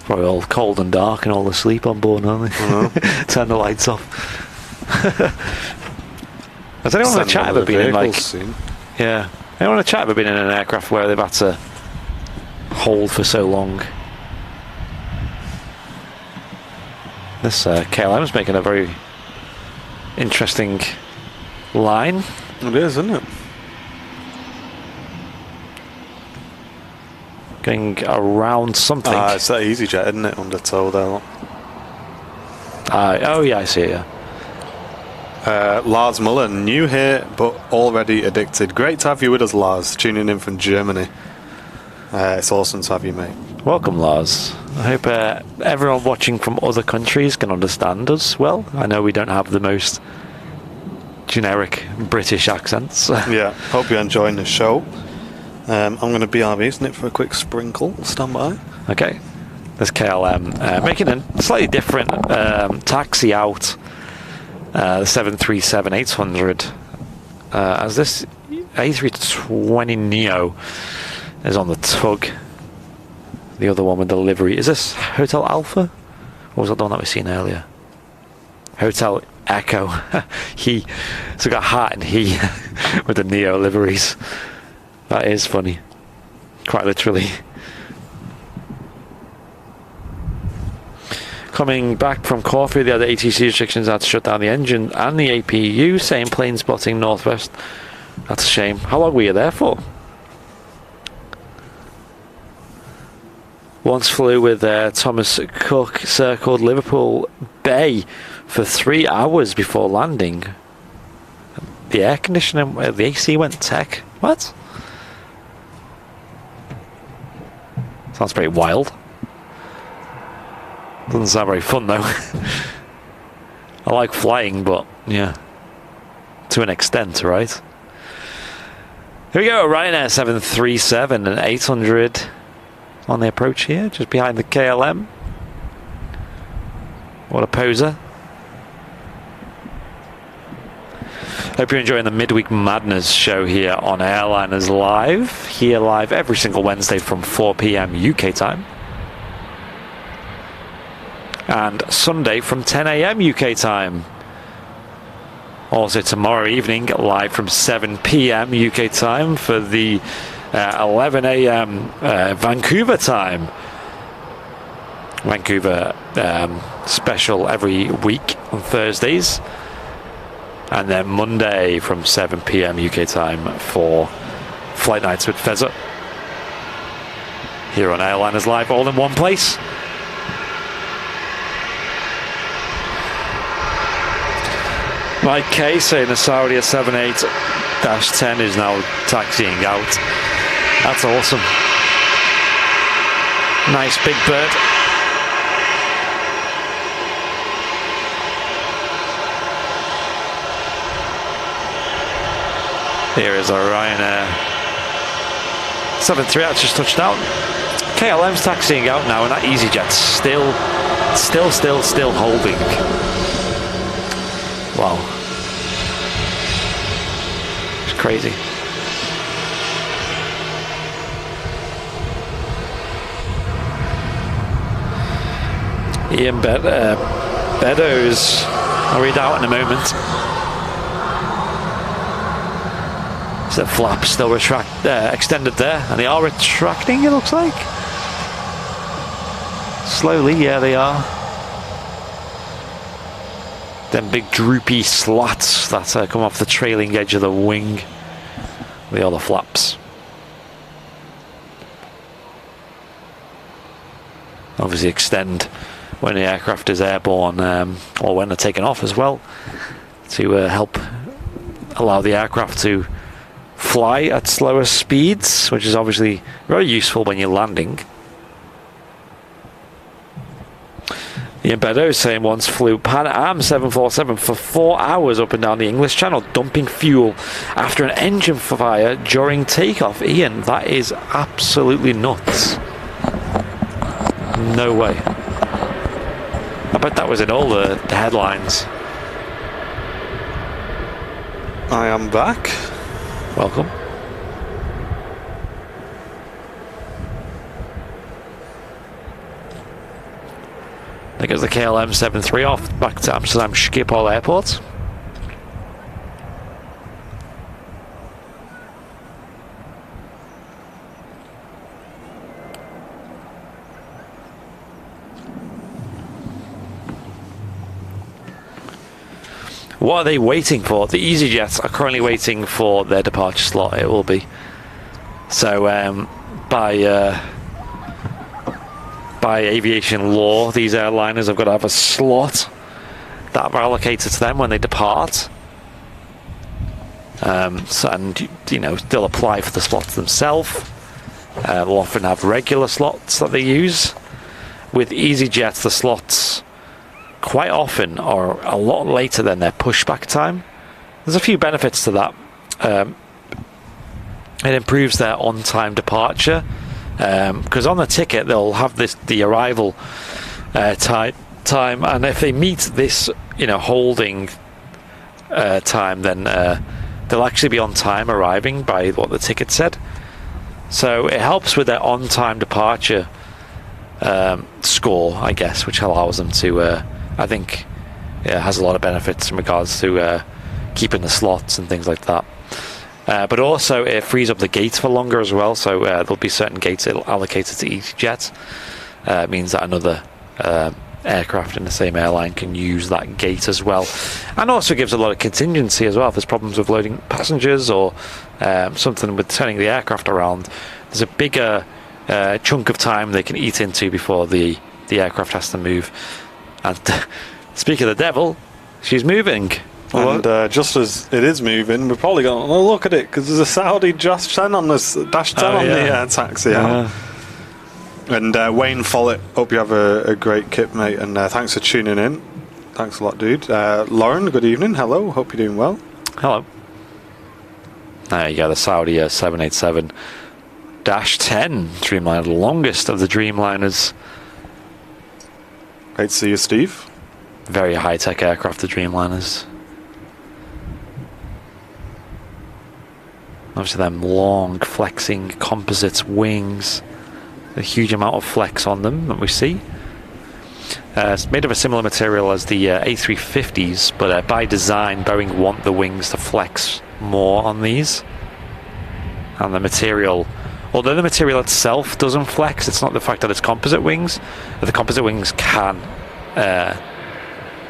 Probably all cold and dark and all asleep on board, aren't they? I know. Turn the lights off. Has anyone in the chat ever been in, like... Soon. Yeah. Anyone in the chat ever been in an aircraft where they've had to hold for so long? This KLM is making a very interesting line. It is, isn't it? Going around something. It's that EasyJet, isn't it? Under tow there. Oh yeah, I see it, yeah. Lars Muller, new here but already addicted. Great to have you with us, Lars, tuning in from Germany. It's awesome to have you, mate. Welcome, Lars. I hope everyone watching from other countries can understand us well. I know we don't have the most generic British accents. Yeah, hope you're enjoying the show. I'm going to BRB, isn't it, for a quick sprinkle? Stand by. Okay. There's KLM making a slightly different taxi out. The 737-800 as this A320neo is on the tug. The other one with the livery. Is this Hotel Alpha? Or was that the one that we seen earlier? Hotel Echo. He. So got hat and he with the Neo liveries. That is funny. Quite literally. Coming back from Corfu, the other ATC restrictions had to shut down the engine and the APU. Same plane spotting northwest. That's a shame. How long were you there for? Once flew with Thomas Cook, circled Liverpool Bay for 3 hours before landing. The air conditioning, the AC went tech. What? Sounds pretty wild. Doesn't sound very fun though. I like flying, but yeah, to an extent, right? Here we go, Ryanair 737 and 800 on the approach here, just behind the KLM. What a poser. Hope you're enjoying the Midweek Madness show here on Airliners Live. Here live every single Wednesday from 4 PM UK time. And Sunday from 10 AM UK time. Also tomorrow evening, live from 7 PM UK time for the 11 AM Vancouver time. Vancouver special every week on Thursdays. And then Monday from 7 PM UK time for Flight Nights with Fezza. Here on Airliners Live, all in one place. Mike K saying the Saudi 78-10 is now taxiing out. That's awesome. Nice big bird. Here is our Ryanair 73 just touched down. KLM's taxiing out now, and that EasyJet's still holding. Wow. It's crazy. Ian Beddoes, I'll read out in a moment. The flaps still extended there, and they are retracting, it looks like. Slowly, yeah, they are. Them big droopy slats that come off the trailing edge of the wing. The other flaps. Obviously extend when the aircraft is airborne, or when they're taken off as well, to help allow the aircraft to fly at slower speeds, which is obviously very useful when you're landing. Ian Beddoes saying once flew Pan Am 747 for 4 hours up and down the English Channel, dumping fuel after an engine fire during takeoff. Ian, that is absolutely nuts. No way. I bet that was in all the headlines. I am back. Welcome. There goes the KLM 73 off back to Amsterdam Schiphol Airport. What are they waiting for? The EasyJets are currently waiting for their departure slot, it will be. So by aviation law, these airliners have got to have a slot that are allocated to them when they depart. And, you know, they'll apply for the slots themselves. They'll often have regular slots that they use. With EasyJet, the slots quite often are a lot later than their pushback time. There's a few benefits to that. It improves their on-time departure, because on the ticket they'll have the arrival time, and if they meet this, you know, holding time, then they'll actually be on time arriving by what the ticket said. So it helps with their on-time departure score, I guess, which allows them to I think has a lot of benefits in regards to keeping the slots and things like that. But also it frees up the gates for longer as well, so there'll be certain gates allocated to each jet. It means that another aircraft in the same airline can use that gate as well. And also gives a lot of contingency as well. If there's problems with loading passengers or something with turning the aircraft around, there's a bigger chunk of time they can eat into before the aircraft has to move. And speak of the devil, she's moving. And just as it is moving, we're probably going to look at it because there's a Saudi Dash 10 on this Dash 10 on the taxi out. And Wayne Follett, hope you have a great kit, mate, and thanks for tuning in. Thanks a lot, dude. Lauren, good evening. Hello, hope you're doing well. Hello. There you go, the Saudi 787-10 Dreamliner, the longest of the Dreamliners. Great to see you, Steve. Very high-tech aircraft, the Dreamliners. Obviously them long, flexing composites wings. A huge amount of flex on them that we see. It's made of a similar material as the A350s, but by design, Boeing want the wings to flex more on these. And the material, although the material itself doesn't flex, it's not the fact that it's composite wings, but the composite wings can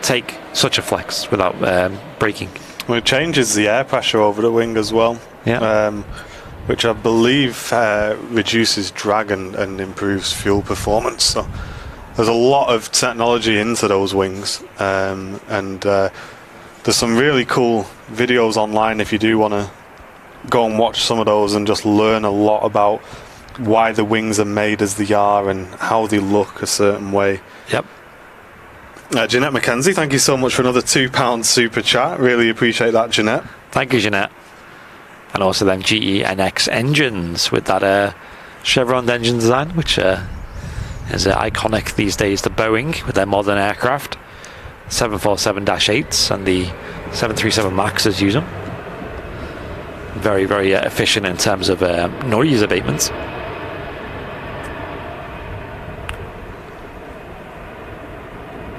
take such a flex without breaking. Well, it changes the air pressure over the wing as well, which I believe reduces drag and improves fuel performance. So there's a lot of technology into those wings, and there's some really cool videos online if you do want to go and watch some of those and just learn a lot about why the wings are made as they are and how they look a certain way. Yep. Jeanette McKenzie, thank you so much for another £2 super chat. Really appreciate that, Jeanette. Thank you, Jeanette. And also them GE NX engines with that chevron engine design, which is iconic these days to Boeing with their modern aircraft. 747-8s and the 737 Maxes use them. Very, very efficient in terms of noise abatements.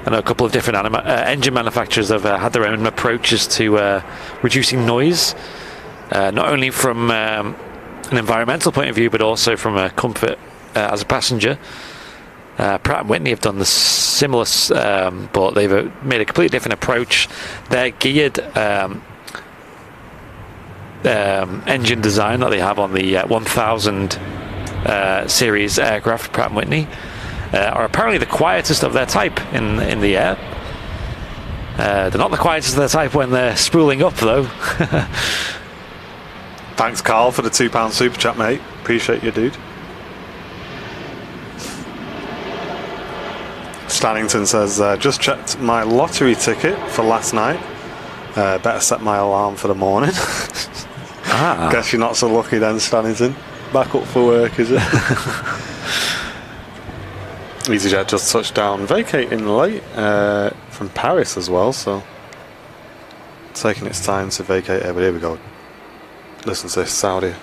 I know a couple of different engine manufacturers have had their own approaches to reducing noise, not only from an environmental point of view, but also from a comfort as a passenger. Pratt & Whitney have done the similar, but they've made a completely different approach. Their geared engine design that they have on the 1000 series aircraft, Pratt & Whitney, are apparently the quietest of their type in the air. They're not the quietest of their type when they're spooling up, though. Thanks, Carl, for the £2 super chat, mate. Appreciate you, dude. Stannington says, just checked my lottery ticket for last night. Better set my alarm for the morning. Guess you're not so lucky then, Stannington. Back up for work, is it? EasyJet just touched down, vacating late from Paris as well, so taking its time to vacate here. But here we go. Listen to this, Saudi.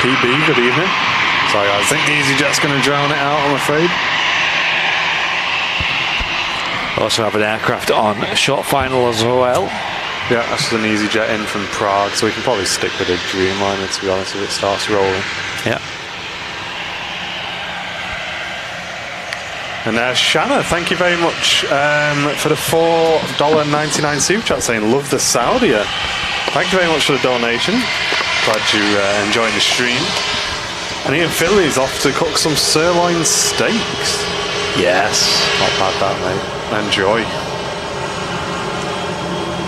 PB, good evening. Sorry, I think EasyJet's going to drown it out, I'm afraid. Also have an aircraft on short final as well. Yeah, that's an EasyJet in from Prague, so we can probably stick with a Dreamliner, to be honest, if it starts rolling. Yeah. And Shanna, thank you very much for the $4.99 super chat saying, love the Saudi. Thank you very much for the donation. Glad you're enjoying the stream. And Ian Finley's off to cook some sirloin steaks. Yes. Not bad that, mate. Enjoy.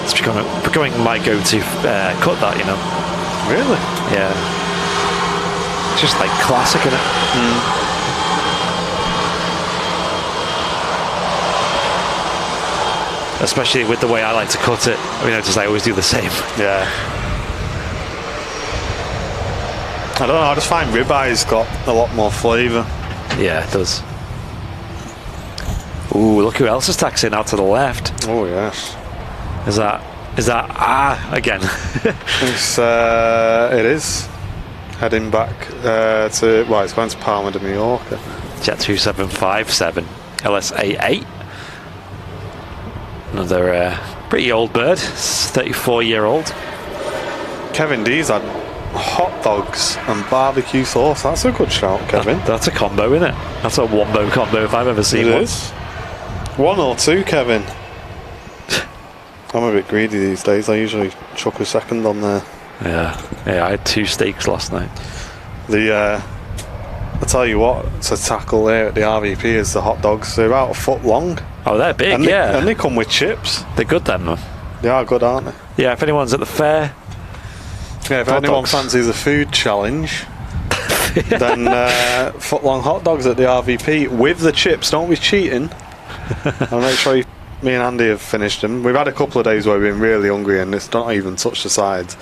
It's becoming my go-to cut, that, you know. Really? Yeah. It's just like classic, isn't it? Especially with the way I like to cut it. I mean, I always do the same. Yeah. I don't know, I just find ribye's got a lot more flavour. Yeah, it does. Ooh, look who else is taxiing out to the left. Oh, yes. Is that again? It is. Heading back to, well, it's going to Palma de Mallorca. Jet 2757 LSA8. Another pretty old bird, 34-year-old. Kevin D's had hot dogs and barbecue sauce. That's a good shout, Kevin. That's a combo, isn't it? That's a wombo combo if I've ever seen one. It is. One or two, Kevin. I'm a bit greedy these days. I usually chuck a second on there. Yeah, I had 2 steaks last night. I tell you what, to tackle there at the RVP is the hot dogs. They're about a foot long. Oh, they're big, and yeah. And they come with chips. They're good then, though. They are good, aren't they? Yeah, if anyone's at the fair... Yeah, if anyone fancies a food challenge, then foot-long hot dogs at the RVP with the chips. Don't be cheating. I'll make sure me and Andy have finished them. We've had a couple of days where we've been really hungry and it's not even touched the sides.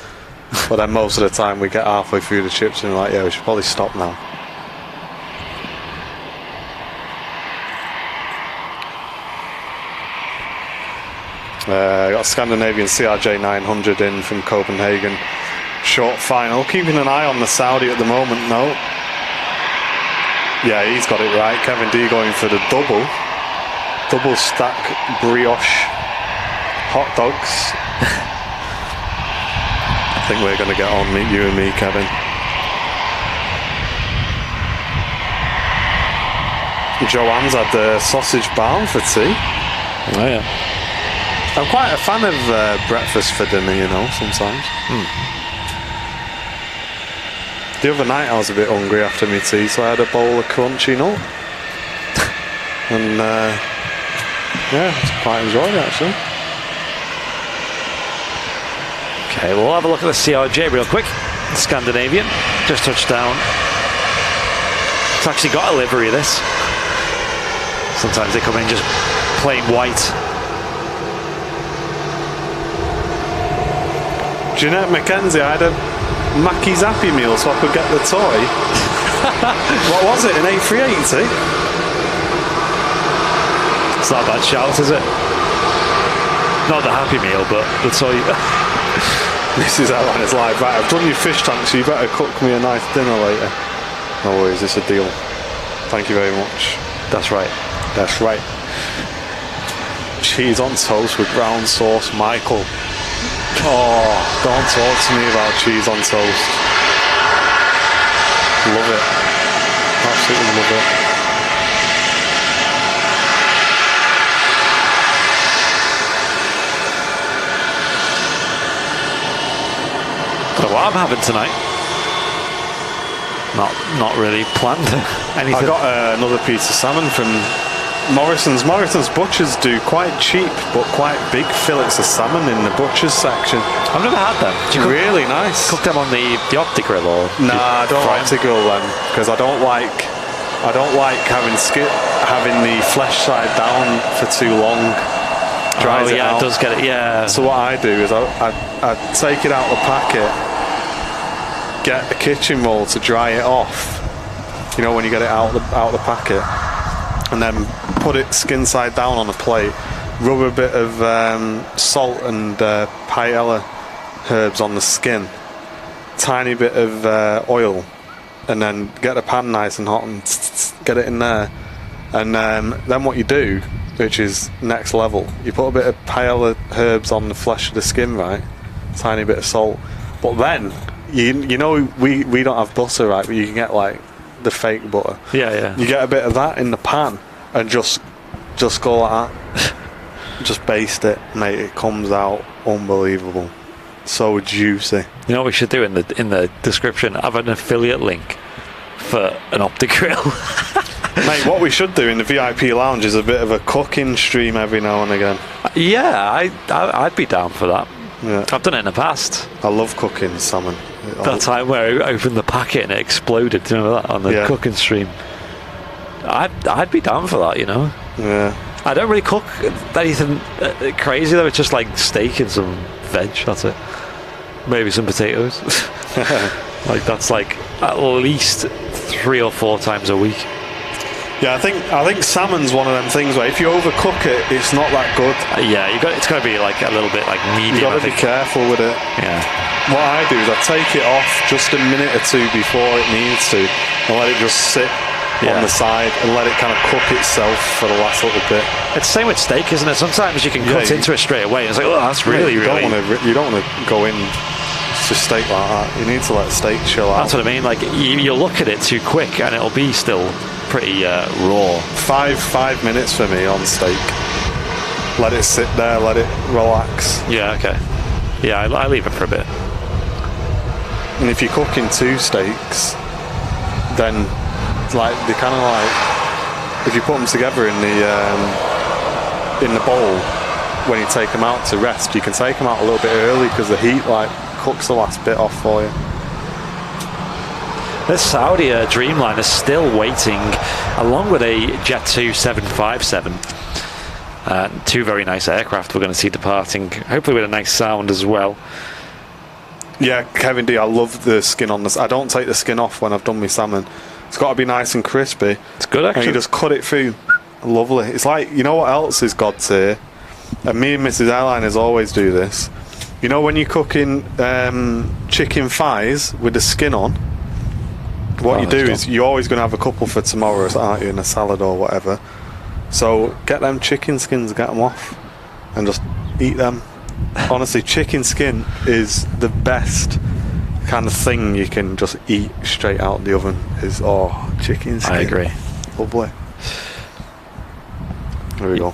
But then most of the time we get halfway through the chips and we're like, yeah, we should probably stop now. Got Scandinavian CRJ 900 in from Copenhagen. Short final. Keeping an eye on the Saudi at the moment, no. Yeah, he's got it right. Kevin D going for the double stack brioche hot dogs. I think we're going to get on, you and me, Kevin. Joanne's had the sausage barn for tea. Oh, yeah. I'm quite a fan of breakfast for dinner, you know, sometimes. The other night I was a bit hungry after my tea, so I had a bowl of crunchy nut. And, yeah, I quite enjoyed it, actually. Okay, we'll have a look at the CRJ real quick. Scandinavian, just touched down. It's actually got a livery of this. Sometimes they come in just plain white. Jeanette McKenzie, I had a Mackie Zappy meal so I could get the toy. What was it, an A380? It's not a bad shout, is it? Not the Happy Meal, but the toy. This is Airline's live. Right, I've done your fish tank, so you better cook me a nice dinner later. No worries, it's a deal. Thank you very much. That's right. That's right. Cheese on toast with brown sauce, Michael. Oh, don't talk to me about cheese on toast. Love it. Absolutely love it. Don't know what I'm having tonight. Not really planned anything. I got another piece of salmon from Morrison's. Morrison's Butchers do quite cheap but quite big fillets of salmon in the butcher's section. I've never had them. Do you really nice. Cook them on the Opti grill or? Nah, I don't like to grill them because I don't like having the flesh side down for too long. Dries it out. It does get it. Yeah. So what I do is I take it out of the packet, get a kitchen roll to dry it off. You know when you get it out of the packet, and then put it skin side down on a plate. Rub a bit of salt and paella herbs on the skin, tiny bit of oil, and then get the pan nice and hot and get it in there. And then what you do, which is next level, you put a bit of paella herbs on the flesh of the skin, right? Tiny bit of salt. But then you know we don't have butter, right? But you can get like the fake butter. Yeah. You get a bit of that in the pan and just go like that. Just baste it, mate. It comes out unbelievable. So juicy. You know what we should do in the description? Have an affiliate link for an Opti grill. Mate, what we should do in the VIP lounge is a bit of a cooking stream every now and again. Yeah, I'd be down for that. Yeah. I've done it in the past. I love cooking salmon. That time where I opened the packet and it exploded. Do you remember that on the cooking stream? I'd be down for that, you know. Yeah. I don't really cook anything crazy though. It's just like steak and some veg. That's it. Maybe some potatoes. Like that's like at least 3 or 4 times a week. Yeah, I think salmon's one of them things where if you overcook it, it's not that good. Yeah, it's got to be like a little bit like medium. You got to be careful with it. Yeah. What I do is I take it off just a minute or two before it needs to, and let it just sit on the side and let it kind of cook itself for the last little bit. It's the same with steak, isn't it? Sometimes you can cut into it straight away. It's like, oh, that's really. You don't want to go in to steak like that. You need to let steak chill out. That's what I mean. Like you look at it too quick, and it'll be still pretty raw. 5 minutes for me on steak. let it sit there, let it relax. Yeah, okay. Yeah, I leave it for a bit. And if you're cooking 2 steaks, then like they kind of like, if you put them together in the bowl, when you take them out to rest, you can take them out a little bit early because the heat like cooks the last bit off for you. This Saudi Dreamliner is still waiting, along with a Jet 2 757. 2 very nice aircraft we're going to see departing, hopefully with a nice sound as well. Yeah, Kevin D, I love the skin on this. I don't take the skin off when I've done my salmon. It's got to be nice and crispy. It's good, actually. And you just cut it through. Lovely. It's like, you know what else is God tier? And me and Mrs. Airliners always do this. You know when you're cooking chicken thighs with the skin on, what you do is you're always going to have a couple for tomorrow, aren't you, in a salad or whatever. So get them chicken skins, get them off, and just eat them. Honestly, chicken skin is the best kind of thing you can just eat straight out the oven. Is chicken skin. I agree. Lovely. There we go.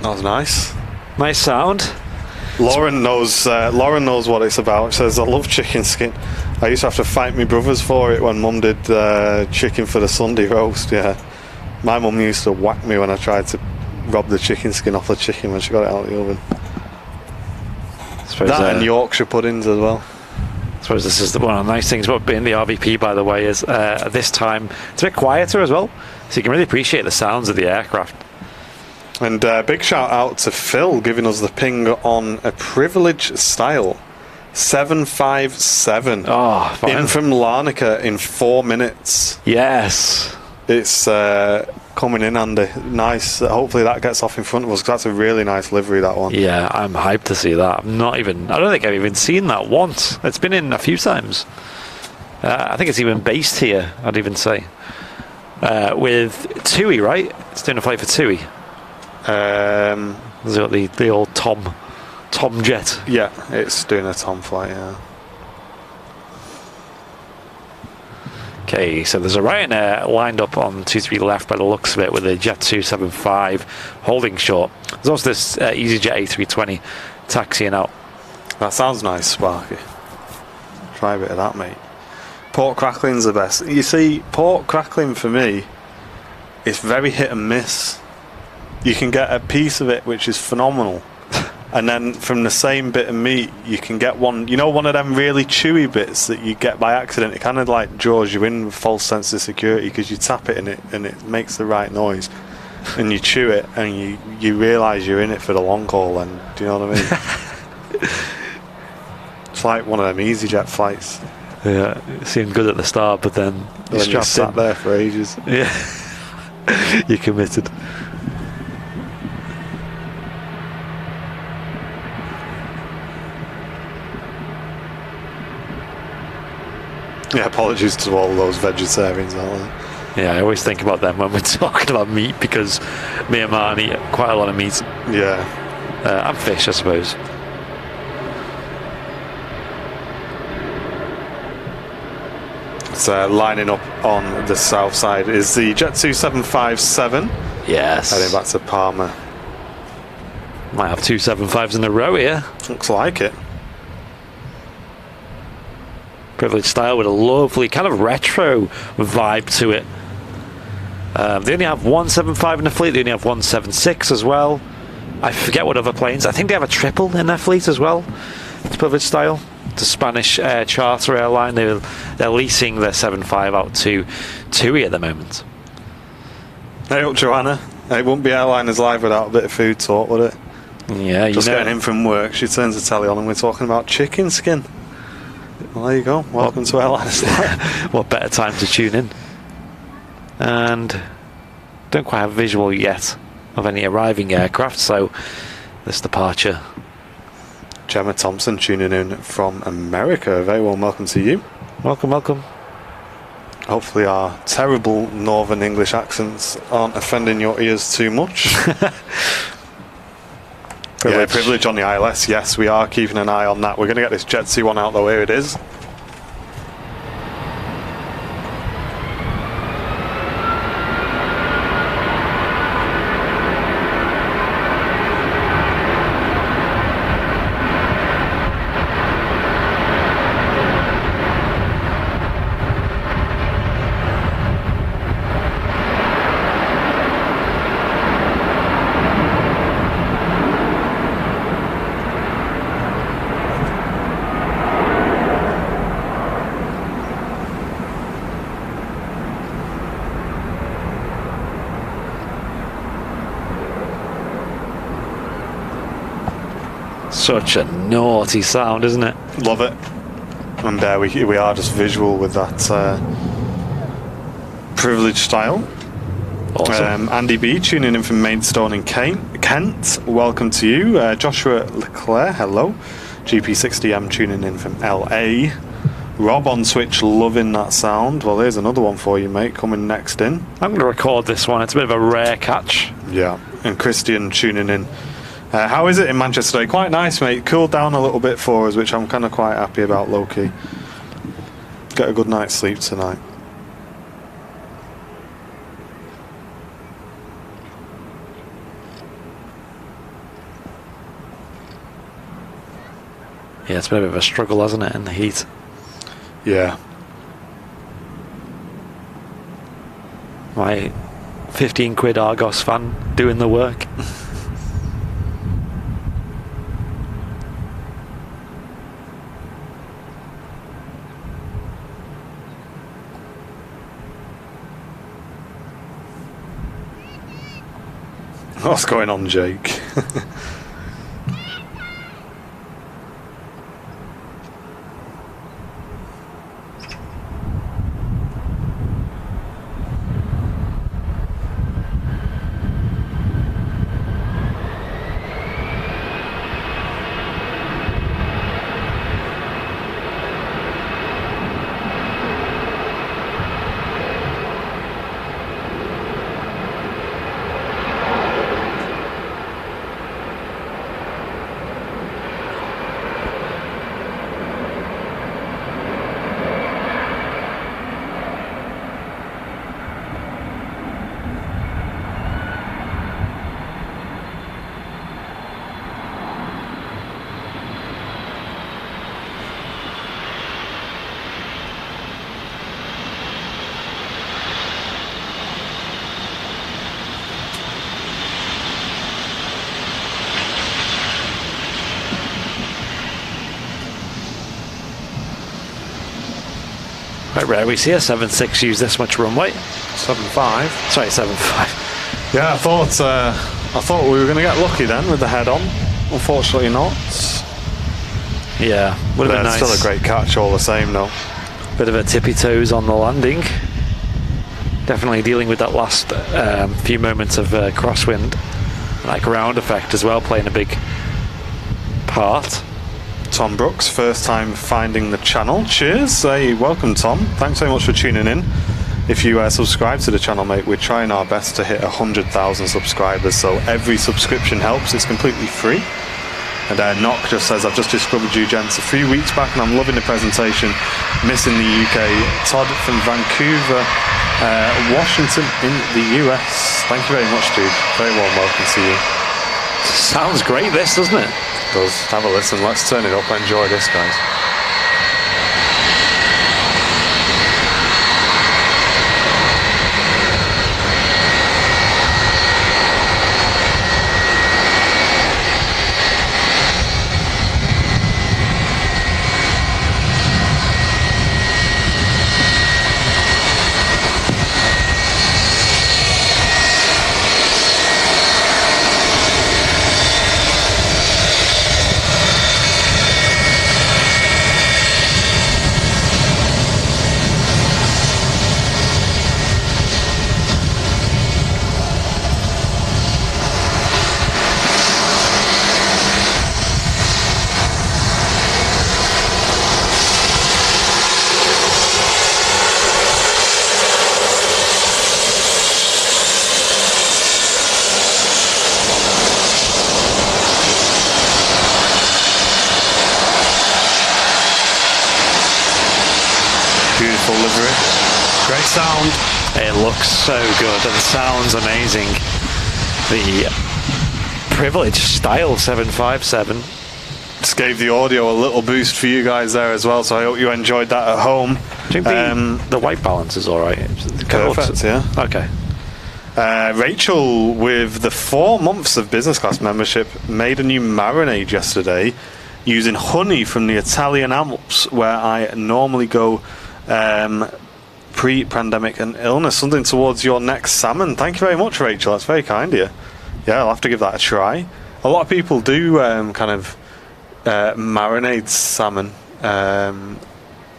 That was nice. Nice sound. Lauren knows what it's about. She says, I love chicken skin. I used to have to fight my brothers for it when Mum did chicken for the Sunday roast. Yeah, my mum used to whack me when I tried to rob the chicken skin off the chicken when she got it out of the oven. That and Yorkshire puddings as well. I suppose this is one of the nice things about being the RVP, by the way, is at this time it's a bit quieter as well, so you can really appreciate the sounds of the aircraft. And big shout out to Phil giving us the ping on a Privilege Style 757 in from Larnaca in 4 minutes. Yes, it's coming in handy. Nice. Hopefully that gets off in front of us, because that's a really nice livery, that one. Yeah, I'm hyped to see that. I don't think I've even seen that once. It's been in a few times. I think it's even based here, I'd even say, with TUI, right? It's doing a flight for TUI. Has got the old Tom jet. Yeah, it's doing a Tom flight. Yeah. Okay, so there's a Ryanair lined up on 23 left by the looks of it, with a Jet 275 holding short. There's also this EasyJet A320 taxiing out. That sounds nice, Sparky. Try a bit of that, mate. Pork crackling's the best. You see, pork crackling for me, it's very hit and miss. You can get a piece of it which is phenomenal, and then from the same bit of meat you can get one, one of them really chewy bits that you get by accident. It kind of like draws you in with false sense of security, because you tap it in it and it makes the right noise, and you chew it and you realise you're in it for the long haul. And do you know what I mean? It's like one of them EasyJet flights. Yeah, it seemed good at the start, but then you sat there for ages. Yeah. You're committed. Yeah, apologies to all those vegetarians out there. Yeah, I always think about them when we're talking about meat, because me and Martin eat quite a lot of meat. Yeah. And fish, I suppose. So lining up on the south side is the Jet 2757. Yes. Heading back to Palma. Might have 275s in a row here. Looks like it. Privilege Style with a lovely kind of retro vibe to it. They only have 175 in the fleet. They only have 176 as well. I forget what other planes. I think they have a triple in their fleet as well. It's Privilege Style. It's a Spanish charter airline. They're leasing their 75 out to TUI at the moment. Hey up, Joanna. It wouldn't be Airliners Live without a bit of food talk, would it? Yeah, Just getting in from work, she turns the telly on and we're talking about chicken skin. Well, there you go. Welcome to Airlines. What better time to tune in? And don't quite have a visual yet of any arriving aircraft, so this departure. Gemma Thompson tuning in from America. Very warm welcome to you. Welcome, welcome. Hopefully our terrible Northern English accents aren't offending your ears too much. Privilege on the ILS. Yes, we are keeping an eye on that. We're going to get this Jet 2 one out though. Here it is. Such a naughty sound, isn't it? Love it. And there we are, just visual with that privilege style. Awesome. Andy B tuning in from Maidstone in Kent. Welcome to you. Joshua Leclerc, hello. GP60M tuning in from LA. Rob on Twitch loving that sound. Well, here's another one for you, mate, coming next in. I'm going to record this one. It's a bit of a rare catch. Yeah. And Christian tuning in. How is it in Manchester today? Quite nice, mate. Cooled down a little bit for us, which I'm kind of quite happy about, low-key. Get a good night's sleep tonight. Yeah, it's been a bit of a struggle, hasn't it, in the heat? Yeah. My 15 quid Argos fan doing the work. What's going on, Jake? Quite rare we see a 7.6 use this much runway. 7.5. Sorry, 7.5. Yeah, I thought we were going to get lucky then with the head on. Unfortunately not. Yeah, would have been nice. Still a great catch all the same though. Bit of a tippy toes on the landing. Definitely dealing with that last few moments of crosswind. That ground effect as well playing a big part. Tom Brooks, first time finding the channel. Cheers. Hey, welcome Tom. Thanks very much for tuning in. If you subscribe to the channel, mate, we're trying our best to hit 100,000 subscribers, so every subscription helps. It's completely free. And Knock just says, I've just discovered you gents a few weeks back and I'm loving the presentation. Missing the UK. Todd from Vancouver, Washington in the US. Thank you very much, dude. Very warm welcome to you. Sounds great this, doesn't it? It does. Have a listen. Let's turn it up. Enjoy this, guys. beautiful livery. Great sound. It looks so good and sounds amazing. The Privilege Style 757. Just gave the audio a little boost for you guys there as well, so I hope you enjoyed that at home. Do you think the white balance is alright? Perfect, yeah. Okay. Rachel, with the 4 months of business class membership, made a new marinade yesterday using honey from the Italian Alps, where I normally go pre-pandemic and illness. Something towards your next salmon. Thank you very much, Rachel. That's very kind of you. Yeah, I'll have to give that a try. A lot of people do kind of marinade salmon,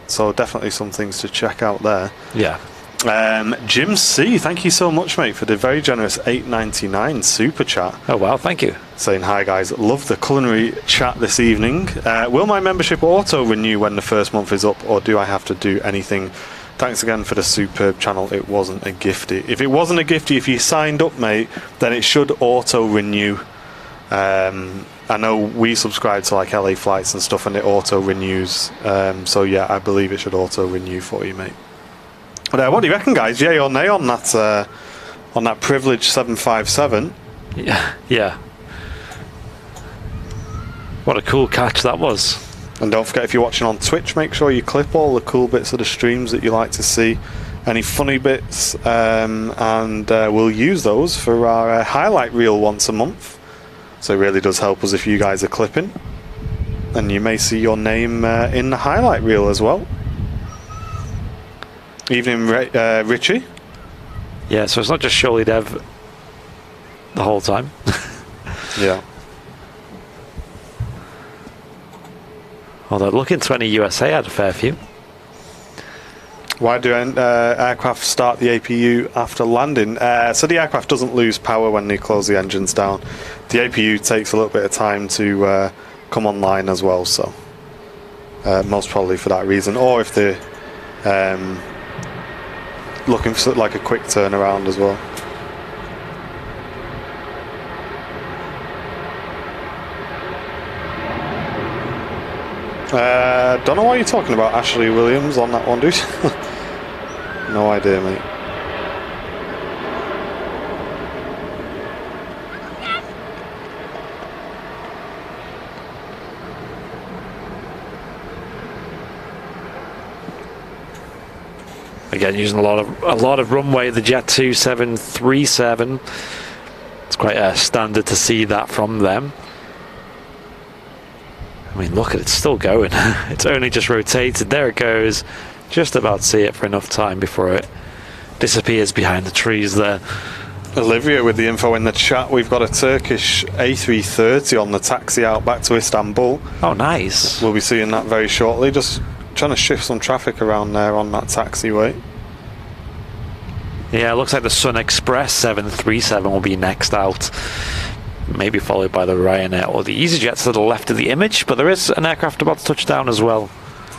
so definitely some things to check out there. Yeah. Jim C, thank you so much, mate, for the very generous $8.99 super chat. Oh wow, thank you. Saying hi guys, love the culinary chat this evening. Will my membership auto renew when the first month is up, or do I have to do anything? Thanks again for the superb channel. It wasn't a gifty. If it wasn't a gifty, if you signed up, mate, then it should auto renew. I know we subscribe to like LA flights and stuff, and it auto renews. So yeah, I believe it should auto renew for you, mate. But what do you reckon, guys? Yay or nay on that Privilege 757? Yeah. What a cool catch that was. And don't forget, if you're watching on Twitch, make sure you clip all the cool bits of the streams that you like to see, any funny bits, and we'll use those for our highlight reel once a month. So it really does help us if you guys are clipping, and you may see your name in the highlight reel as well. Evening, Richie. Yeah, so it's not just Surely Dev the whole time. Yeah. Although looking 20 USA had a fair few. Why do aircraft start the APU after landing? So the aircraft doesn't lose power when they close the engines down. The APU takes a little bit of time to come online as well, so most probably for that reason, or if they're looking for like a quick turnaround as well. Don't know what you're talking about, Ashley Williams, on that one, dude. No idea, mate. Again, using a lot of runway, the Jet 2737. It's quite a standard to see that from them. I mean, look at it, it's still going. It's only just rotated. There it goes. Just about to see it for enough time before it disappears behind the trees there. Olivia with the info in the chat. We've got a Turkish A330 on the taxi out back to Istanbul. Oh, nice. We'll be seeing that very shortly. Just trying to shift some traffic around there on that taxiway. Yeah, it looks like the Sun Express 737 will be next out. Maybe followed by the Ryanair or the EasyJet to the left of the image, but there is an aircraft about to touch down as well.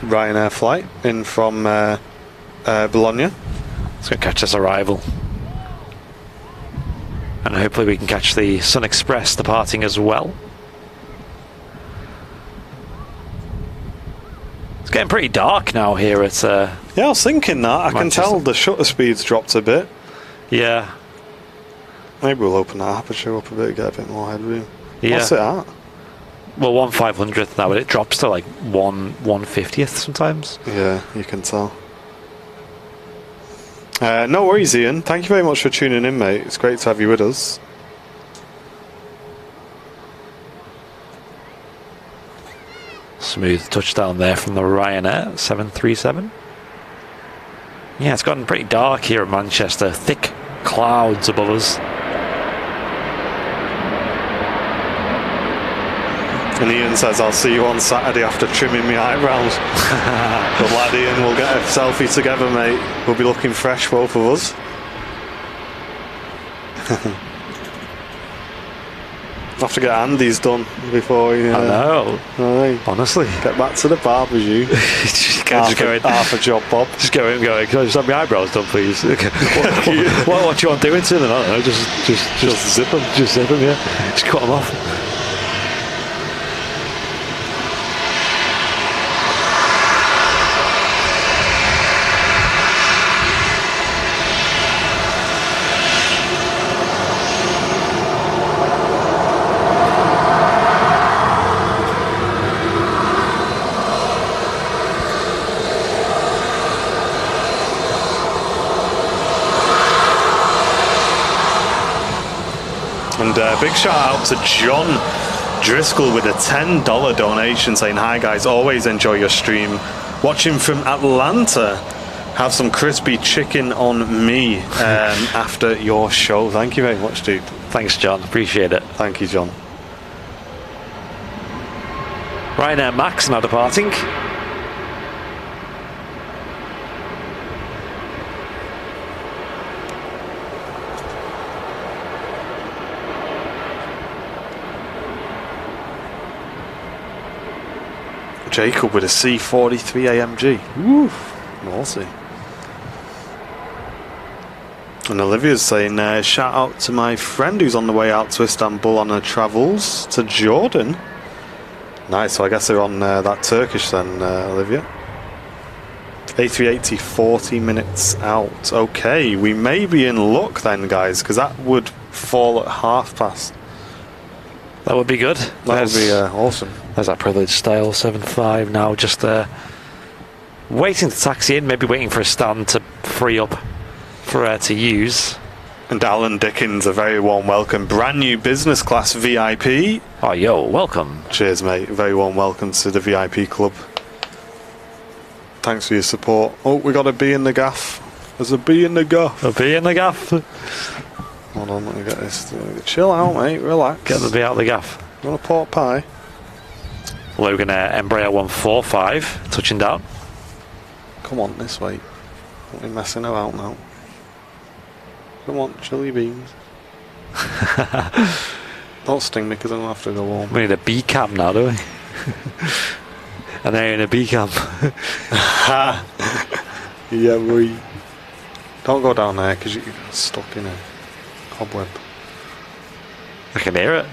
Ryanair flight in from Bologna. It's going to catch this arrival. And hopefully we can catch the Sun Express departing as well. It's getting pretty dark now here at yeah, I was thinking that. I can tell the shutter speed's dropped a bit. Yeah. Maybe we'll open that aperture up a bit, get a bit more headroom. Yeah. What's it at? Well, 1/500th now, but it drops to like 1/50th sometimes. Yeah, you can tell. No worries, Ian. Thank you very much for tuning in, mate. It's great to have you with us. Smooth touchdown there from the Ryanair 737. Yeah, it's gotten pretty dark here in Manchester. Thick clouds above us. And Ian says, I'll see you on Saturday after trimming my eyebrows. But lad Ian, we'll get a selfie together, mate. We'll be looking fresh, both of us. Have to get Andy's done before we... I know. Honestly. Get back to the barbers, you. just go in. Half a job, Bob. Just go in going, can I just have my eyebrows done, please? what do you want doing to them? I don't know. Just zip them. Just zip them, yeah. Just cut them off. big shout out to John Driscoll with a $10 donation saying, hi guys, always enjoy your stream. Watching from Atlanta. Have some crispy chicken on me after your show. Thank you very much, dude. Thanks, John. Appreciate it. Thank you, John. Ryanair Max now departing. Jacob with a C43 AMG. Woo, naughty. And Olivia's saying, shout out to my friend who's on the way out to Istanbul on her travels to Jordan. Nice, so I guess they're on that Turkish then, Olivia. A380, 40 minutes out. Okay, we may be in luck then, guys, because that would fall at past. That would be good. That would be awesome. There's that privileged style 7.5 now, just waiting to taxi in, maybe waiting for a stand to free up for her to use. And Alan Dickens, a very warm welcome. Brand new business class VIP. Oh, yo, welcome. Cheers, mate. Very warm welcome to the VIP club. Thanks for your support. Oh, we got a bee in the gaff. There's a bee in the gaff. A bee in the gaff. Hold on, let me get this. Chill out, mate. Relax. Get the bee out of the gaff. You want a pork pie? Logan Embraer 145, touching down. Come on, this way. Don't be messing about now. Come on, chili beans. Don't sting me because I'm going to have to go home. We need a bee cam now, don't we? And they're in a bee cam. Yeah, we. Don't go down there because you're stuck in a cobweb. I can hear it.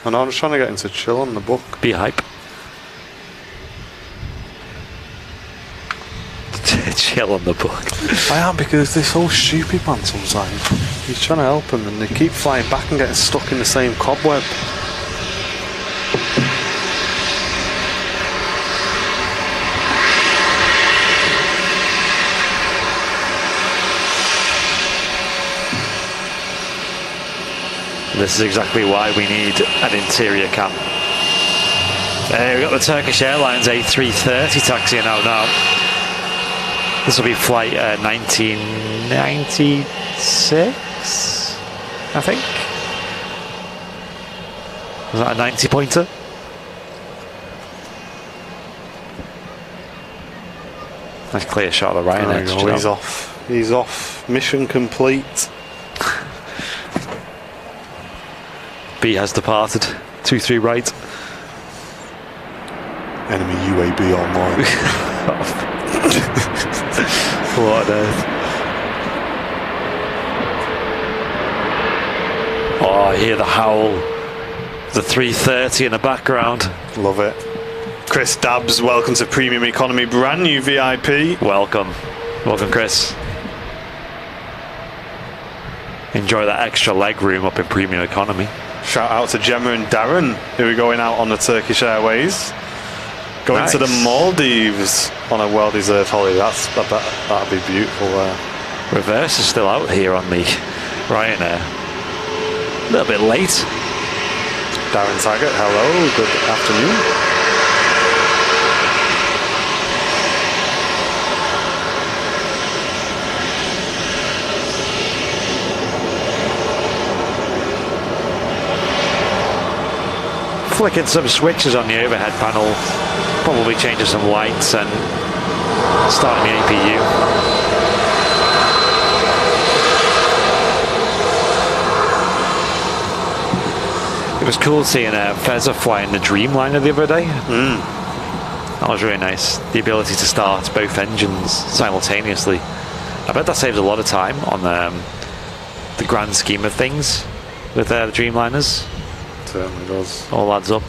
I know, I'm just trying to get into chill on the book. Be hype. Chill on the book. I am, because they're so stupid, man, sometimes. He's trying to help them and they keep flying back and getting stuck in the same cobweb. This is exactly why we need an interior cam. We've got the Turkish Airlines A380 taxiing out now. This will be flight 1996, I think. Was that a 90 pointer? Nice clear shot of the Ryanair. He's off. He's off. Mission complete. B has departed. 2-3 right. Enemy UAB online. What on earth? Oh, I hear the howl. The 330 in the background. Love it. Chris Dabbs, welcome to Premium Economy. Brand new VIP. Welcome. Welcome, Chris. Enjoy that extra leg room up in Premium Economy. Shout out to Gemma and Darren, who are going out on the Turkish Airways. Going Nice. to the Maldives on a well-deserved holiday. That'd be beautiful there. Reverse is still out here on the Ryanair. A little bit late. Darren Taggart, hello, good afternoon. Flicking some switches on the overhead panel. Probably changing some lights and starting the APU. It was cool seeing Feza flying the Dreamliner the other day. That was really nice. The ability to start both engines simultaneously. I bet that saves a lot of time on the grand scheme of things with the Dreamliners. Certainly does. All adds up.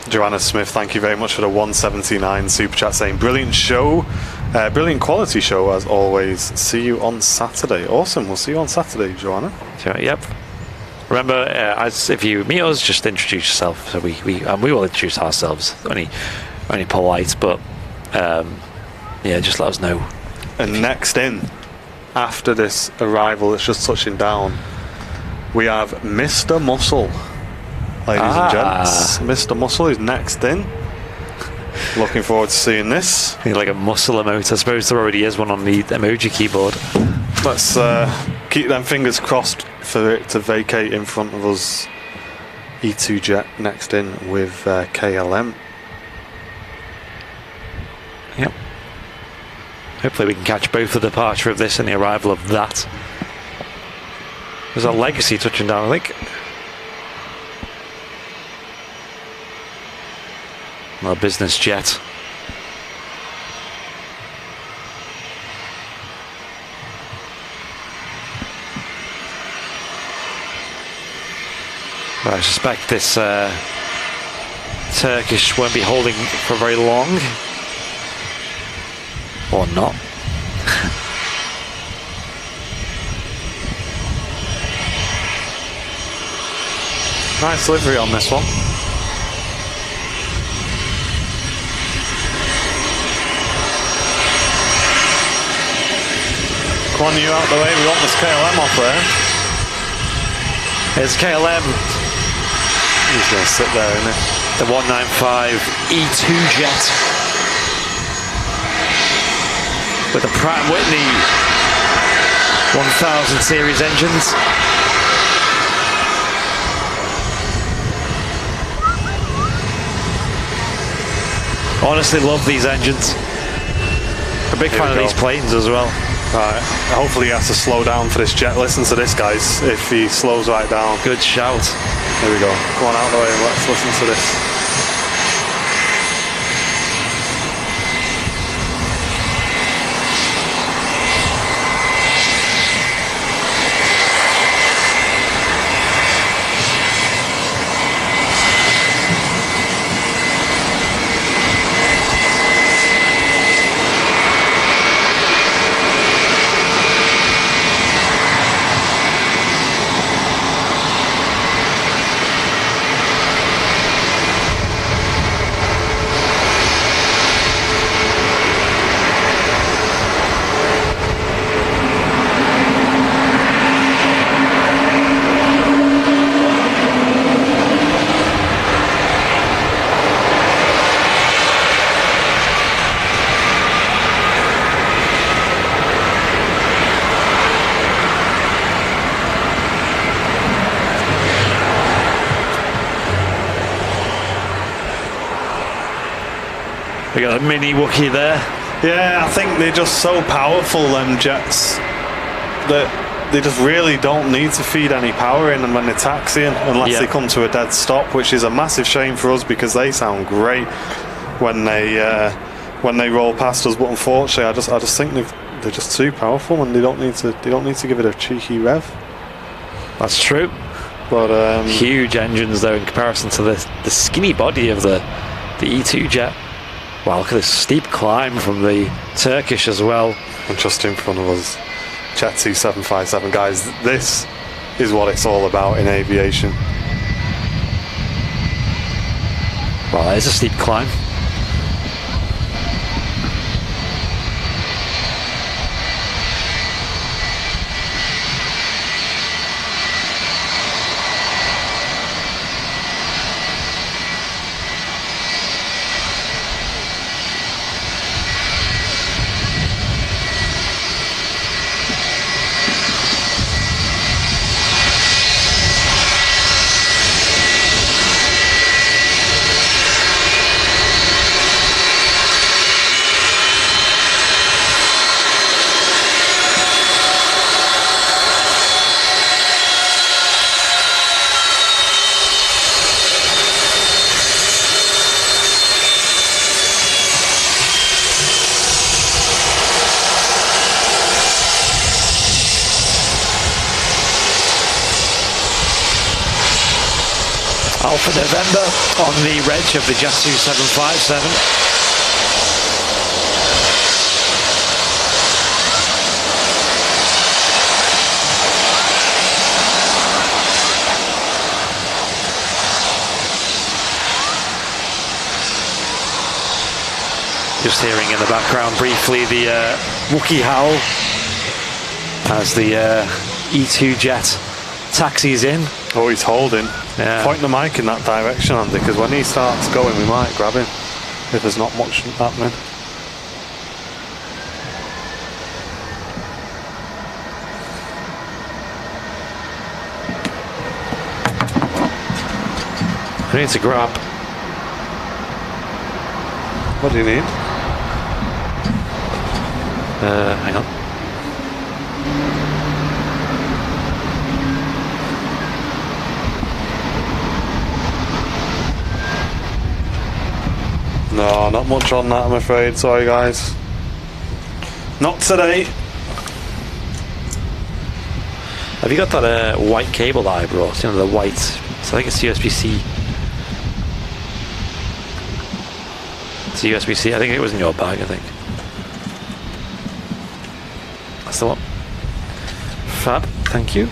Joanna Smith, thank you very much for the 179 super chat saying brilliant show, brilliant quality show as always. See you on Saturday. Awesome, we'll see you on Saturday, Joanna. Yep. Remember, as if you meet us, just introduce yourself. So we will introduce ourselves. Only polite, but yeah, just let us know. And next in, after this arrival, it's just touching down. we have Mr. Muscle, ladies and gents. Mr. Muscle is next in. Looking forward to seeing this. I think like a muscle emote. I suppose there already is one on the emoji keyboard. Let's keep them fingers crossed for it to vacate in front of us. E2 Jet next in with KLM. Yep. Hopefully we can catch both the departure of this and the arrival of that. There's a Legacy touching down, I think. Well, business jet. But I suspect this Turkish won't be holding for very long. Or not. Nice livery on this one. Come on, you out the way. We want this KLM off there. There's KLM. He's going to sit there, isn't he? The 195 E2 jet. With the Pratt & Whitney 1000 series engines. Honestly love these engines. A big fan of these planes as well. Right, hopefully he has to slow down for this jet. Listen to this, guys, if he slows right down. Good shout. There we go. Go on out of the way and let's listen to this. We got a mini Wookiee there. Yeah, I think they're just so powerful, them jets, that they just really don't need to feed any power in them when they're taxiing, unless they come to a dead stop, which is a massive shame for us because they sound great when they roll past us. But unfortunately, I just think they're just too powerful, and they don't need to give it a cheeky rev. That's true. But huge engines though in comparison to the skinny body of the E2 jet. Wow, look at this steep climb from the Turkish as well. And just in front of us, Jet 2757. Guys, this is what it's all about in aviation. Well, there's a steep climb. Alpha November on the reg of the Jet 2757. Just hearing in the background briefly the Wookiee howl as the E2 jet taxi's in. Oh, he's holding. Yeah. Point the mic in that direction, Andy, because when he starts going, we might grab him if there's not much happening. I need to grab. What do you need? Hang on. No, not much on that, I'm afraid. Sorry, guys. Not today. Have you got that white cable that I brought? You know, the white. So I think it's USB-C. It's USB-C. I think it was in your bag, I think. That's the one. Fab. Thank you.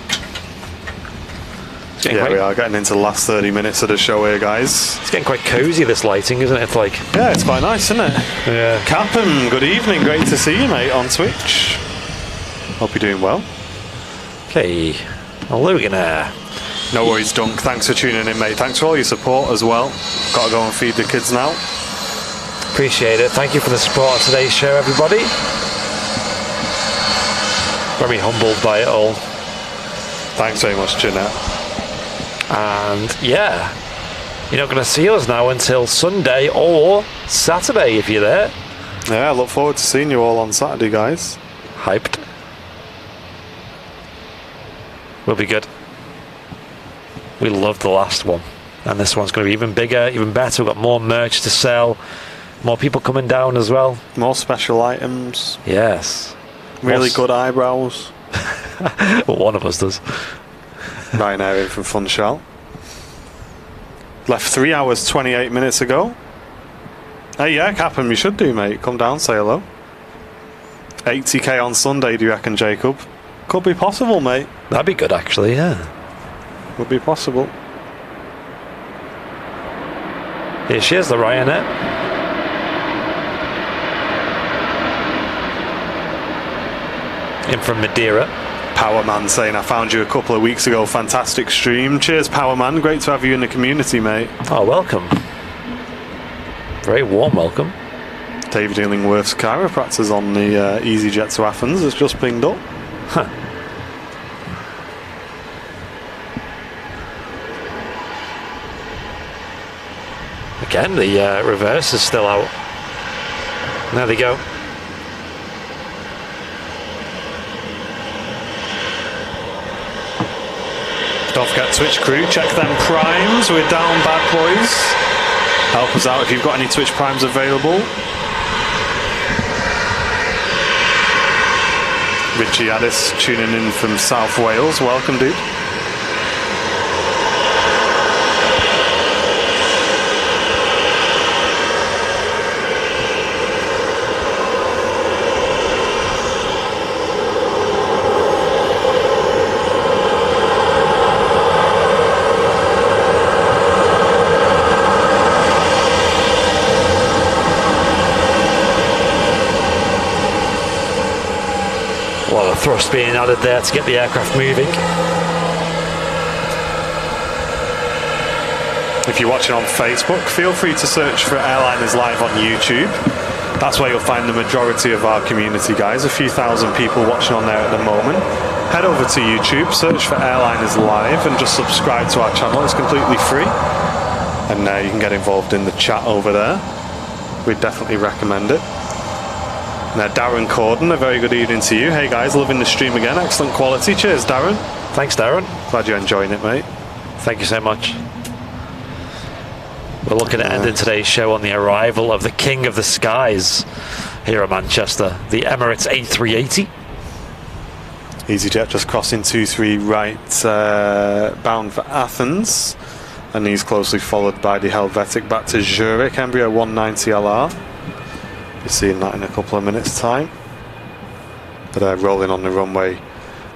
Yeah, we are getting into the last 30 minutes of the show here, guys. It's getting quite cozy, this lighting, isn't it? It's like... Yeah, it's quite nice, isn't it? Yeah. Captain, good evening. Great to see you, mate, on Twitch. Hope you're doing well. Okay. Well, we're gonna... No worries, Dunk. Thanks for tuning in, mate. Thanks for all your support as well. Got to go and feed the kids now. Appreciate it. Thank you for the support on today's show, everybody. Very humbled by it all. Thanks very much, Jeanette. And yeah, you're not going to see us now until Sunday or Saturday if you're there. Yeah, I look forward to seeing you all on Saturday, guys. Hyped. Will be good. We loved the last one, and this one's going to be even bigger, even better. We've got more merch to sell, more people coming down as well. More special items. Yes. Really good eyebrows. Well, one of us does. Ryanair in from Funchal. Left 3 hours 28 minutes ago. Hey, yeah, Captain, you should do, mate. Come down, say hello. 80k on Sunday, do you reckon, Jacob? Could be possible, mate. That'd be good, actually, yeah. Would be possible. Here she is, the Ryanair. In from Madeira. Powerman saying, I found you a couple of weeks ago. Fantastic stream. Cheers, Powerman. Great to have you in the community, mate. Oh, welcome. Very warm welcome. David Illingworth's chiropractor's on the EasyJet to Athens has just pinged up. Huh. Again, the reverse is still out. There they go. Don't forget Twitch crew, check them primes. We're down bad, boys. Help us out if you've got any Twitch primes available. Richie Addis tuning in from South Wales. Welcome, dude. Thrust being added there to get the aircraft moving. If you're watching on Facebook, feel free to search for Airliners Live on YouTube. That's where you'll find the majority of our community, guys. A few thousand people watching on there at the moment. Head over to YouTube, search for Airliners Live, and just subscribe to our channel. It's completely free. And you can get involved in the chat over there. We'd definitely recommend it. Now, Darren Corden, a very good evening to you. Hey guys, loving the stream again. Excellent quality. Cheers, Darren. Thanks, Darren. Glad you're enjoying it, mate. Thank you so much. We're looking at ending today's show on the arrival of the King of the Skies here at Manchester, the Emirates A380. EasyJet just crossing 23 right, bound for Athens. And he's closely followed by the Helvetic back to Zurich, Embraer 190 LR. You're seeing that in a couple of minutes' time. But they're rolling on the runway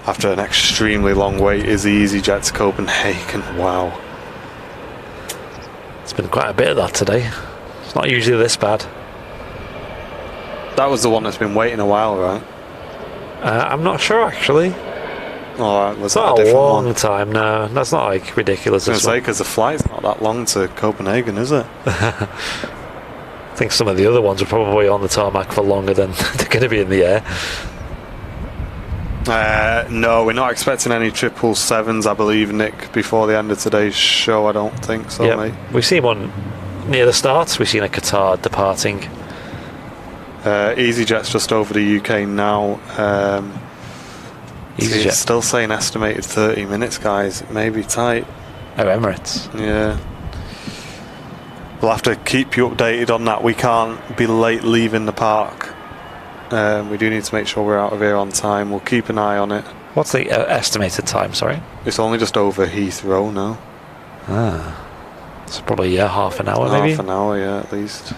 after an extremely long wait is the EasyJet to Copenhagen. Wow. It's been quite a bit of that today. It's not usually this bad. That was the one that's been waiting a while, right? I'm not sure, actually. Or was It's that not a a different long one? time, no. That's not like ridiculous. I was going to say, because the flight's not that long to Copenhagen, is it? I think some of the other ones are probably on the tarmac for longer than they're going to be in the air. No, we're not expecting any 777s, I believe, Nick, before the end of today's show. I don't think so, Yep. mate. We've seen one near the start. We've seen a Qatar departing. EasyJet's just over the UK now. EasyJet. It's still saying estimated 30 minutes, guys. It may be tight. Oh, Emirates. Yeah. We'll have to keep you updated on that. We can't be late leaving the park. We do need to make sure we're out of here on time. We'll keep an eye on it. What's the estimated time, sorry? It's only just over Heathrow now. It's probably half an hour, maybe? Half an hour, yeah, at least.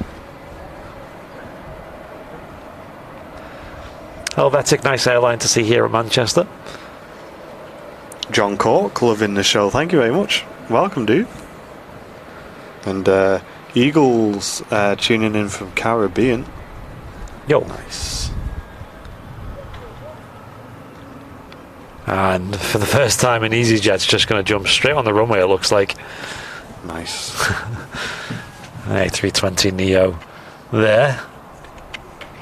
Helvetic, nice airline to see here at Manchester. John Cork, loving the show. Thank you very much. Welcome, dude. And Eagles tuning in from Caribbean. Yo. Nice. And for the first time in EasyJet's just going to jump straight on the runway, it looks like. Nice. A320 Neo there.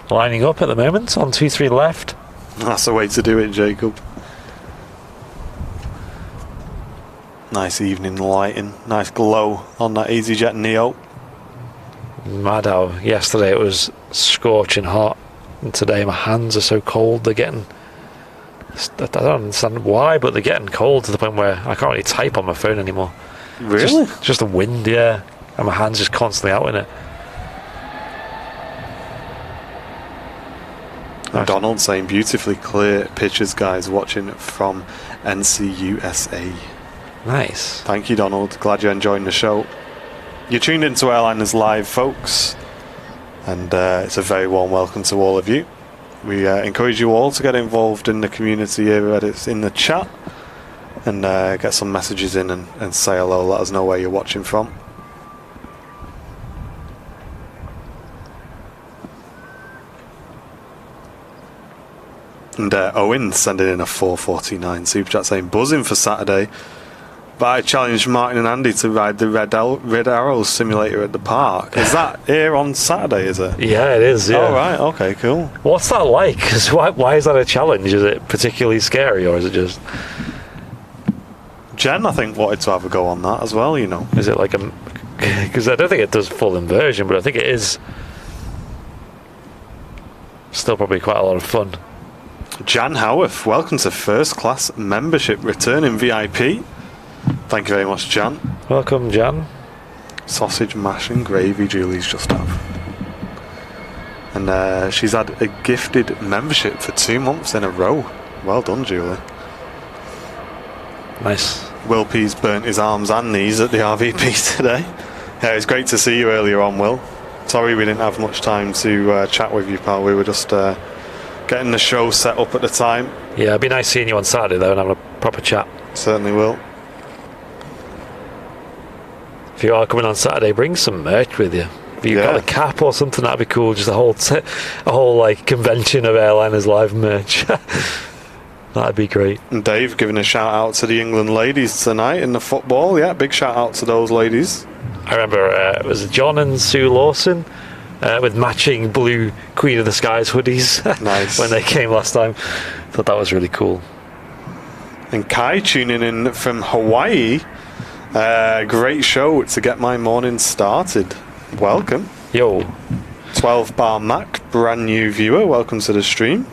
Lining up at the moment on 23 left. That's the way to do it, Jacob. Nice evening lighting. Nice glow on that EasyJet Neo. Mad how yesterday it was scorching hot, and today my hands are so cold. They're getting, I don't understand why, but they're getting cold to the point where I can't really type on my phone anymore. Really? Just the wind, yeah, and my hands just constantly out in it. Donald saying beautifully clear pictures, guys, watching from NCUSA. Nice. Thank you, Donald. Glad you're enjoying the show. You're tuned into Airliners Live, folks, and it's a very warm welcome to all of you. We encourage you all to get involved in the community here in the chat and get some messages in and say hello. Let us know where you're watching from. And Owen sending in a 449 super chat saying buzzing for Saturday, but I challenged Martin and Andy to ride the Red Arrows simulator at the park. Is that here on Saturday, is it? Yeah, it is, yeah. Oh, right, okay, cool. What's that like? 'Cause why is that a challenge? Is it particularly scary, or is it just... Jen, I think, wanted to have a go on that as well, you know. Is it like a... Because I don't think it does full inversion, but I think it is still probably quite a lot of fun. Jan Howarth, welcome to first class membership, returning VIP. Thank you very much, Jan. Welcome, Jan. Sausage, mash and gravy Julie's just have. And she's had a gifted membership for 2 months in a row. Well done, Julie. Nice. Will P's burnt his arms and knees at the RVP today. Yeah, it's great to see you earlier on, Will. Sorry we didn't have much time to chat with you, pal. We were just getting the show set up at the time. Yeah, it'd be nice seeing you on Saturday, though, and having a proper chat. Certainly will. If you are coming on Saturday, bring some merch with you. If you've got a cap or something, that'd be cool. Just a whole like convention of Airliners Live merch. That'd be great. And Dave giving a shout out to the England ladies tonight in the football. Yeah, big shout out to those ladies. I remember it was John and Sue Lawson with matching blue Queen of the Skies hoodies. Nice. When they came last time. Thought that was really cool. And Kai tuning in from Hawaii. Great show to get my morning started. Welcome. Yo. 12 Bar Mac, brand new viewer. Welcome to the stream.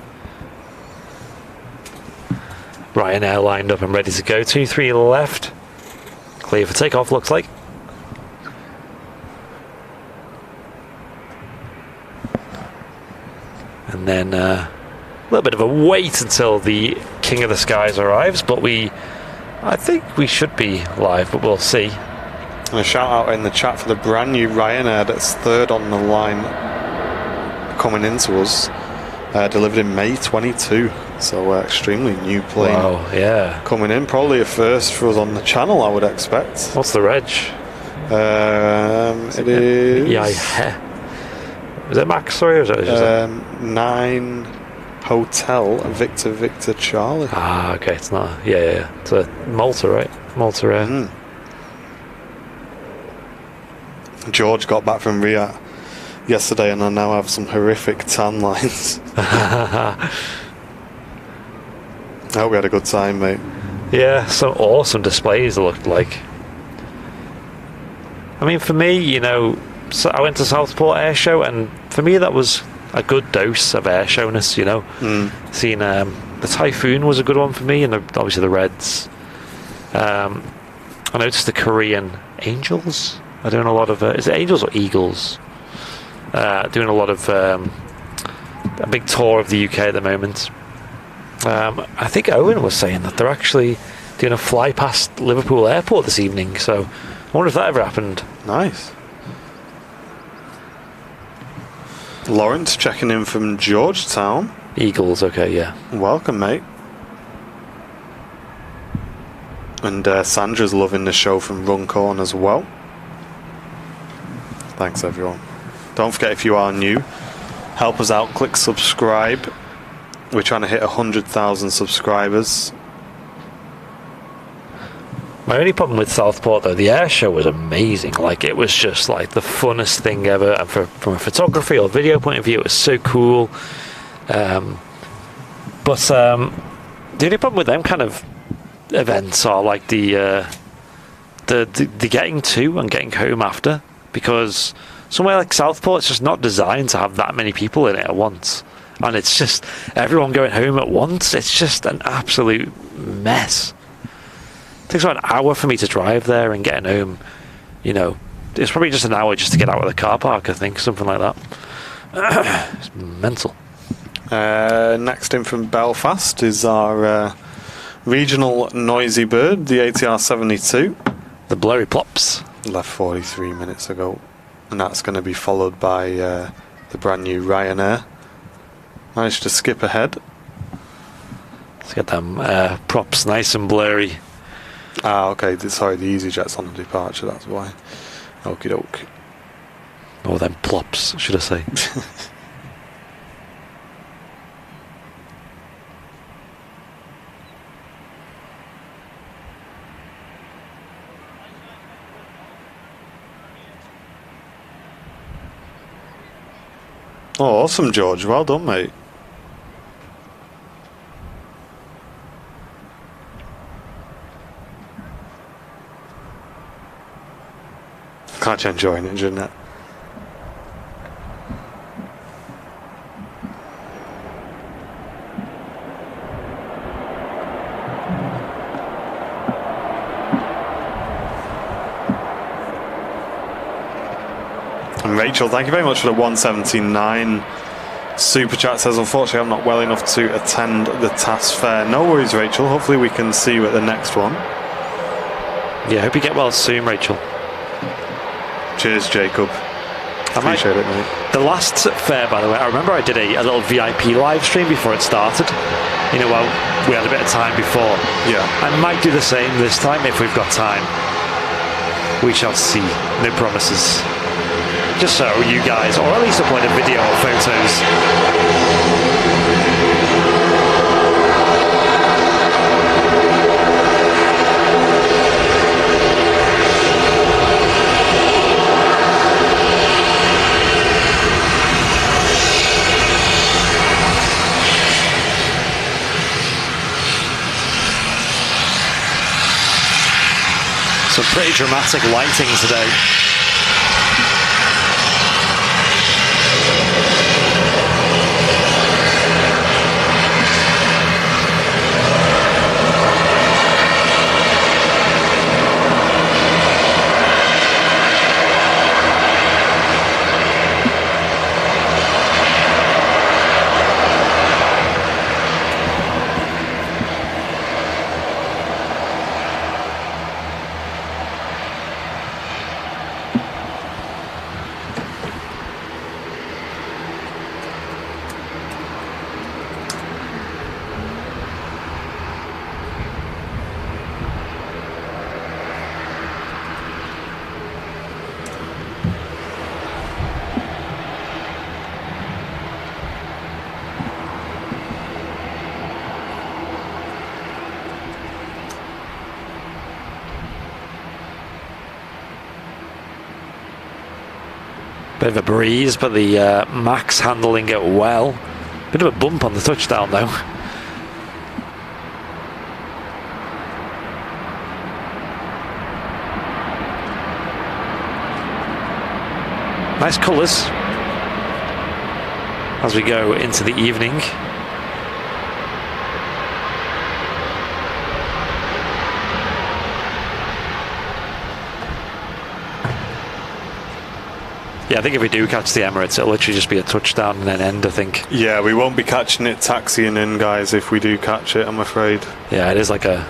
Ryanair lined up and ready to go. 23 left. Clear for takeoff, looks like. And then a little bit of a wait until the King of the Skies arrives, but I think we should be live, but we'll see. And a shout out in the chat for the brand new Ryanair that's third on the line coming into us. Delivered in May 22, so extremely new plane. Wow, yeah. Coming in, probably a first for us on the channel, I would expect. What's the reg? It is... Yeah. Is it Max, sorry, or is it just 9... Hotel Victor Charlie. Ah, okay, it's not. Yeah. It's a Malta, right? Malta Air. George got back from Riyadh yesterday, and I now have some horrific tan lines. I hope we had a good time, mate. Yeah, some awesome displays it looked like. I mean, for me, you know, so I went to Southport Air Show, and for me that was a good dose of air showness, you know. Seeing the Typhoon was a good one for me, and obviously the Reds. I noticed the Korean Angels are doing a lot of... is it Angels or Eagles? Doing a lot of... a big tour of the UK at the moment. I think Owen was saying that they're actually doing a fly past Liverpool Airport this evening, so I wonder if that ever happened. Nice. Lawrence checking in from Georgetown. Eagles, okay, yeah. Welcome, mate. And Sandra's loving the show from Runcorn as well. Thanks, everyone. Don't forget, if you are new, help us out, click subscribe. We're trying to hit 100,000 subscribers. My only problem with Southport, though, the air show was amazing. Like, it was just like the funnest thing ever. And from a photography or video point of view, it was so cool. But the only problem with them kind of events are like the getting to and getting home after, because somewhere like Southport, it's just not designed to have that many people in it at once. And it's just everyone going home at once. It's just an absolute mess. It takes about an hour for me to drive there, and getting home, you know, it's probably just an hour just to get out of the car park, I think, something like that. It's mental. Next in from Belfast is our regional noisy bird, the ATR 72. The blurry plops. Left 43 minutes ago. And that's going to be followed by the brand new Ryanair. Managed to skip ahead. Let's get them props nice and blurry. Ah, okay. Sorry, the EasyJet's on the departure, that's why. Okie doke. Or them plops, should I say. Oh, awesome, George. Well done, mate. Can't you enjoying it, Jeanette? And Rachel, thank you very much for the 179 super chat. Says, unfortunately, I'm not well enough to attend the TAS fair. No worries, Rachel. Hopefully, we can see you at the next one. Yeah, hope you get well soon, Rachel. Cheers, Jacob. Appreciate it, mate. The last fair, by the way, I remember I did a little VIP live stream before it started. You know, well, we had a bit of time before. Yeah. I might do the same this time if we've got time. We shall see. No promises. Just so you guys, or at least upload a video or photos. Some pretty dramatic lighting today. Bit of a breeze, but the Max handling it well. Bit of a bump on the touchdown though. Nice colours as we go into the evening. Yeah, I think if we do catch the Emirates, it'll literally just be a touchdown and then end, I think. Yeah, we won't be catching it taxiing in, guys, if we do catch it, I'm afraid. Yeah, it is like a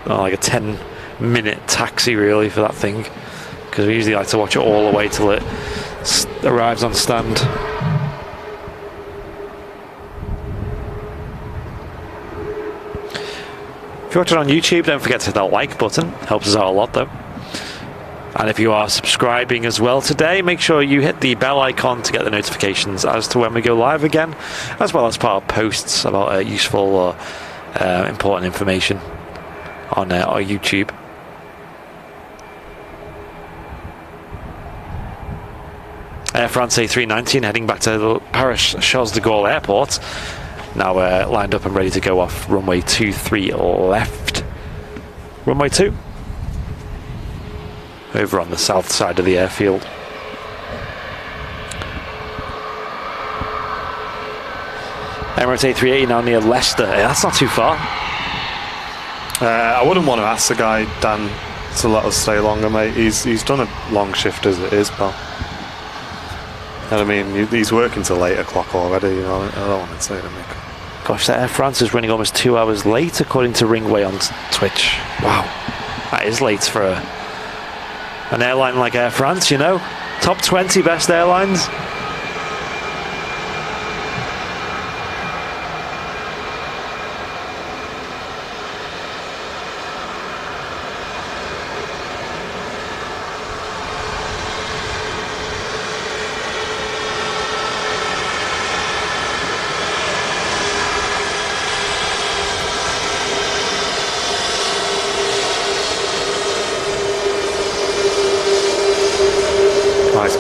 10-minute taxi, really, for that thing. Because we usually like to watch it all the way till it arrives on stand. If you're watching on YouTube, don't forget to hit that like button. Helps us out a lot, though. And if you are subscribing as well today, make sure you hit the bell icon to get the notifications as to when we go live again, as well as part of posts about useful or important information on our YouTube. Air France A380 heading back to Paris Charles de Gaulle Airport. Now lined up and ready to go off runway 23 left. Runway 2. Over on the south side of the airfield. Emirates A380 now near Leicester. Yeah, that's not too far. I wouldn't want to ask the guy, Dan, to let us stay longer, mate. He's done a long shift as it is, pal. And I mean, he's working till 8 o'clock already, you know. I don't want to say to him. Gosh, that Air France is running almost 2 hours late, according to Ringway on Twitch. Wow, that is late for an airline like Air France, you know. Top 20 best airlines.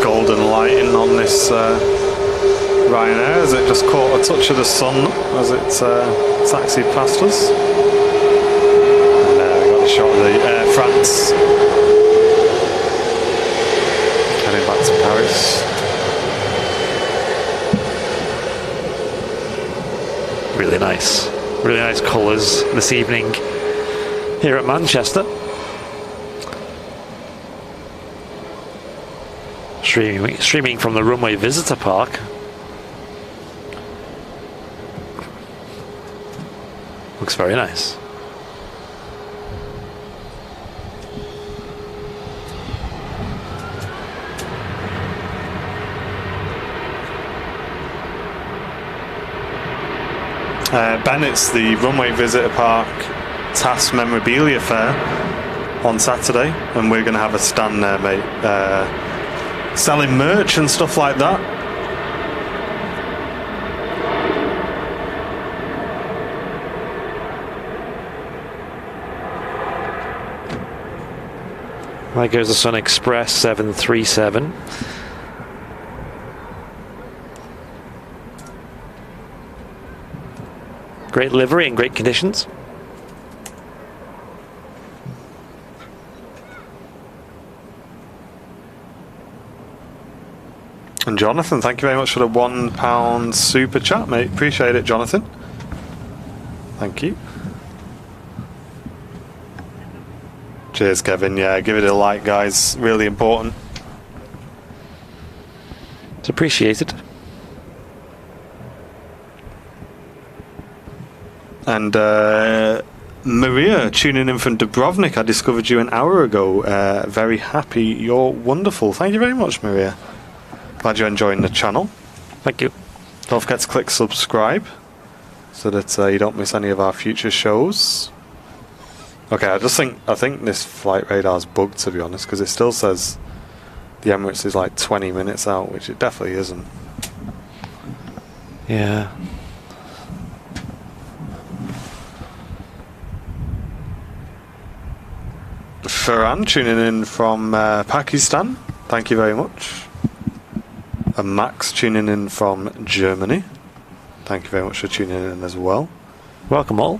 Golden lighting on this Ryanair as it just caught a touch of the sun as it taxied past us. And we got a shot of the Air France heading back to Paris. Really nice colours this evening here at Manchester. Streaming from the Runway Visitor Park. Looks very nice. Ben, it's the Runway Visitor Park TAS Memorabilia Fair on Saturday, and we're going to have a stand there, mate. Selling merch and stuff like that. There goes the Sun Express 737. Great livery in great conditions. And Jonathan, thank you very much for the £1 super chat, mate. Appreciate it, Jonathan. Thank you. Cheers, Kevin. Yeah, give it a like, guys. Really important. It's appreciated. And Maria tuning in from Dubrovnik. I discovered you an hour ago. Very happy. You're wonderful. Thank you very much, Maria. Glad you're enjoying the channel. Thank you. Don't forget to click subscribe so that you don't miss any of our future shows. Okay, I think this flight radar's bugged, to be honest, because it still says the Emirates is like 20 minutes out, which it definitely isn't. Yeah. Farhan tuning in from Pakistan. Thank you very much. And Max tuning in from Germany. Thank you very much for tuning in as well. Welcome all.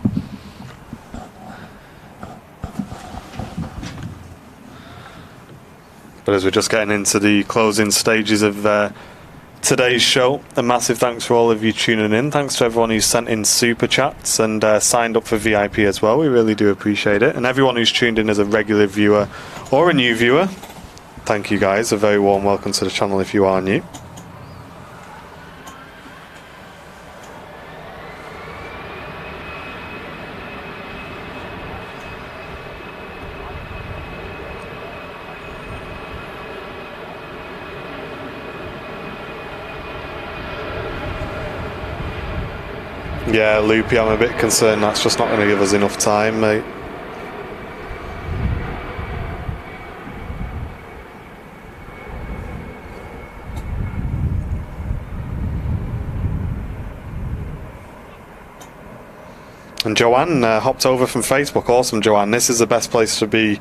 But as we're just getting into the closing stages of today's show, a massive thanks for all of you tuning in. Thanks to everyone who's sent in super chats and signed up for VIP as well. We really do appreciate it. And everyone who's tuned in as a regular viewer or a new viewer, thank you guys. A very warm welcome to the channel if you are new. Yeah, Loopy, I'm a bit concerned that's just not going to give us enough time, mate. And Joanne hopped over from Facebook. Awesome, Joanne. This is the best place to be,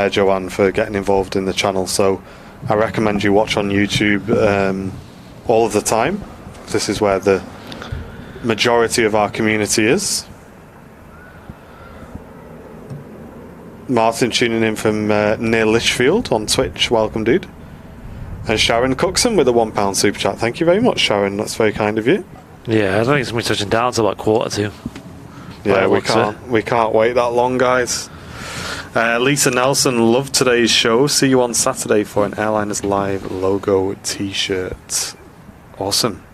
Joanne, for getting involved in the channel. So I recommend you watch on YouTube all of the time. This is where the majority of our community is. Martin tuning in from near Lichfield on Twitch. Welcome, dude. And Sharon Cookson with a £1 super chat. Thank you very much, Sharon. That's very kind of you. Yeah, I don't think it's going to be touching down till about 1:45. Yeah, we can't wait that long, guys. Lisa Nelson, love today's show. See you on Saturday for an Airliners Live logo t-shirt. Awesome.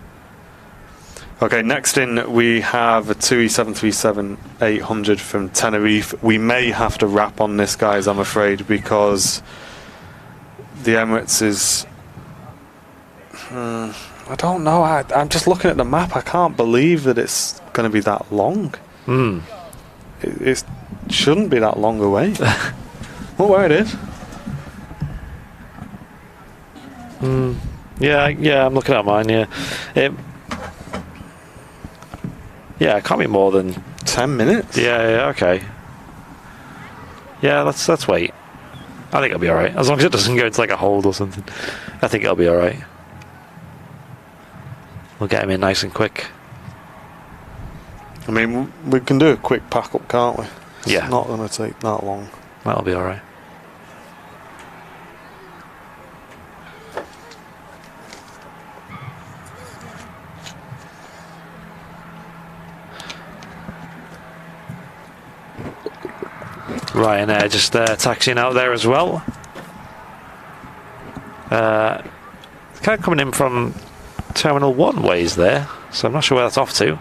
Okay, next in we have a TUI 737-800 from Tenerife. We may have to wrap on this, guys, I'm afraid, because the Emirates is... I don't know. I'm just looking at the map. I can't believe that it's going to be that long. It shouldn't be that long away. Well, where it is. Yeah, I'm looking at mine, yeah. Yeah, it can't be more than 10 minutes. Yeah, okay. Yeah, let's wait. I think it'll be alright. As long as it doesn't go into like a hold or something. I think it'll be alright. We'll get him in nice and quick. I mean, we can do a quick pack up, can't we? It's Yeah. not going to take that long. That'll be alright. Ryanair just taxiing out there as well. Kind of coming in from Terminal 1 ways there, so I'm not sure where that's off to.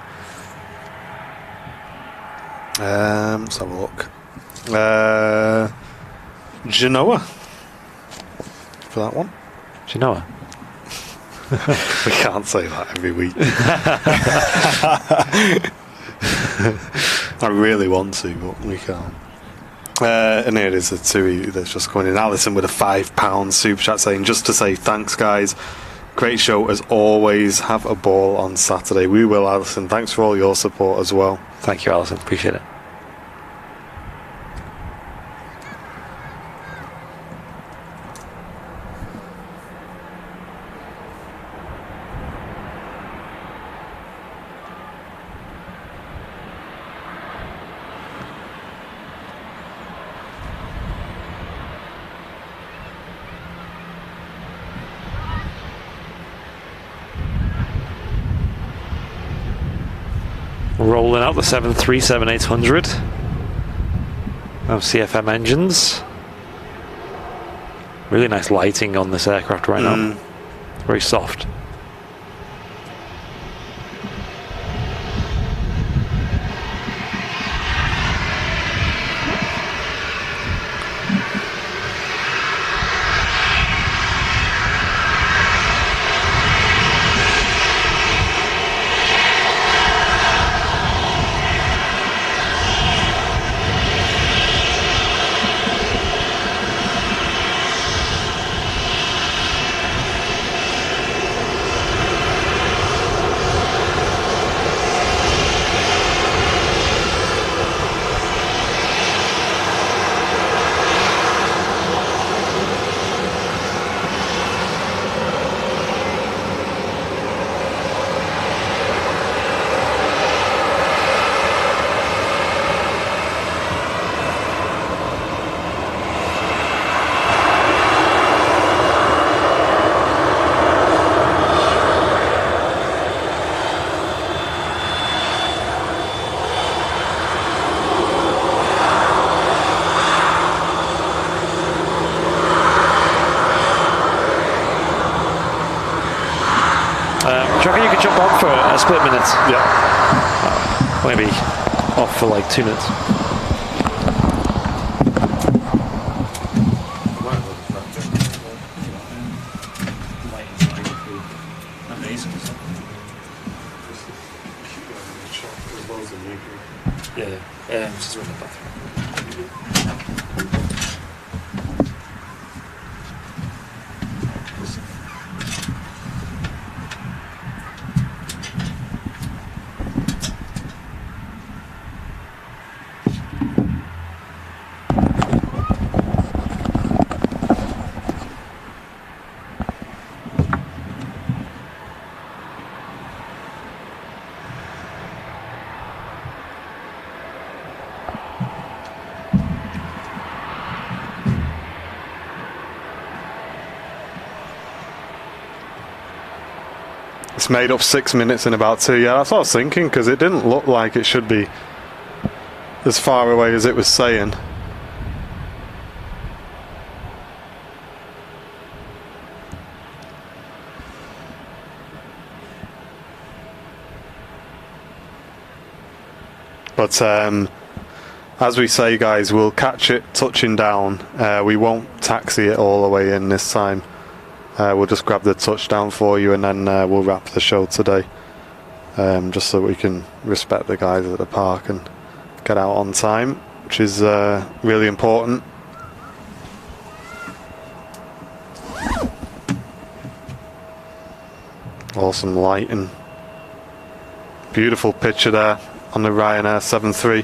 Let's have a look. Genoa for that one. Genoa. We can't say that every week. I really want to, but we can't. And here it is, the TUI that's just coming in. Alison with a £5 super chat saying, just to say thanks, guys. Great show as always. Have a ball on Saturday. We will, Alison. Thanks for all your support as well. Thank you, Alison. Appreciate it. Rolling out the 737-800 of CFM engines. Really nice lighting on this aircraft right now. Very soft. Do you reckon you could jump on for a split minute? Yeah. Maybe off for like 2 minutes. Yeah, just in the bathroom. It's made up 6 minutes in about 2. Yeah, that's what I was thinking, because it didn't look like it should be as far away as it was saying. But as we say, guys, we'll catch it touching down. We won't taxi it all the way in this time. We'll just grab the touchdown for you, and then we'll wrap the show today, just so we can respect the guys at the park and get out on time, which is really important. Awesome lighting. Beautiful picture there on the Ryanair 7-3.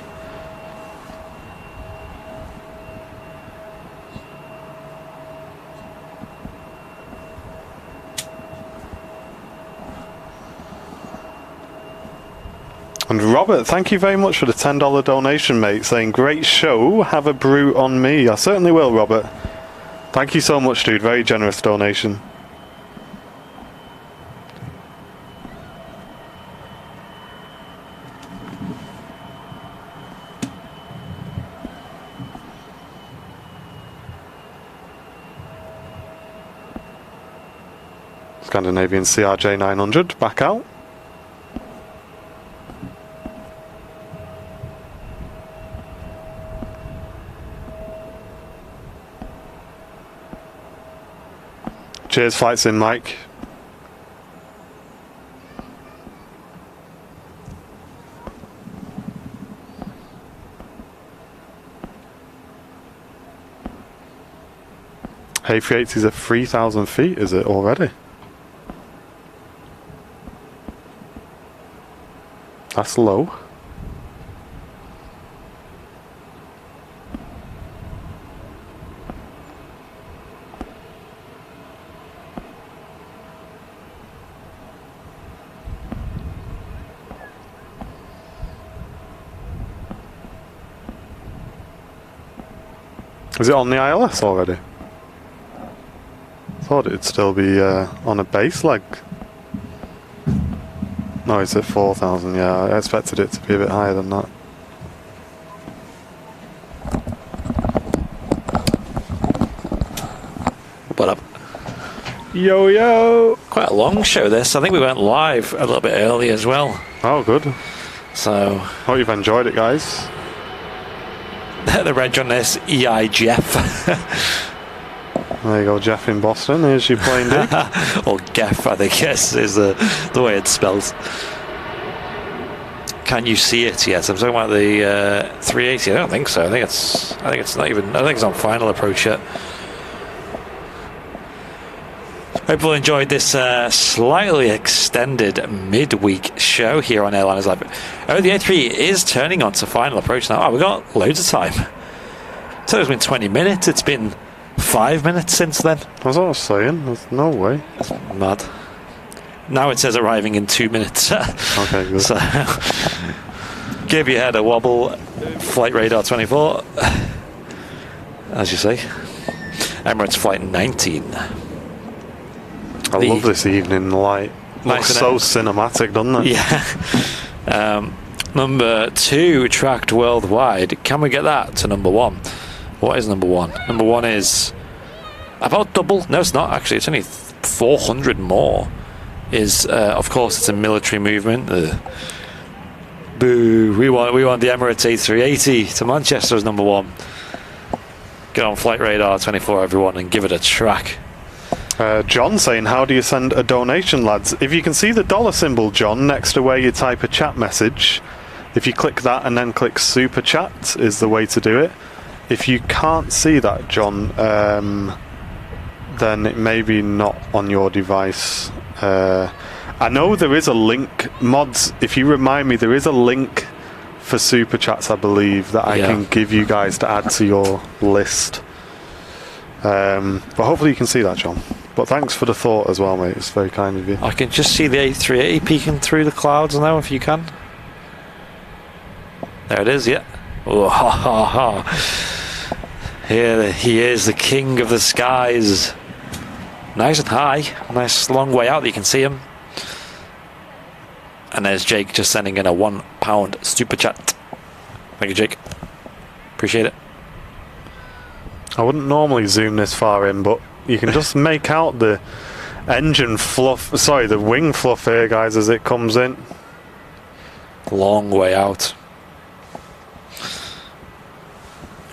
And Robert, thank you very much for the $10 donation, mate, saying, great show, have a brew on me. I certainly will, Robert. Thank you so much, dude. Very generous donation. Scandinavian CRJ 900 back out. Cheers, flights in, Mike. A380's at 3,000 feet, is it already? That's low. Is it on the ILS already? Thought it'd still be on a base leg. No, it's at 4,000. Yeah, I expected it to be a bit higher than that. What up? Yo, yo! Quite a long show, this. I think we went live a little bit early as well. Oh, good. So, Hope you've enjoyed it, guys. the reg on this, EI Jeff. There you go, Jeff in Boston. Here's your plane, Dick. Or Geff, I think, yes, is the way it's spelled. Can you see it? Yes, I'm talking about the 380. I don't think so. I think it's not even. I think it's on final approach yet. Hope you all enjoyed this slightly extended midweek show here on Airliners Live. Oh, the A3 is turning on to final approach now. Oh, we've got loads of time. So it's been 20 minutes. It's been 5 minutes since then. That's what I was saying. There's no way. That's mad. Now it says arriving in 2 minutes. Okay, good. So, give your head a wobble. Flight radar 24. As you say. Emirates flight 19. I love this evening light. Nice, Looks so cinematic, doesn't it? Yeah. Number 2 tracked worldwide. Can we get that to number 1? What is number 1? Number 1 is about double. No, it's not actually. It's only 400 more is, of course, it's a military movement. Boo! We want the Emirates A380 to Manchester as number 1. Get on Flight Radar 24, everyone, and give it a track. John saying, how do you send a donation, lads? If you can see the dollar symbol, John, next to where you type a chat message, if you click that and then click super chat is the way to do it. If you can't see that, John, then it may be not on your device. I know there is a link, mods, if you remind me, there is a link for super chats, I believe, that I can give you guys to add to your list. But hopefully you can see that, John. But thanks for the thought as well, mate. It's very kind of you. I can just see the A380 peeking through the clouds now, if you can. There it is, yeah. Oh, ha, ha, ha. Here he is, the king of the skies. Nice and high. Nice long way out that you can see him. And there's Jake just sending in a £1 super chat. Thank you, Jake. Appreciate it. I wouldn't normally zoom this far in, but you can just make out the engine fluff, sorry, the wing fluff here, guys, as it comes in. Long way out.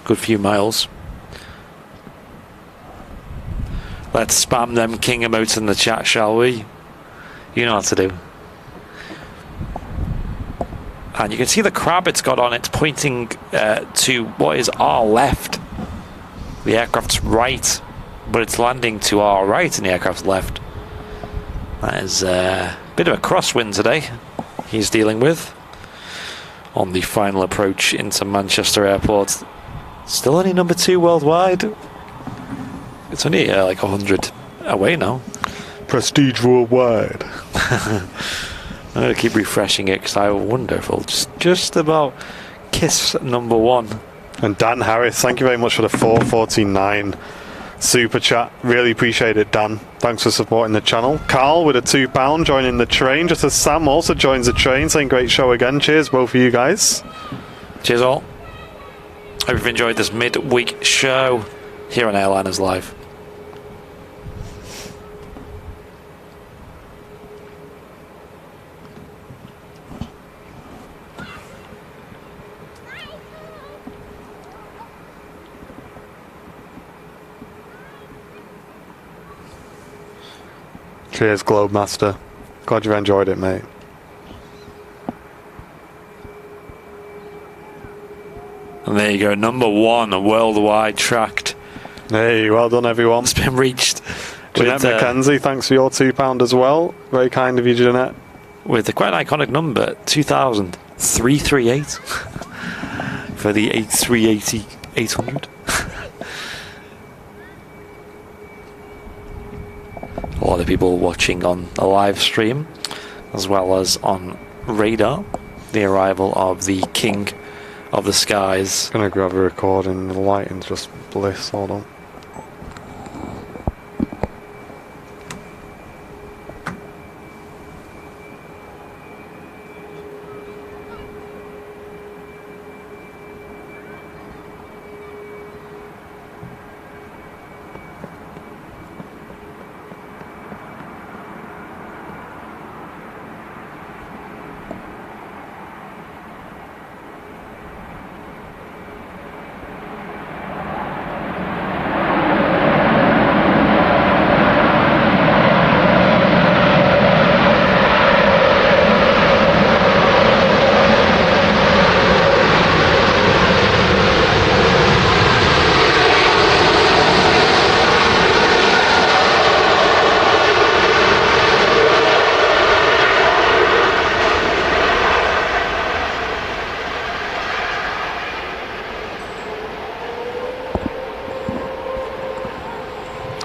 Good few miles. Let's spam them king emotes in the chat, shall we? You know what to do. And you can see the crab it's got on. It's pointing to what is our left. The aircraft's right, but it's landing to our right and the aircraft's left. That is a bit of a crosswind today he's dealing with on the final approach into Manchester Airport. Still only number 2 worldwide. It's only like 100 away now. Prestige worldwide. I'm going to keep refreshing it because I wonder if it'll just about kiss number 1. And Dan Harris, thank you very much for the 449 super chat. Really appreciate it, Dan. Thanks for supporting the channel. Carl with a £2 joining the train, just as Sam also joins the train, saying great show again. Cheers, both of you guys. Cheers all. Hope you've enjoyed this midweek show here on Airliners Live. Cheers, Globemaster. Glad you enjoyed it, mate. And there you go, number 1 worldwide tracked. Hey, well done, everyone. It's been reached. Jeanette McKenzie, thanks for your £2 as well. Very kind of you, Jeanette. With quite an iconic number, 2,338 for the A380 800. A lot of people watching on a live stream, as well as on radar, the arrival of the king of the skies. Gonna grab a recording, the lighting's just bliss, hold on.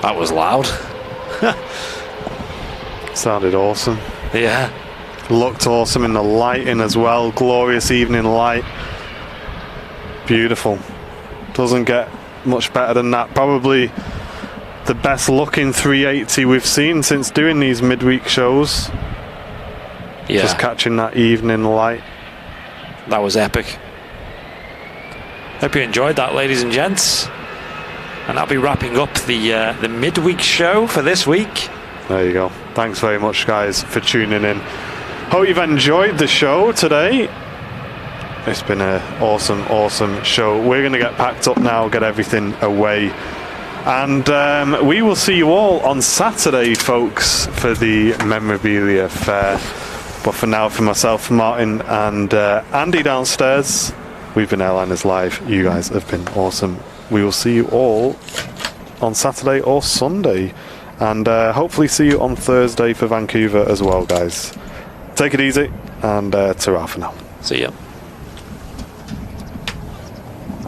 That was loud. Sounded awesome. Yeah. Looked awesome in the lighting as well. Glorious evening light. Beautiful. Doesn't get much better than that. Probably the best looking 380 we've seen since doing these midweek shows. Yeah. Just catching that evening light. That was epic. Hope you enjoyed that, ladies and gents. And I'll be wrapping up the midweek show for this week. There you go. Thanks very much, guys, for tuning in. Hope you've enjoyed the show today. It's been an awesome show. We're going to get packed up now, get everything away. And we will see you all on Saturday, folks, for the memorabilia fair. But for now, for myself, Martin, and Andy downstairs, we've been Airliners Live. You guys have been awesome. We will see you all on Saturday or Sunday. And hopefully see you on Thursday for Vancouver as well, guys. Take it easy, and ta-ra for now. See ya.